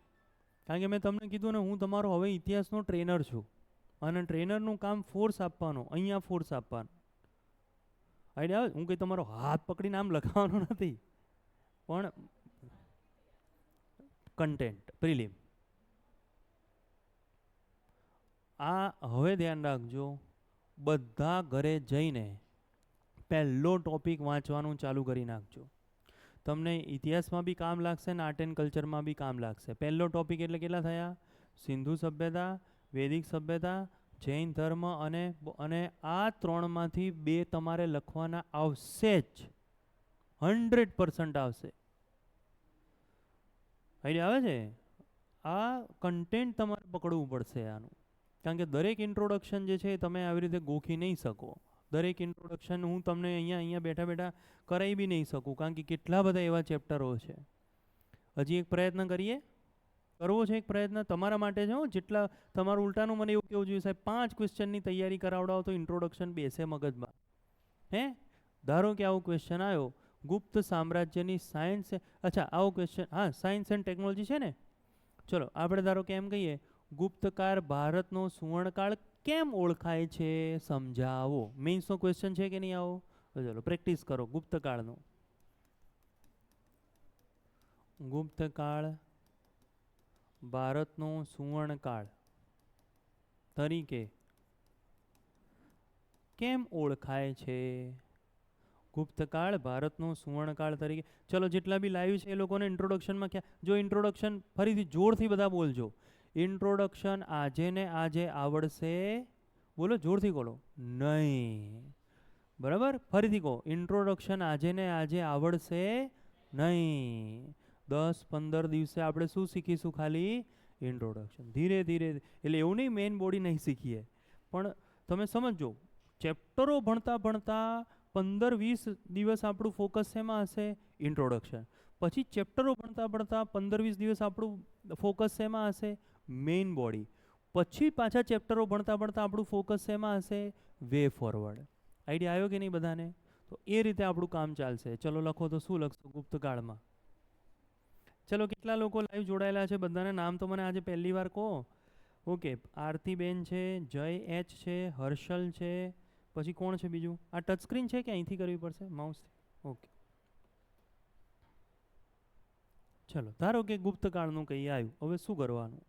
Speaker 1: કારણ કે મેં તમને કીધું ને, હું તમારો હવે ઇતિહાસનો ટ્રેનર છું અને ટ્રેનરનું કામ ફોર્સ આપવાનો, અહીંયા ફોર્સ આપવાનો. આઈડિયા આવે? હું કંઈ તમારો હાથ પકડીને આમ લખાવવાનો નથી, પણ કન્ટેન્ટ પ્રિલિમ. આ હવે ધ્યાન રાખજો, બધા ઘરે જઈને પહેલો ટોપિક વાંચવાનું ચાલુ કરી નાખજો. તમને ઇતિહાસમાં બી કામ લાગશે ને આર્ટ એન્ડ કલ્ચરમાં બી કામ લાગશે. પહેલો ટોપિક એટલે કેટલા થયા? સિંધુ સભ્યતા, વૈદિક સભ્યતા, જૈન ધર્મ, અને આ 3માંથી 2 તમારે લખવાના આવશે જ, 100% આવશે. આઈડિયા આવે છે? આ કન્ટેન્ટ તમારે પકડવું પડશે આનું, કારણ કે દરેક ઇન્ટ્રોડક્શન જે છે એ તમે આવી રીતે ગોખી નહીં શકો. દરેક ઇન્ટ્રોડક્શન હું તમને અહીંયા બેઠા બેઠા કરાવી બી નહીં શકું, કારણ કે કેટલા બધા એવા ચેપ્ટરો છે. હજી એક પ્રયત્ન કરીએ, કરવો છે એક પ્રયત્ન તમારા માટે છે. જેટલા તમારું ઉલટાનું મને એવું કેવું જોઈએ, સાહેબ 5 ક્વેશ્ચનની તૈયારી કરાવડાવો તો ઇન્ટ્રોડક્શન બેસે મગજમાં. હે, ધારો કે આવો ક્વેશ્ચન આવ્યો, ગુપ્ત સામ્રાજ્યની સાયન્સ, અચ્છા આવો ક્વેશ્ચન, હા સાયન્સ એન્ડ ટેકનોલોજી છે ને, ચલો આપણે ધારો કે એમ કહીએ, ગુપ્તકાળ ભારતનો સુવર્ણકાળ કેમ ઓળખાય છે સમજાવો. મેઇન્સનો ક્વેશ્ચન છે કે નહીં આવો? ચલો પ્રેક્ટિસ કરો. ગુપ્તકાળનો, ગુપ્તકાળ ભારતનો સુવર્ણકાળ તરીકે કેમ ઓળખાય છે? ગુપ્તકાળ ભારતનો સુવર્ણકાળ તરીકે. ચલો જેટલા બી લાઈવ છે એ લોકોને ઇન્ટ્રોડક્શનમાં ક્યાં, જો ઇન્ટ્રોડક્શન ફરીથી જોરથી બધા બોલજો. ઇન્ટ્રોડક્શન આજે ને આજે આવડશે, બોલો જોરથી બોલો. નહીં, બરાબર, ફરીથી કહો, ઇન્ટ્રોડક્શન આજે ને આજે આવડશે નહીં. 10-15 દિવસે આપણે શું શીખીશું? ખાલી ઇન્ટ્રોડક્શન. ધીરે ધીરે, એટલે એવું નહીં મેઇન બોડી નહીં શીખીએ, પણ તમે સમજો ચેપ્ટરો ભણતા ભણતા 15-20 દિવસ આપણું ફોકસ શેમાં હશે? ઇન્ટ્રોડક્શન. પછી ચેપ્ટરો ભણતા ભણતા 15-20 દિવસ આપણું ફોકસ શેમાં હશે? Main body. પછી પાછા ચેપ્ટરો ભણતા ભણતા આપણું ફોકસ શેમાં હશે? Way forward. આઈડિયા આવ્યો કે નહીં બધાને? તો એ રીતે આપણું કામ ચાલશે. ચલો લખો તો શું લખશો ગુપ્તકાળમાં? ચલો કેટલા લોકો લાઈવ જોડાયેલા છે? બધાના નામ તો મને આજે પહેલી વાર કહો. ઓકે, આરતીબેન છે, જય એચ છે, હર્ષલ છે, પછી કોણ છે બીજું? આ ટચ સ્ક્રીન છે કે અહીંથી કરવી પડશે માઉસથી? ઓકે, ચલો ધારો કે ગુપ્તકાળનું કંઈ આવ્યું, હવે શું કરવાનું?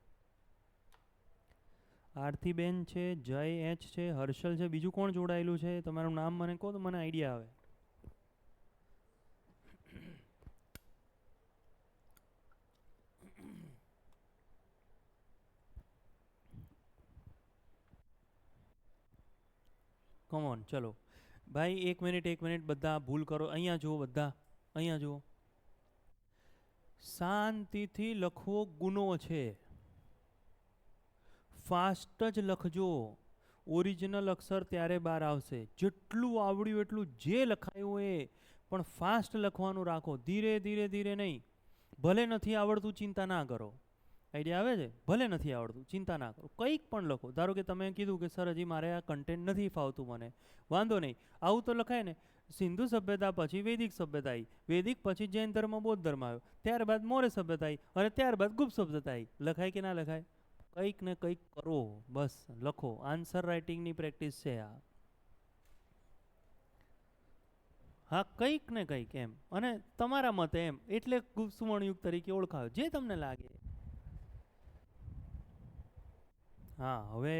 Speaker 1: આરતીબેન છે, જય એચ છે, હર્ષલ છે, બીજું કોણ જોડાયેલું છે? તમારું નામ મને કહો તો મને આઈડિયા આવે. કમોન, ચલો ભાઈ, એક મિનિટ બધા ભૂલ કરો. અહીંયા જુઓ, બધા અહીંયા જુઓ. શાંતિથી લખવો ગુનો છે. ફાસ્ટ જ લખજો. ઓરિજિનલ અક્ષર ત્યારે બહાર આવશે. જેટલું આવડ્યું એટલું જે લખાયું એ, પણ ફાસ્ટ લખવાનું રાખો. ધીરે ધીરે ધીરે નહીં. ભલે નથી આવડતું ચિંતા ના કરો. આઈડિયા આવે છે? ભલે નથી આવડતું ચિંતા ના કરો, કંઈક પણ લખો. ધારો કે તમે કીધું કે સર હજી મારે આ કન્ટેન્ટ નથી ફાવતું મને, વાંધો નહીં, આવું તો લખાય ને. સિંધુ સભ્યતા પછી વૈદિક સભ્યતા આવી, વૈદિક પછી જૈન ધર્મ બૌદ્ધ ધર્મ આવ્યો, ત્યારબાદ મૌર્ય સભ્યતા આવી, અને ત્યારબાદ ગુપ્ત સભ્યતા આવી. લખાય કે ના લખાય? કંઈક ને કંઈક કરો, બસ લખો. આન્સર રાઇટિંગની પ્રેક્ટિસ છે આ. હા, કંઈક ને કંઈક એમ, અને તમારા મતે એમ, એટલે સુવર્ણયુગ તરીકે ઓળખાયો, જે તમને લાગે. હા, હવે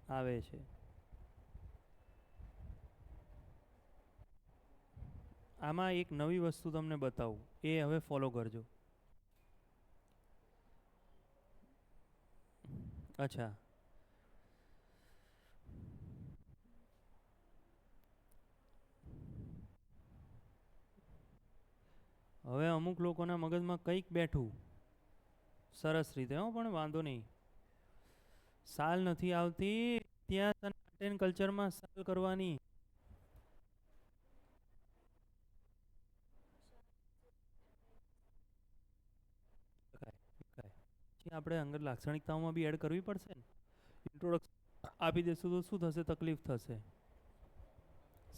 Speaker 1: આવે છે. આમાં એક નવી વસ્તુ તમને બતાવું, એ હવે ફોલો કરજો. અચ્છા, હવે અમુક લોકોના મગજમાં કંઈક બેઠું સરસ રીતે, હો, પણ વાંધો નહીં. સાલ નથી આવતી ઇતિહાસ અને આર્ટ એન્ડ કલ્ચરમાં. સાલ કરવાની. પછી આપણે અંગત લાક્ષણિકતાઓમાં બી એડ કરવી પડશે ને. ઇન્ટ્રોડક્શન આપી દેશું તો શું થશે? તકલીફ થશે.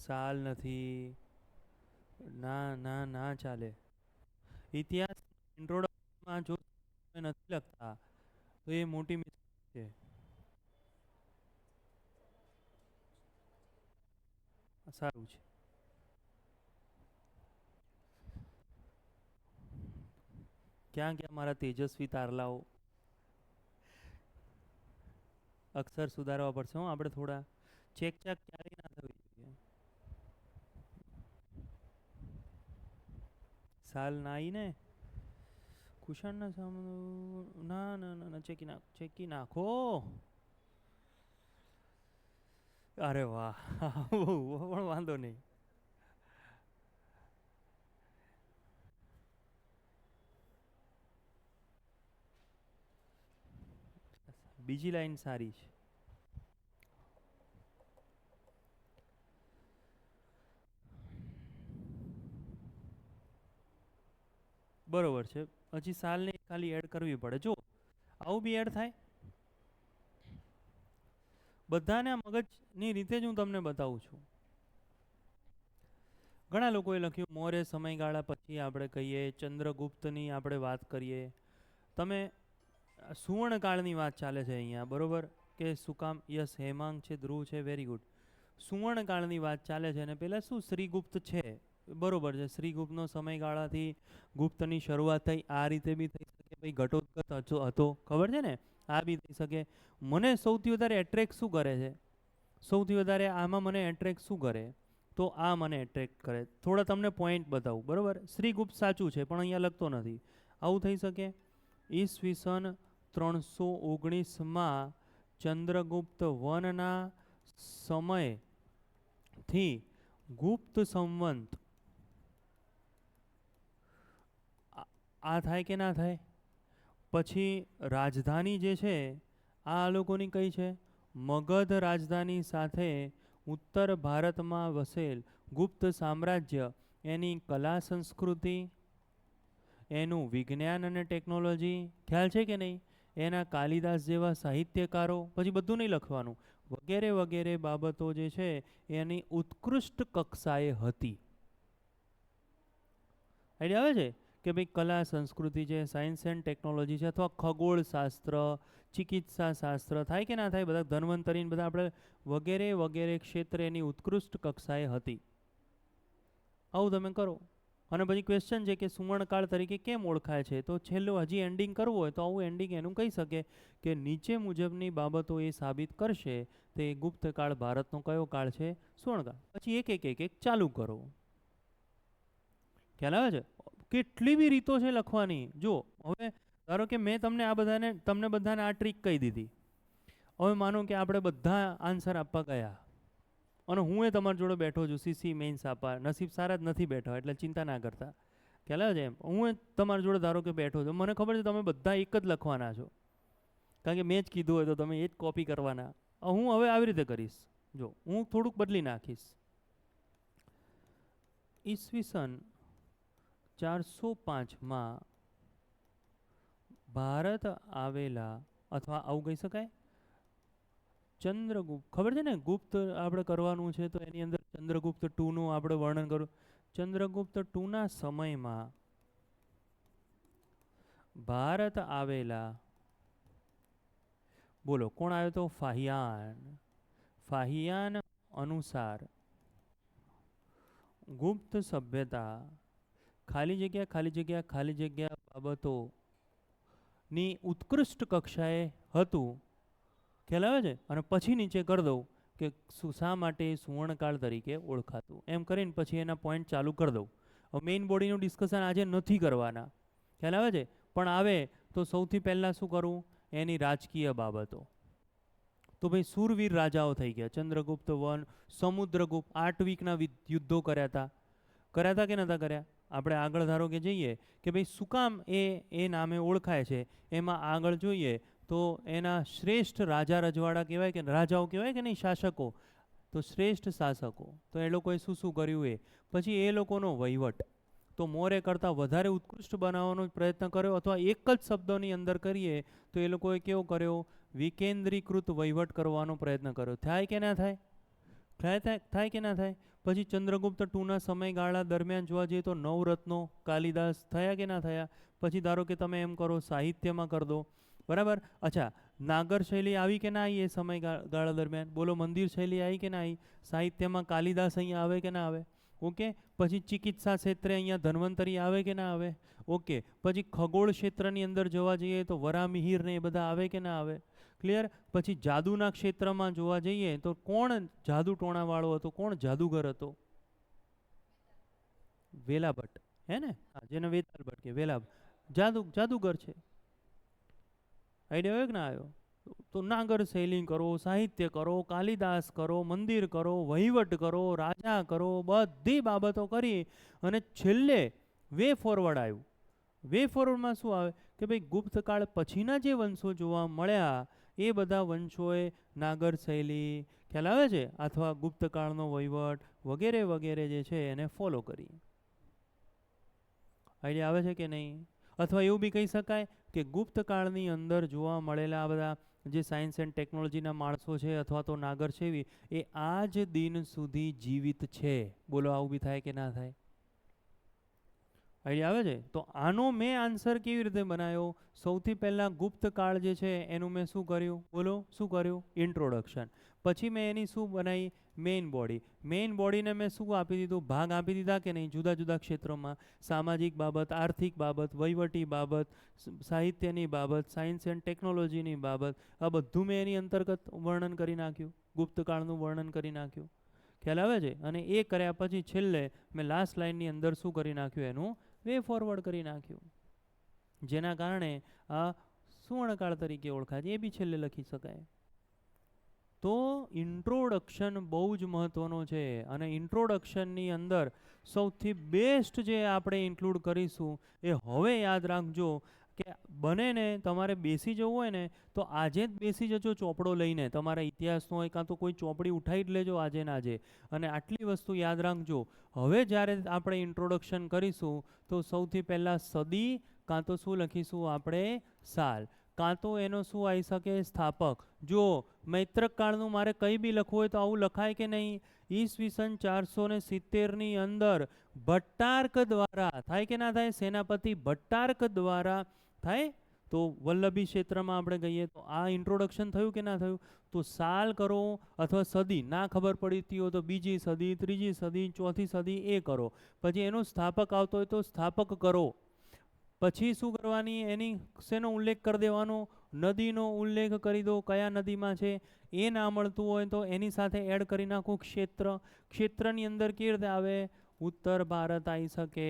Speaker 1: સાલ નથી, ના ના ના ચાલે. ઇતિહાસ ઇન્ટ્રોડક્શનમાં જો નથી લખતા તો એ મોટી મિસ્ટેક છે. સારું છે. ક્યાં ક્યાં મારા તેજસ્વી તારલાઓ? અક્ષર સુધારવા પડશે. હું આપણે થોડા ચેક ચેક ક્યારેય ના થવી જોઈએ. સાલ ના આવી ને કુશાણના સામે, ના ના ના ના, ચેકી નાખો. અરે વાહ, પણ વાંધો નહીં. બીજી લાઈન સારી છે. બરોબર છે. હજી સાલને ખાલી એડ કરવી પડે. જો આવું બી એડ થાય. બધાને મગજની રીતે જ હું તમને બતાવું છું. ઘણા લોકોએ લખ્યું મૌર્ય સમયગાળા પછી આપણે કહીએ, ચંદ્રગુપ્તની આપણે વાત કરીએ. તમે સુવર્ણકાળની વાત ચાલે છે અહીંયા, બરોબર? કે શું કામ? યસ, હેમાંગ છે, ધ્રુવ છે, વેરી ગુડ. સુવર્ણકાળની વાત ચાલે છે, અને પહેલાં શું શ્રીગુપ્ત છે, બરોબર છે. શ્રીગુપ્તનો સમયગાળાથી ગુપ્તની શરૂઆત થઈ. આ રીતે બી થઈ શકે, ભાઈ ઘટોત્કચ હતો, ખબર છે ને? આ બી થઈ શકે. મને સૌથી વધારે એટ્રેક્ટ શું કરે છે? સૌથી વધારે આમાં મને એટ્રેક્ટ શું કરે? તો આ મને એટ્રેક્ટ કરે. થોડા તમને પોઈન્ટ બતાવું, બરાબર. શ્રીગુપ્ત સાચું છે પણ અહીંયા લખતો નથી. આવું થઈ શકે. ઈસવીસન 319માં ચંદ્રગુપ્ત વનના સમયથી ગુપ્ત સંવંત આ થાય કે ના થાય. પછી રાજધાની જે છે આ લોકોની કઈ છે? મગધ રાજધાની સાથે ઉત્તર ભારતમાં વસેલ ગુપ્ત સામ્રાજ્ય, એની કલા સંસ્કૃતિ, એનું વિજ્ઞાન અને ટેકનોલોજી, ખ્યાલ છે કે નહીં, એના કાલિદાસ જેવા સાહિત્યકારો, પછી બધું નહીં લખવાનું, વગેરે વગેરે બાબતો જે છે એની ઉત્કૃષ્ટ કક્ષાએ હતી. આઈડિયા આવે છે કે ભાઈ કલા સંસ્કૃતિ છે, સાયન્સ એન્ડ ટેકનોલોજી છે, અથવા ખગોળશાસ્ત્ર, ચિકિત્સા શાસ્ત્ર, થાય કે ના થાય, બધા ધન્વંતરી બધા આપણે વગેરે વગેરે ક્ષેત્રે એની ઉત્કૃષ્ટ કક્ષાએ હતી. આવું તમે કરો. અને પછી ક્વેશ્ચન છે કે સુવર્ણકાળ તરીકે કેમ ઓળખાય છે, તો છેલ્લું હજી એન્ડિંગ કરવું હોય તો આવું એન્ડિંગ એનું કહી શકે કે નીચે મુજબની બાબતો એ સાબિત કરશે તે ગુપ્તકાળ ભારતનો કયો કાળ છે? સુવર્ણકાળ. પછી એક એક એક એક ચાલુ કરો. ખ્યાલ આવે છે? કેટલી બી રીતો છે લખવાની. જો હવે ધારો કે મેં તમને બધાને આ ટ્રીક કહી દીધી. હવે માનો કે આપણે બધા આન્સર આપવા ગયા અને હું એ તમારી જોડે બેઠો છું સીસી મેઇન્સ આપવા. નસીબ સારા જ નથી બેઠા એટલે ચિંતા ના કરતા. ખ્યાલ આવે છે? એમ હું એ તમારી જોડે ધારો કે બેઠો છું, મને ખબર છે તમે બધા એક જ લખવાના છો કારણ કે મેં જ કીધું હોય તો તમે એ જ કોપી કરવાના. હું હવે આવી રીતે કરીશ. જો હું થોડુંક બદલી નાખીશ. ઈસવીસન 405માં ભારત આવેલા, અથવા આવું કહી શકાય, ચંદ્રગુપ્ત, ખબર છે ને ગુપ્ત આપણે કરવાનું છે તો એની અંદર ચંદ્રગુપ્ત 2 નું આપણે વર્ણન કરું. ચંદ્રગુપ્ત 2 ના સમયમાં ભારત આવેલા, બોલો કોણ આવ્યો તો? ફાહિયાન. ફાહિયાન અનુસાર ગુપ્ત સભ્યતા ખાલી જગ્યા ખાલી જગ્યા ખાલી જગ્યા બાબતોની ઉત્કૃષ્ટ કક્ષાએ હતું. ખ્યાલ આવે છે? અને પછી નીચે કરી દઉં કે શા માટે સુવર્ણકાળ તરીકે ઓળખાતું, એમ કરીને પછી એના પોઈન્ટ ચાલુ કરી દઉં. હવે મેઇન બોડીનું ડિસ્કશન આજે નથી કરવાના. ખ્યાલ આવે છે? પણ આવે તો સૌથી પહેલાં શું કરવું? એની રાજકીય બાબતો. તો ભાઈ સુરવીર રાજાઓ થઈ ગયા. ચંદ્રગુપ્ત 1, સમુદ્રગુપ્ત 8 વીકના યુદ્ધો કર્યા હતા કે નહોતા કર્યા? આપણે આગળ ધારો કે જઈએ કે ભાઈ શું કામ એ નામે ઓળખાય છે, એમાં આગળ જોઈએ તો એના શ્રેષ્ઠ રાજા રજવાડા કહેવાય કે રાજાઓ કહેવાય કે નહીં, શાસકો, તો શ્રેષ્ઠ શાસકો. તો એ લોકોએ શું શું કર્યું એ. પછી એ લોકોનો વહીવટ તો મોરે કરતાં વધારે ઉત્કૃષ્ટ બનાવવાનો પ્રયત્ન કર્યો, અથવા એક જ શબ્દોની અંદર કરીએ તો એ લોકોએ કેવો કર્યો? વિકેન્દ્રીકૃત વહીવટ કરવાનો પ્રયત્ન કર્યો. થાય કે ના થાય? થાય કે ના થાય? પછી ચંદ્રગુપ્ત 2 ના સમયગાળા દરમિયાન જોવા જઈએ તો નવરત્નો કાલિદાસ થયા કે ના થયા? પછી ધારો કે તમે એમ કરો સાહિત્યમાં કરી દો, બરાબર. અચ્છા, નાગર શૈલી આવી કે ના આવી એ સમયગાળા દરમિયાન? બોલો, મંદિર શૈલી આવી કે ના આવી? સાહિત્યમાં કાલિદાસ અહીંયા આવે કે ના આવે? ઓકે. પછી ચિકિત્સા ક્ષેત્રે અહીંયા ધન્વંતરી આવે કે ના આવે? ઓકે. પછી ખગોળ ક્ષેત્રની અંદર જોવા જઈએ તો વરામિહિર ને એ બધા આવે કે ના આવે? ક્લિયર. પછી જાદુના ક્ષેત્રમાં જોવા જઈએ તો કોણ જાદુ ટોણાવાળો હતો? કોણ જાદુગર હતો? વેલાભટ્ટ, હે ને? જેને વેતાલ ભટ્ટ કે વેલા જાદુગર છે. આઈડિયા આવ્યો કે ના આવ્યો? તો નાગર શૈલી કરો, સાહિત્ય કરો, કાલિદાસ કરો, મંદિર કરો, વહીવટ કરો, રાજા કરો, બધી બાબતો કરી અને છેલ્લે વે ફોરવર્ડ આવ્યું. વે ફોરવર્ડમાં શું આવે કે ભાઈ ગુપ્તકાળ પછીના જે વંશો જોવા મળ્યા એ બધા વંશોએ નાગર શૈલી, ખ્યાલ આવે છે, અથવા ગુપ્તકાળનો વહીવટ વગેરે વગેરે જે છે એને ફોલો કરી. આઈડિયા આવે છે કે નહીં? અથવા એવું બી કહી શકાય કે ગુપ્તકાળની અંદર જોવા મળેલા બધા જે સાયન્સ એન્ડ ટેકનોલોજીના માણસો છે અથવા તો નાગર શૈલી એ આજ દિન સુધી જીવિત છે. બોલો, આવું બી થાય કે ના થાય? આઈડિયા આવે છે? તો આનો મેં આન્સર કેવી રીતે બનાવ્યો? સૌથી પહેલાં ગુપ્તકાળ જે છે એનું મેં શું કર્યું? બોલો, શું કર્યું? ઇન્ટ્રોડક્શન. પછી મેં એની શું બનાવી? Main body. મેઇન બોડીને મેં શું આપી દીધું? ભાગ આપી દીધા કે નહીં? જુદા જુદા ક્ષેત્રોમાં સામાજિક બાબત, આર્થિક બાબત, વહીવટી બાબત, સાહિત્યની બાબત, સાયન્સ એન્ડ ટેકનોલોજીની બાબત, આ બધું મેં એની અંતર્ગત વર્ણન કરી નાખ્યું, ગુપ્તકાળનું વર્ણન કરી નાખ્યું. ખ્યાલ આવે છે? અને એ કર્યા પછી છેલ્લે મેં લાસ્ટ લાઇનની અંદર શું કરી નાખ્યું, એનું વે ફોરવર્ડ કરી નાખ્યું, જેના કારણે આ સુવર્ણકાળ તરીકે ઓળખાય છે. એ બી છેલ્લે લખી શકાય. તો ઇન્ટ્રોડક્શન બહુ જ મહત્ત્વનો છે. અને ઇન્ટ્રોડક્શનની અંદર સૌથી બેસ્ટ જે આપણે ઇન્ક્લુડ કરીશું એ હવે યાદ રાખજો કે બને ને તમારે બેસી જવું હોય ને તો આજે જ બેસી જજો ચોપડો લઈને, તમારા ઇતિહાસનો હોય કાં તો કોઈ ચોપડી ઉઠાવી જ લેજો આજે ને આજે. અને આટલી વસ્તુ યાદ રાખજો, હવે જ્યારે આપણે ઇન્ટ્રોડક્શન કરીશું તો સૌથી પહેલાં સદી કાં તો શું લખીશું આપણે, સાલ, કાં તો એનો શું આવી શકે, સ્થાપક. જો મૈત્રક કાળનું મારે કંઈ બી લખવું હોય તો આવું લખાય કે નહીં? ઈસવીસન 470ની અંદર ભટ્ટાર્ક દ્વારા થાય કે ના થાય? સેનાપતિ ભટ્ટાર્ક દ્વારા થાય. તો વલ્લભી ક્ષેત્રમાં આપણે કહીએ તો આ ઇન્ટ્રોડક્શન થયું કે ના થયું? તો સાલ કરો અથવા સદી ના ખબર પડતી હોય તો બીજી સદી, ત્રીજી સદી, ચોથી સદી એ કરો. પછી એનો સ્થાપક આવતો હોય તો સ્થાપક કરો. પછી શું કરવાની, એની શેનો ઉલ્લેખ કરી દેવાનો, નદીનો ઉલ્લેખ કરી દો, કયા નદીમાં છે. એ ના મળતું હોય તો એની સાથે એડ કરી નાખો ક્ષેત્ર. ક્ષેત્રની અંદર કેવી રીતે આવે? ઉત્તર ભારત આવી શકે,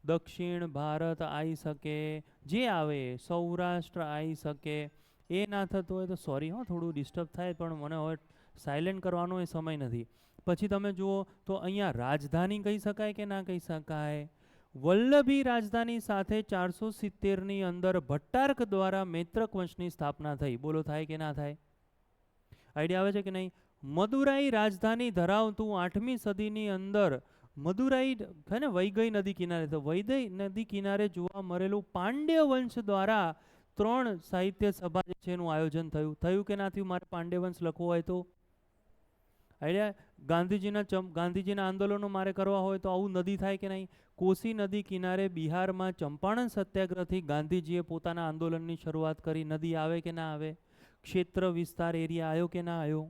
Speaker 1: દક્ષિણ ભારત આવી શકે, જે આવે, સૌરાષ્ટ્ર આવી શકે. એ ના થતું હોય તો સોરી થોડું ડિસ્ટર્બ થાય, પણ મને હવે સાયલેન્ટ કરવાનો એ સમય નથી. પછી તમે જુઓ તો અહીંયા રાજધાની કહી શકાય કે ના કહી શકાય? વલ્લભી રાજધાની સાથે 470ની અંદર ભટ્ટાર્ક દ્વારા મૈત્રક વંશની સ્થાપના થઈ. બોલો થાય કે ના થાય? આઈડિયા આવે છે કે નહીં? મદુરાઈ રાજધાની ધરાવતું 8મી સદીની અંદર મદુરાઈ છે ને વૈગઈ નદી કિનારે, તો વૈગઈ નદી કિનારે જોવા મળેલું પાંડ્ય વંશ દ્વારા 3 સાહિત્ય સભા જે છે એનું આયોજન થયું. થયું કે ના થયું? મારે પાંડ્ય વંશ લખવો હોય તો આઈડિયા, ગાંધીજીના આંદોલનો મારે કરવા હોય તો આવું નદી થાય કે નહીં? કોસી નદી કિનારે બિહારમાં ચંપારણ સત્યાગ્રહથી ગાંધીજીએ પોતાના આંદોલનની શરૂઆત કરી. નદી આવે કે ના આવે? ક્ષેત્ર વિસ્તાર એરિયા આવ્યો કે ના આવ્યો?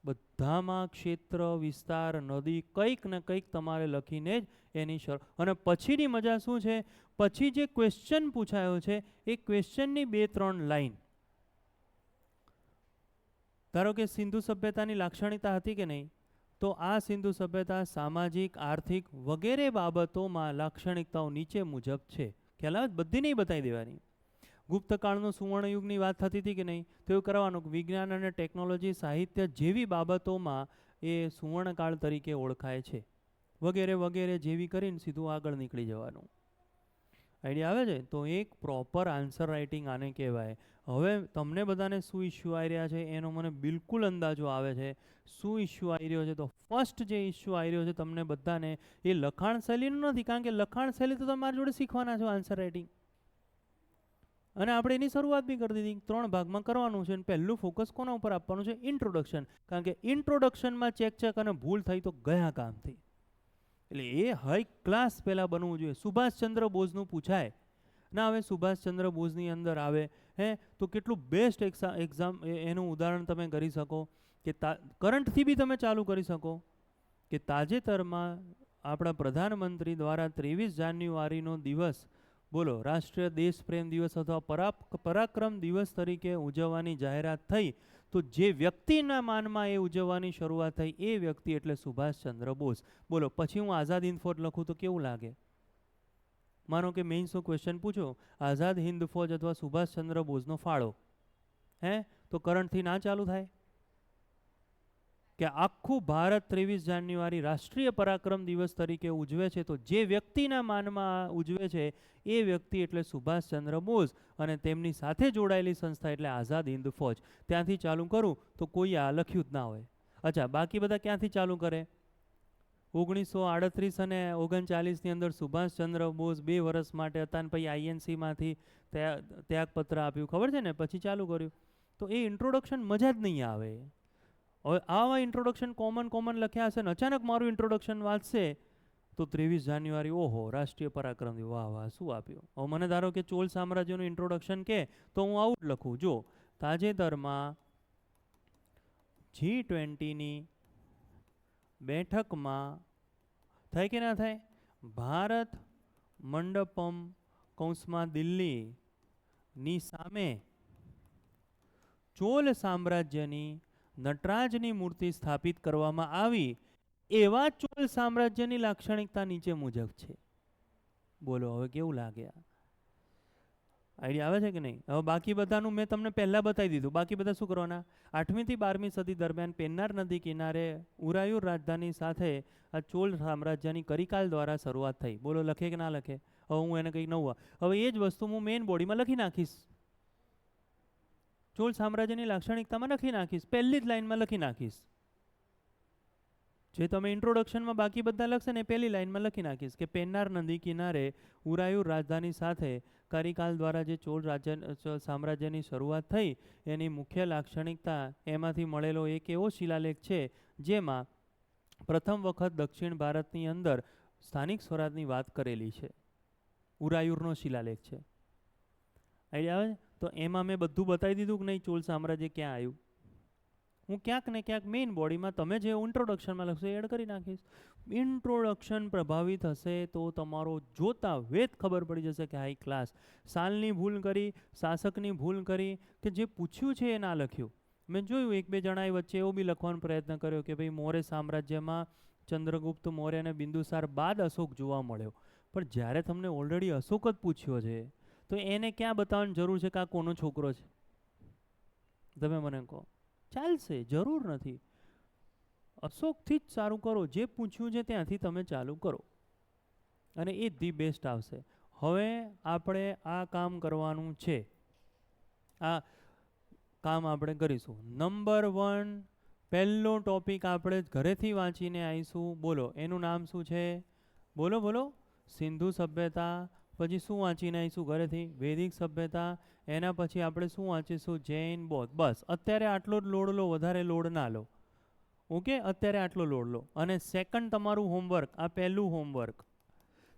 Speaker 1: બધામાં ક્ષેત્ર વિસ્તાર નદી કંઈક ને કંઈક તમારે લખીને જ એની અને પછીની મજા શું છે? પછી જે ક્વેશ્ચન પૂછાયો છે એ ક્વેશ્ચનની 2-3 લાઈન. ધારો કે સિંધુ સભ્યતાની લાક્ષણિકતા હતી કે નહીં? તો આ સિંધુ સભ્યતા સામાજિક, આર્થિક વગેરે બાબતોમાં લાક્ષણિકતાઓ નીચે મુજબ છે. ખ્યાલ આવે? બધી નહીં બતાવી દેવાની. ગુપ્તકાળનો સુવર્ણયુગની વાત થતી હતી કે નહીં? તો એવું કરવાનું કે વિજ્ઞાન અને ટેકનોલોજી, સાહિત્ય જેવી બાબતોમાં એ સુવર્ણકાળ તરીકે ઓળખાય છે, વગેરે વગેરે જેવી કરીને સીધું આગળ નીકળી જવાનું. આઈડિયા આવે છે? તો એક પ્રોપર આન્સર રાઇટિંગ આને કહેવાય. હવે તમને બધાને શું ઇસ્યુ આવી રહ્યા છે એનો મને બિલકુલ અંદાજો આવે છે. શું ઇસ્યુ આવી રહ્યો છે? તો ફર્સ્ટ જે ઇસ્યુ આવી રહ્યો છે તમને બધાને એ લખાણ શૈલીનું નથી, કારણ કે લખાણ શૈલી તો તમારી જોડે શીખવાના છો, આન્સર રાઇટિંગ. અને આપણે એની શરૂઆત બી કરી દીધી. 3 ભાગમાં કરવાનું છે અને પહેલું ફોકસ કોના ઉપર આપવાનું છે? ઇન્ટ્રોડક્શન. કારણ કે ઇન્ટ્રોડક્શનમાં ચેક અને ભૂલ થઈ તો ગયા કામથી. એટલે એ હાઈ ક્લાસ પહેલાં બનવું જોઈએ. સુભાષચંદ્ર બોઝનું પૂછાય ના હવે સુભાષચંદ્ર બોઝની અંદર આવે તો કેટલું બેસ્ટ એક્ઝામ એનું ઉદાહરણ તમે કરી શકો કે કરંટથી બી તમે ચાલુ કરી શકો કે તાજેતરમાં આપણા પ્રધાનમંત્રી દ્વારા 23 જાન્યુઆરીનો દિવસ, બોલો, રાષ્ટ્રીય દેશપ્રેમ દિવસ અથવા પરાક્રમ દિવસ તરીકે ઉજવવાની જાહેરાત થઈ. તો જે વ્યક્તિના માનમાં એ ઉજવવાની શરૂઆત થઈ એ વ્યક્તિ એટલે સુભાષચંદ્ર બોઝ. બોલો, પછી હું આઝાદ હિન્દ ફોજ લખું તો કેવું લાગે? માનો કે મેઇન્સનો ક્વેશ્ચન પૂછો, આઝાદ હિન્દ ફોજ અથવા સુભાષચંદ્ર બોઝનો ફાળો, તો કરંટથી ના ચાલુ થાય કે આખું ભારત 23 જાન્યુઆરી રાષ્ટ્રીય પરાક્રમ દિવસ તરીકે ઉજવે છે, તો જે વ્યક્તિના માનમાં ઉજવે છે એ વ્યક્તિ એટલે સુભાષચંદ્ર બોઝ અને તેમની સાથે જોડાયેલી સંસ્થા એટલે આઝાદ હિન્દ ફોજ. ત્યાંથી ચાલુ કરું તો કોઈ આ લખ્યું જ ના હોય. અચ્છા, બાકી બધા ક્યાંથી ચાલુ કરે? 1938 અને 39ની અંદર સુભાષચંદ્ર બોઝ 2 વર્ષ માટે હતા અને પછી આઈએનસીમાંથી ત્યાગપત્ર આપ્યું, ખબર છે ને? પછી ચાલુ કર્યું. તો એ ઇન્ટ્રોડક્શન મજા જ નહીં આવે. હવે આવા ઇન્ટ્રોડક્શન કોમન લખ્યા હશે ને અચાનક મારું ઇન્ટ્રોડક્શન વાંચશે તો 23 જાન્યુઆરી, ઓહો, રાષ્ટ્રીય પરાક્રમ દિવસ, વાહ વાહ, શું આપ્યું. હવે મને ધારો કે ચોલ સામ્રાજ્યનું ઇન્ટ્રોડક્શન કે તો હું આવું જ લખું. જો તાજેતરમાં G20ની બેઠકમાં થાય કે ના થાય? ભારત મંડપમ કૌંસમાં દિલ્હીની સામે ચોલ સામ્રાજ્યની નટરાજની મૂર્તિ સ્થાપિત કરવામાં આવી એવા ચોલ સામ્રાજ્યની લાક્ષણિકતા નીચે મુજબ છે. બોલો હવે કેવું લાગે? આઈડિયા આવે છે કે નહીં? હવે બાકી બધાનું મેં તમને પહેલાં બતાવી દીધું. બાકી બધા શું કરવાના? 8મી થી 12મી સદી દરમિયાન પેન્નાર નદી કિનારે ઉરાયુર રાજધાની સાથે આ ચોલ સામ્રાજ્યની કરિકાલ દ્વારા શરૂઆત થઈ. બોલો લખે કે ના લખે? હવે હું એને કંઈક નવું, હવે એ જ વસ્તુ હું મેઇન બોડીમાં લખી નાખીશ. ચોલ સામ્રાજ્યની લાક્ષણિકતામાં લખી નાખીશ, પહેલી જ લાઈનમાં લખી નાખીશ. જે તમે ઇન્ટ્રોડક્શનમાં બાકી બધા લખશે ને પહેલી લાઈનમાં લખી નાખીશ કે પેન્નાર નદી કિનારે ઉરાયુર રાજધાની સાથે કરિકાલ દ્વારા જે ચોલ સામ્રાજ્યની શરૂઆત થઈ એની મુખ્ય લાક્ષણિકતા એમાંથી મળેલો એક એવો શિલાલેખ છે જેમાં પ્રથમ વખત દક્ષિણ ભારતની અંદર સ્થાનિક સ્વરાજની વાત કરેલી છે. ઉરાયુરનો શિલાલેખ છે. આઈડિયા આવે? તો એમાં મેં બધું બતાવી દીધું કે નહીં ચોલ સામ્રાજ્ય ક્યાં આવ્યું. હું ક્યાંક ને ક્યાંક મેઇન બોડીમાં તમે જે ઇન્ટ્રોડક્શનમાં લખશો એડ કરી નાખીશ. ઇન્ટ્રોડક્શન પ્રભાવિત હશે તો તમારો જોતા વેત ખબર પડી જશે કે હાઈ ક્લાસ. સાલની ભૂલ કરી, શાસકની ભૂલ કરી કે જે પૂછ્યું છે એ ના લખ્યું. મેં જોયું એક બે જણાએ વચ્ચે એવો બી લખવાનો પ્રયત્ન કર્યો કે ભાઈ મૌર્ય સામ્રાજ્યમાં ચંદ્રગુપ્ત મૌર્ય અને બિંદુસાર બાદ અશોક જોવા મળ્યો. પણ જ્યારે તમને ઓલરેડી અશોક જ પૂછ્યો છે તો એને ક્યાં બતાવવાની જરૂર છે કે આ કોનો છોકરો છે? તમે મને કહો. ચાલશે, જરૂર નથી. અશોકથી જ સારું કરો. જે પૂછ્યું છે ત્યાંથી તમે ચાલુ કરો અને એ ધી બેસ્ટ આવશે. હવે આપણે આ કામ કરવાનું છે. આ કામ આપણે કરીશું. નંબર 1 પહેલો ટોપિક આપણે ઘરેથી વાંચીને આવીશું. બોલો એનું નામ શું છે? બોલો બોલો. સિંધુ સભ્યતા. પછી શું વાંચીને આવીશું ઘરેથી? વૈદિક સભ્યતા. એના પછી આપણે શું વાંચીશું? જૈન, બૌદ્ધ. બસ અત્યારે આટલો જ લોડ લો, વધારે લોડ ના લો. ઓકે, અત્યારે આટલો લોડ લો. અને સેકન્ડ તમારું હોમવર્ક, આ પહેલું હોમવર્ક.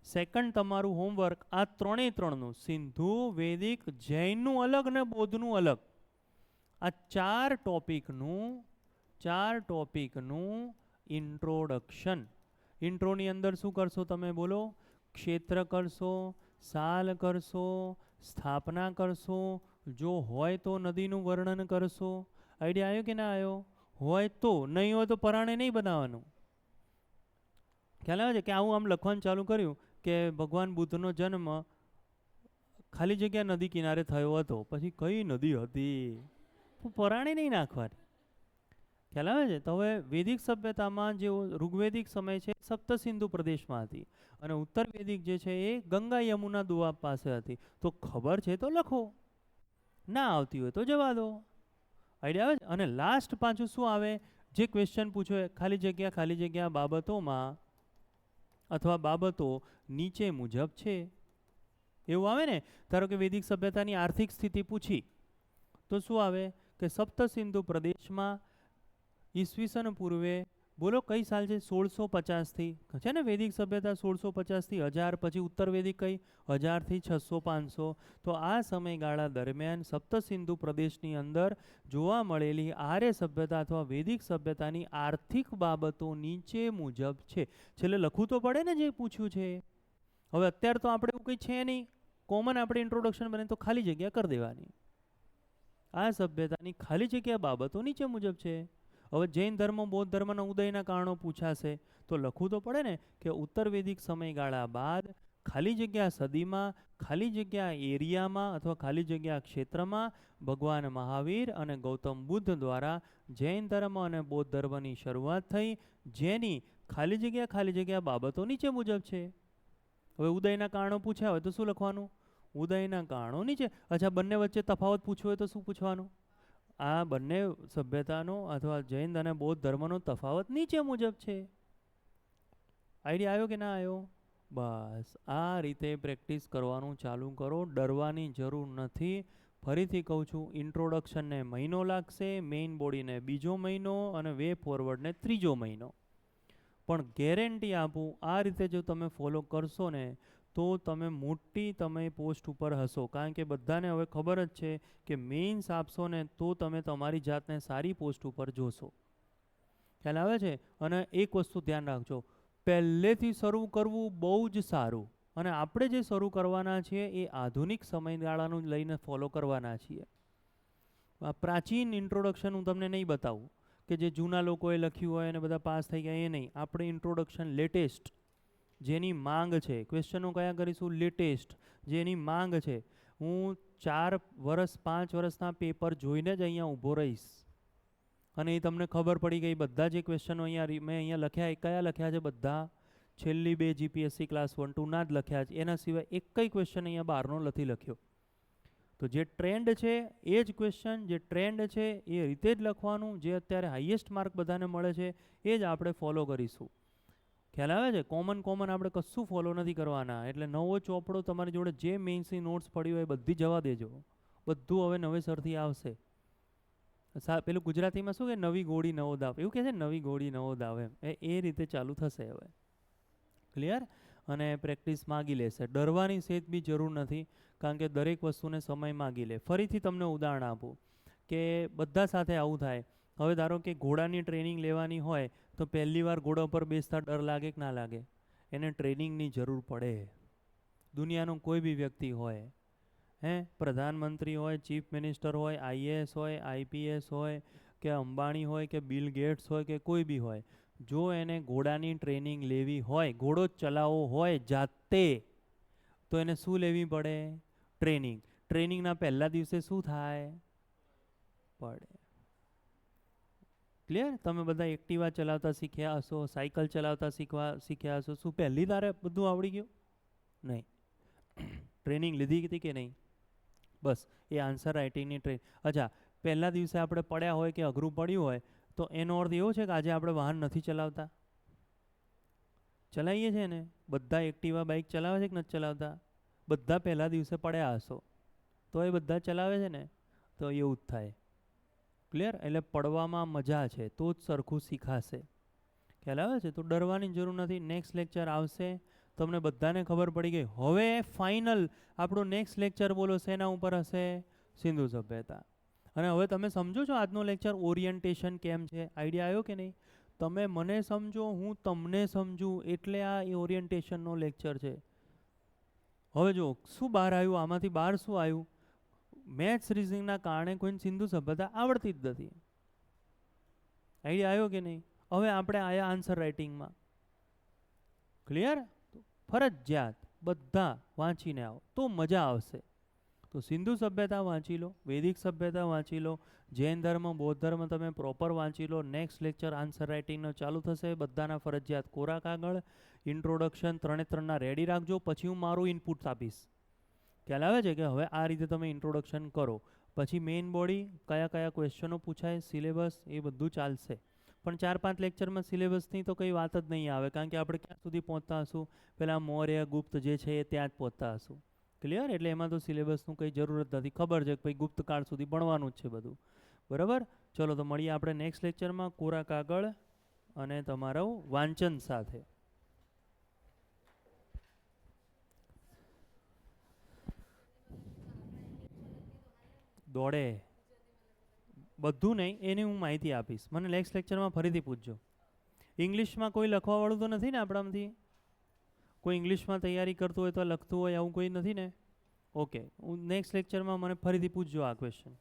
Speaker 1: સેકન્ડ તમારું હોમવર્ક આ ત્રણેયનું સિંધુ, વૈદિક, જૈનનું અલગ ને બૌદ્ધનું અલગ. આ ચાર ટોપિકનું ઇન્ટ્રોડક્શન. ઇન્ટ્રોની અંદર શું કરશો તમે? બોલો. ક્ષેત્ર કરશો, સાલ કરશો, સ્થાપના કરશો, જો હોય તો નદીનું વર્ણન કરશો. આઈડિયા આવ્યો કે ના આવ્યો? હોય તો, નહીં હોય તો પરાણે નહીં બનાવવાનું. ખ્યાલ આવે છે કે આવું આમ લખવાનું ચાલુ કર્યું કે ભગવાન બુદ્ધનો જન્મ ખાલી જગ્યા નદી કિનારે થયો હતો. પછી કઈ નદી હતી? પરાણે નહીં નાખવાની. ખ્યાલ આવે છે? તો હવે વૈદિક સભ્યતામાં જે ઋગ્વેદિક સમય છે સપ્ત સિંધુ પ્રદેશમાં હતી અને ઉત્તર વૈદિક જે છે એ ગંગા યમુના દુઆબ પાસે હતી. તો ખબર છે તો લખો, ના આવતી હોય તો જવા દો. આઈડિયા આવે છે? અને લાસ્ટ પાછું શું આવે? જે ક્વેશ્ચન પૂછો ખાલી જગ્યા બાબતોમાં અથવા બાબતો નીચે મુજબ છે એવું આવે ને. ધારો કે વૈદિક સભ્યતાની આર્થિક સ્થિતિ પૂછી તો શું આવે કે સપ્ત સિંધુ પ્રદેશમાં ઈસવીસન પૂર્વે, બોલો કઈ સાલ છે? 1650 છે ને વૈદિક સભ્યતા. 1650 થી 1000. પછી ઉત્તર વૈદિક કઈ? 1000 થી 600 500. તો આ સમયગાળા દરમિયાન સપ્ત સિંધુ પ્રદેશની અંદર જોવા મળેલી આર્ય સભ્યતા અથવા વૈદિક સભ્યતાની આર્થિક બાબતો નીચે મુજબ છે. છેલ્લે લખવું તો પડે ને જે પૂછ્યું છે. હવે અત્યારે તો આપણે એવું કંઈ છે નહીં, કોમન આપણે ઇન્ટ્રોડક્શન બને તો ખાલી જગ્યા કરી દેવાની. આ સભ્યતાની ખાલી જગ્યા બાબતો નીચે મુજબ છે. હવે જૈન ધર્મ, બૌદ્ધ ધર્મના ઉદયના કારણો પૂછાશે તો લખવું તો પડે ને કે ઉત્તર વૈદિક સમયગાળા બાદ ખાલી જગ્યા સદીમાં, ખાલી જગ્યા એરિયામાં અથવા ખાલી જગ્યા ક્ષેત્રમાં ભગવાન મહાવીર અને ગૌતમ બુદ્ધ દ્વારા જૈન ધર્મ અને બૌદ્ધ ધર્મની શરૂઆત થઈ, જેની ખાલી જગ્યા બાબતો નીચે મુજબ છે. હવે ઉદયના કારણો પૂછ્યા હોય તો શું લખવાનું? ઉદયના કારણો નીચે. અચ્છા, બંને વચ્ચે તફાવત પૂછવો હોય તો શું પૂછવાનું? આ બંને સભ્યતાનો અથવા જૈન અને બૌદ્ધ ધર્મનો તફાવત નીચે મુજબ છે. આઈડિયા આવ્યો કે ના આવ્યો? બસ આ રીતે પ્રેક્ટિસ કરવાનું ચાલુ કરો. ડરવાની જરૂર નથી. ફરીથી કહું છું, ઇન્ટ્રોડક્શનને મહિનો લાગશે, મેઇન બોડીને બીજો મહિનો અને વે ફોરવર્ડને ત્રીજો મહિનો. પણ ગેરંટી આપું, આ રીતે જો તમે ફોલો કરશો ને તો તમે મોટી પોસ્ટ ઉપર હશો. કારણ કે બધાને હવે ખબર જ છે કે મેઇન્સ આપશો ને તો તમે તમારી જાતને સારી પોસ્ટ ઉપર જોશો. ખ્યાલ આવે છે? અને એક વસ્તુ ધ્યાન રાખજો, પહેલેથી શરૂ કરવું બહુ જ સારું. અને આપણે જે શરૂ કરવાના છીએ એ આધુનિક સમયગાળાનું લઈને ફોલો કરવાના છીએ. પ્રાચીન ઇન્ટ્રોડક્શન હું તમને નહીં બતાવું. કે જે જૂના લોકોએ લખ્યું હોય અને બધા પાસ થઈ ગયા, એ નહીં. આપણે ઇન્ટ્રોડક્શન લેટેસ્ટ, જેની માંગ છે. ક્વેશ્ચનો કયા કરીશું? લેટેસ્ટ, જેની માંગ છે. હું 4 વર્ષ 5 વર્ષના પેપર જોઈને જ અહીંયા ઊભો રહીશ અને એ તમને ખબર પડી ગઈ બધા જે ક્વેશ્ચનો અહીંયા મેં અહીંયા લખ્યા, એ કયા લખ્યા છે? બધા છેલ્લી 2 જીપીએસસી ક્લાસ 1 2 ના જ લખ્યા છે. એના સિવાય એક કઈ ક્વેશ્ચન અહીંયા બહારનો નથી લખ્યો. તો જે ટ્રેન્ડ છે એ જ ક્વેશ્ચન, જે ટ્રેન્ડ છે એ રીતે જ લખવાનું. જે અત્યારે હાઈએસ્ટ માર્ક બધાને મળે છે એ જ આપણે ફોલો કરીશું. ખ્યાલ આવે છે? કોમન આપણે કશું ફોલો નથી કરવાના. એટલે નવો ચોપડો તમારી જોડે જે મેઇન્સની નોટ્સ પડી હોય બધી જવા દેજો. બધું હવે નવેસરથી આવશે. પેલું ગુજરાતીમાં શું કે નવી ગોળી નવો દાવ, એવું કહે છે, નવી ગોળી નવો દાવ. એમ એ રીતે ચાલુ થશે હવે. ક્લિયર? અને પ્રેક્ટિસ માગી લેશે. ડરવાની સેજ બી જરૂર નથી, કારણ કે દરેક વસ્તુને સમય માગી લે. ફરીથી તમને ઉદાહરણ આપું કે બધા સાથે આવું થાય. હવે ધારો કે ઘોડાની ટ્રેનિંગ લેવાની હોય તો પહેલી વાર ઘોડા ઉપર બેસતા ડર લાગે કે ના લાગે? એને ટ્રેનિંગની જરૂર પડે. દુનિયાનો કોઈ બી વ્યક્તિ હોય, પ્રધાનમંત્રી હોય, ચીફ મિનિસ્ટર હોય, આઈએએસ હોય, આઈપીએસ હોય, કે અંબાણી હોય, કે બિલ ગેટ્સ હોય, કે કોઈ બી હોય, જો એને ઘોડાની ટ્રેનિંગ લેવી હોય, ઘોડો ચલાવવો હોય જાતે, તો એને શું લેવી પડે? ટ્રેનિંગ. ટ્રેનિંગના પહેલા દિવસે શું થાય? પડે. ક્લિયર? તમે બધા એક્ટિવા ચલાવતા શીખ્યા હશો, સાયકલ ચલાવતા શીખ્યા હશો. શું પહેલી તારે બધું આવડી ગયું? નહીં. ટ્રેનિંગ લીધી હતી કે નહીં? બસ એ આન્સર રાઇટિંગની અચ્છા, પહેલા દિવસે આપણે પડ્યા હોય કે અઘરું પડ્યું હોય તો એનો અર્થ એવો છે કે આજે આપણે વાહન નથી ચલાવતા? ચલાવીએ છીએ ને બધા. એક્ટિવા બાઇક ચલાવે છે કે નથી ચલાવતા? બધા પહેલા દિવસે પડ્યા હશો તો એ બધા ચલાવે છે ને. તો એવું જ થાય. ક્લિયર? એટલે પડવામાં મજા છે તો જ સરખું શીખાશે. ખ્યાલ આવે છે? તો ડરવાની જરૂર નથી. નેક્સ્ટ લેક્ચર આવશે, તમને બધાને ખબર પડી ગઈ. હવે ફાઇનલ આપણો નેક્સ્ટ લેક્ચર બોલો શેના ઉપર હશે? સિંધુ સભ્યતા. અને હવે તમે સમજો છો આજનો લેક્ચર ઓરિએન્ટેશન કેમ છે? આઈડિયા આવ્યો કે નહીં? તમે મને સમજો, હું તમને સમજું, એટલે આ એ ઓરિએન્ટેશનનો લેક્ચર છે. હવે જો શું બહાર આવ્યું, આમાંથી બહાર શું આવ્યું? મેથ્સ રીઝનિંગના કારણે કોઈને સિંધુ સભ્યતા આવડતી જ નથી. આઈડિયા આવ્યો કે નહીં? હવે આપણે આયા આન્સર રાઇટિંગમાં. ક્લિયર? ફરજિયાત બધા વાંચીને આવો તો મજા આવશે. તો સિંધુ સભ્યતા વાંચી લો, વૈદિક સભ્યતા વાંચી લો, જૈન ધર્મ, બૌદ્ધ ધર્મ તમે પ્રોપર વાંચી લો. નેક્સ્ટ લેક્ચર આન્સર રાઇટિંગનો ચાલુ થશે. બધાના ફરજિયાત કોરા કાગળ, ઇન્ટ્રોડક્શન 3 રેડી રાખજો. પછી હું મારું ઇનપુટ આપીશ. ખ્યાલ આવે છે કે હવે આ રીતે તમે ઇન્ટ્રોડક્શન કરો. પછી મેઇન બોડી, કયા કયા ક્વેશ્ચનો પૂછાય, સિલેબસ, એ બધું ચાલશે. પણ 4-5 લેક્ચરમાં સિલેબસની તો કંઈ વાત જ નહીં આવે, કારણ કે આપણે ક્યાં સુધી પહોંચતા હશું? પેલા મૌર્ય ગુપ્ત જે છે એ ત્યાં જ પહોંચતા હશું. ક્લિયર? એટલે એમાં તો સિલેબસનું કંઈ જરૂરત નથી. ખબર છે કે ભાઈ ગુપ્ત કાળ સુધી ભણવાનું જ છે બધું. બરાબર? ચલો તો મળીએ આપણે નેક્સ્ટ લેક્ચરમાં કોરા કાગળ અને તમારું વાંચન સાથે. દોડે બધું નહીં, એની હું માહિતી આપીશ. મને નેક્સ્ટ લેક્ચરમાં ફરીથી પૂછજો. ઇંગ્લિશમાં કોઈ લખવાવાળું તો નથી ને આપણામાંથી? કોઈ ઇંગ્લિશમાં તૈયારી કરતું હોય તો લખતું હોય, આવું કોઈ નથી ને? ઓકે, હું નેક્સ્ટ લેક્ચરમાં મને ફરીથી પૂછજો આ ક્વેશ્ચન.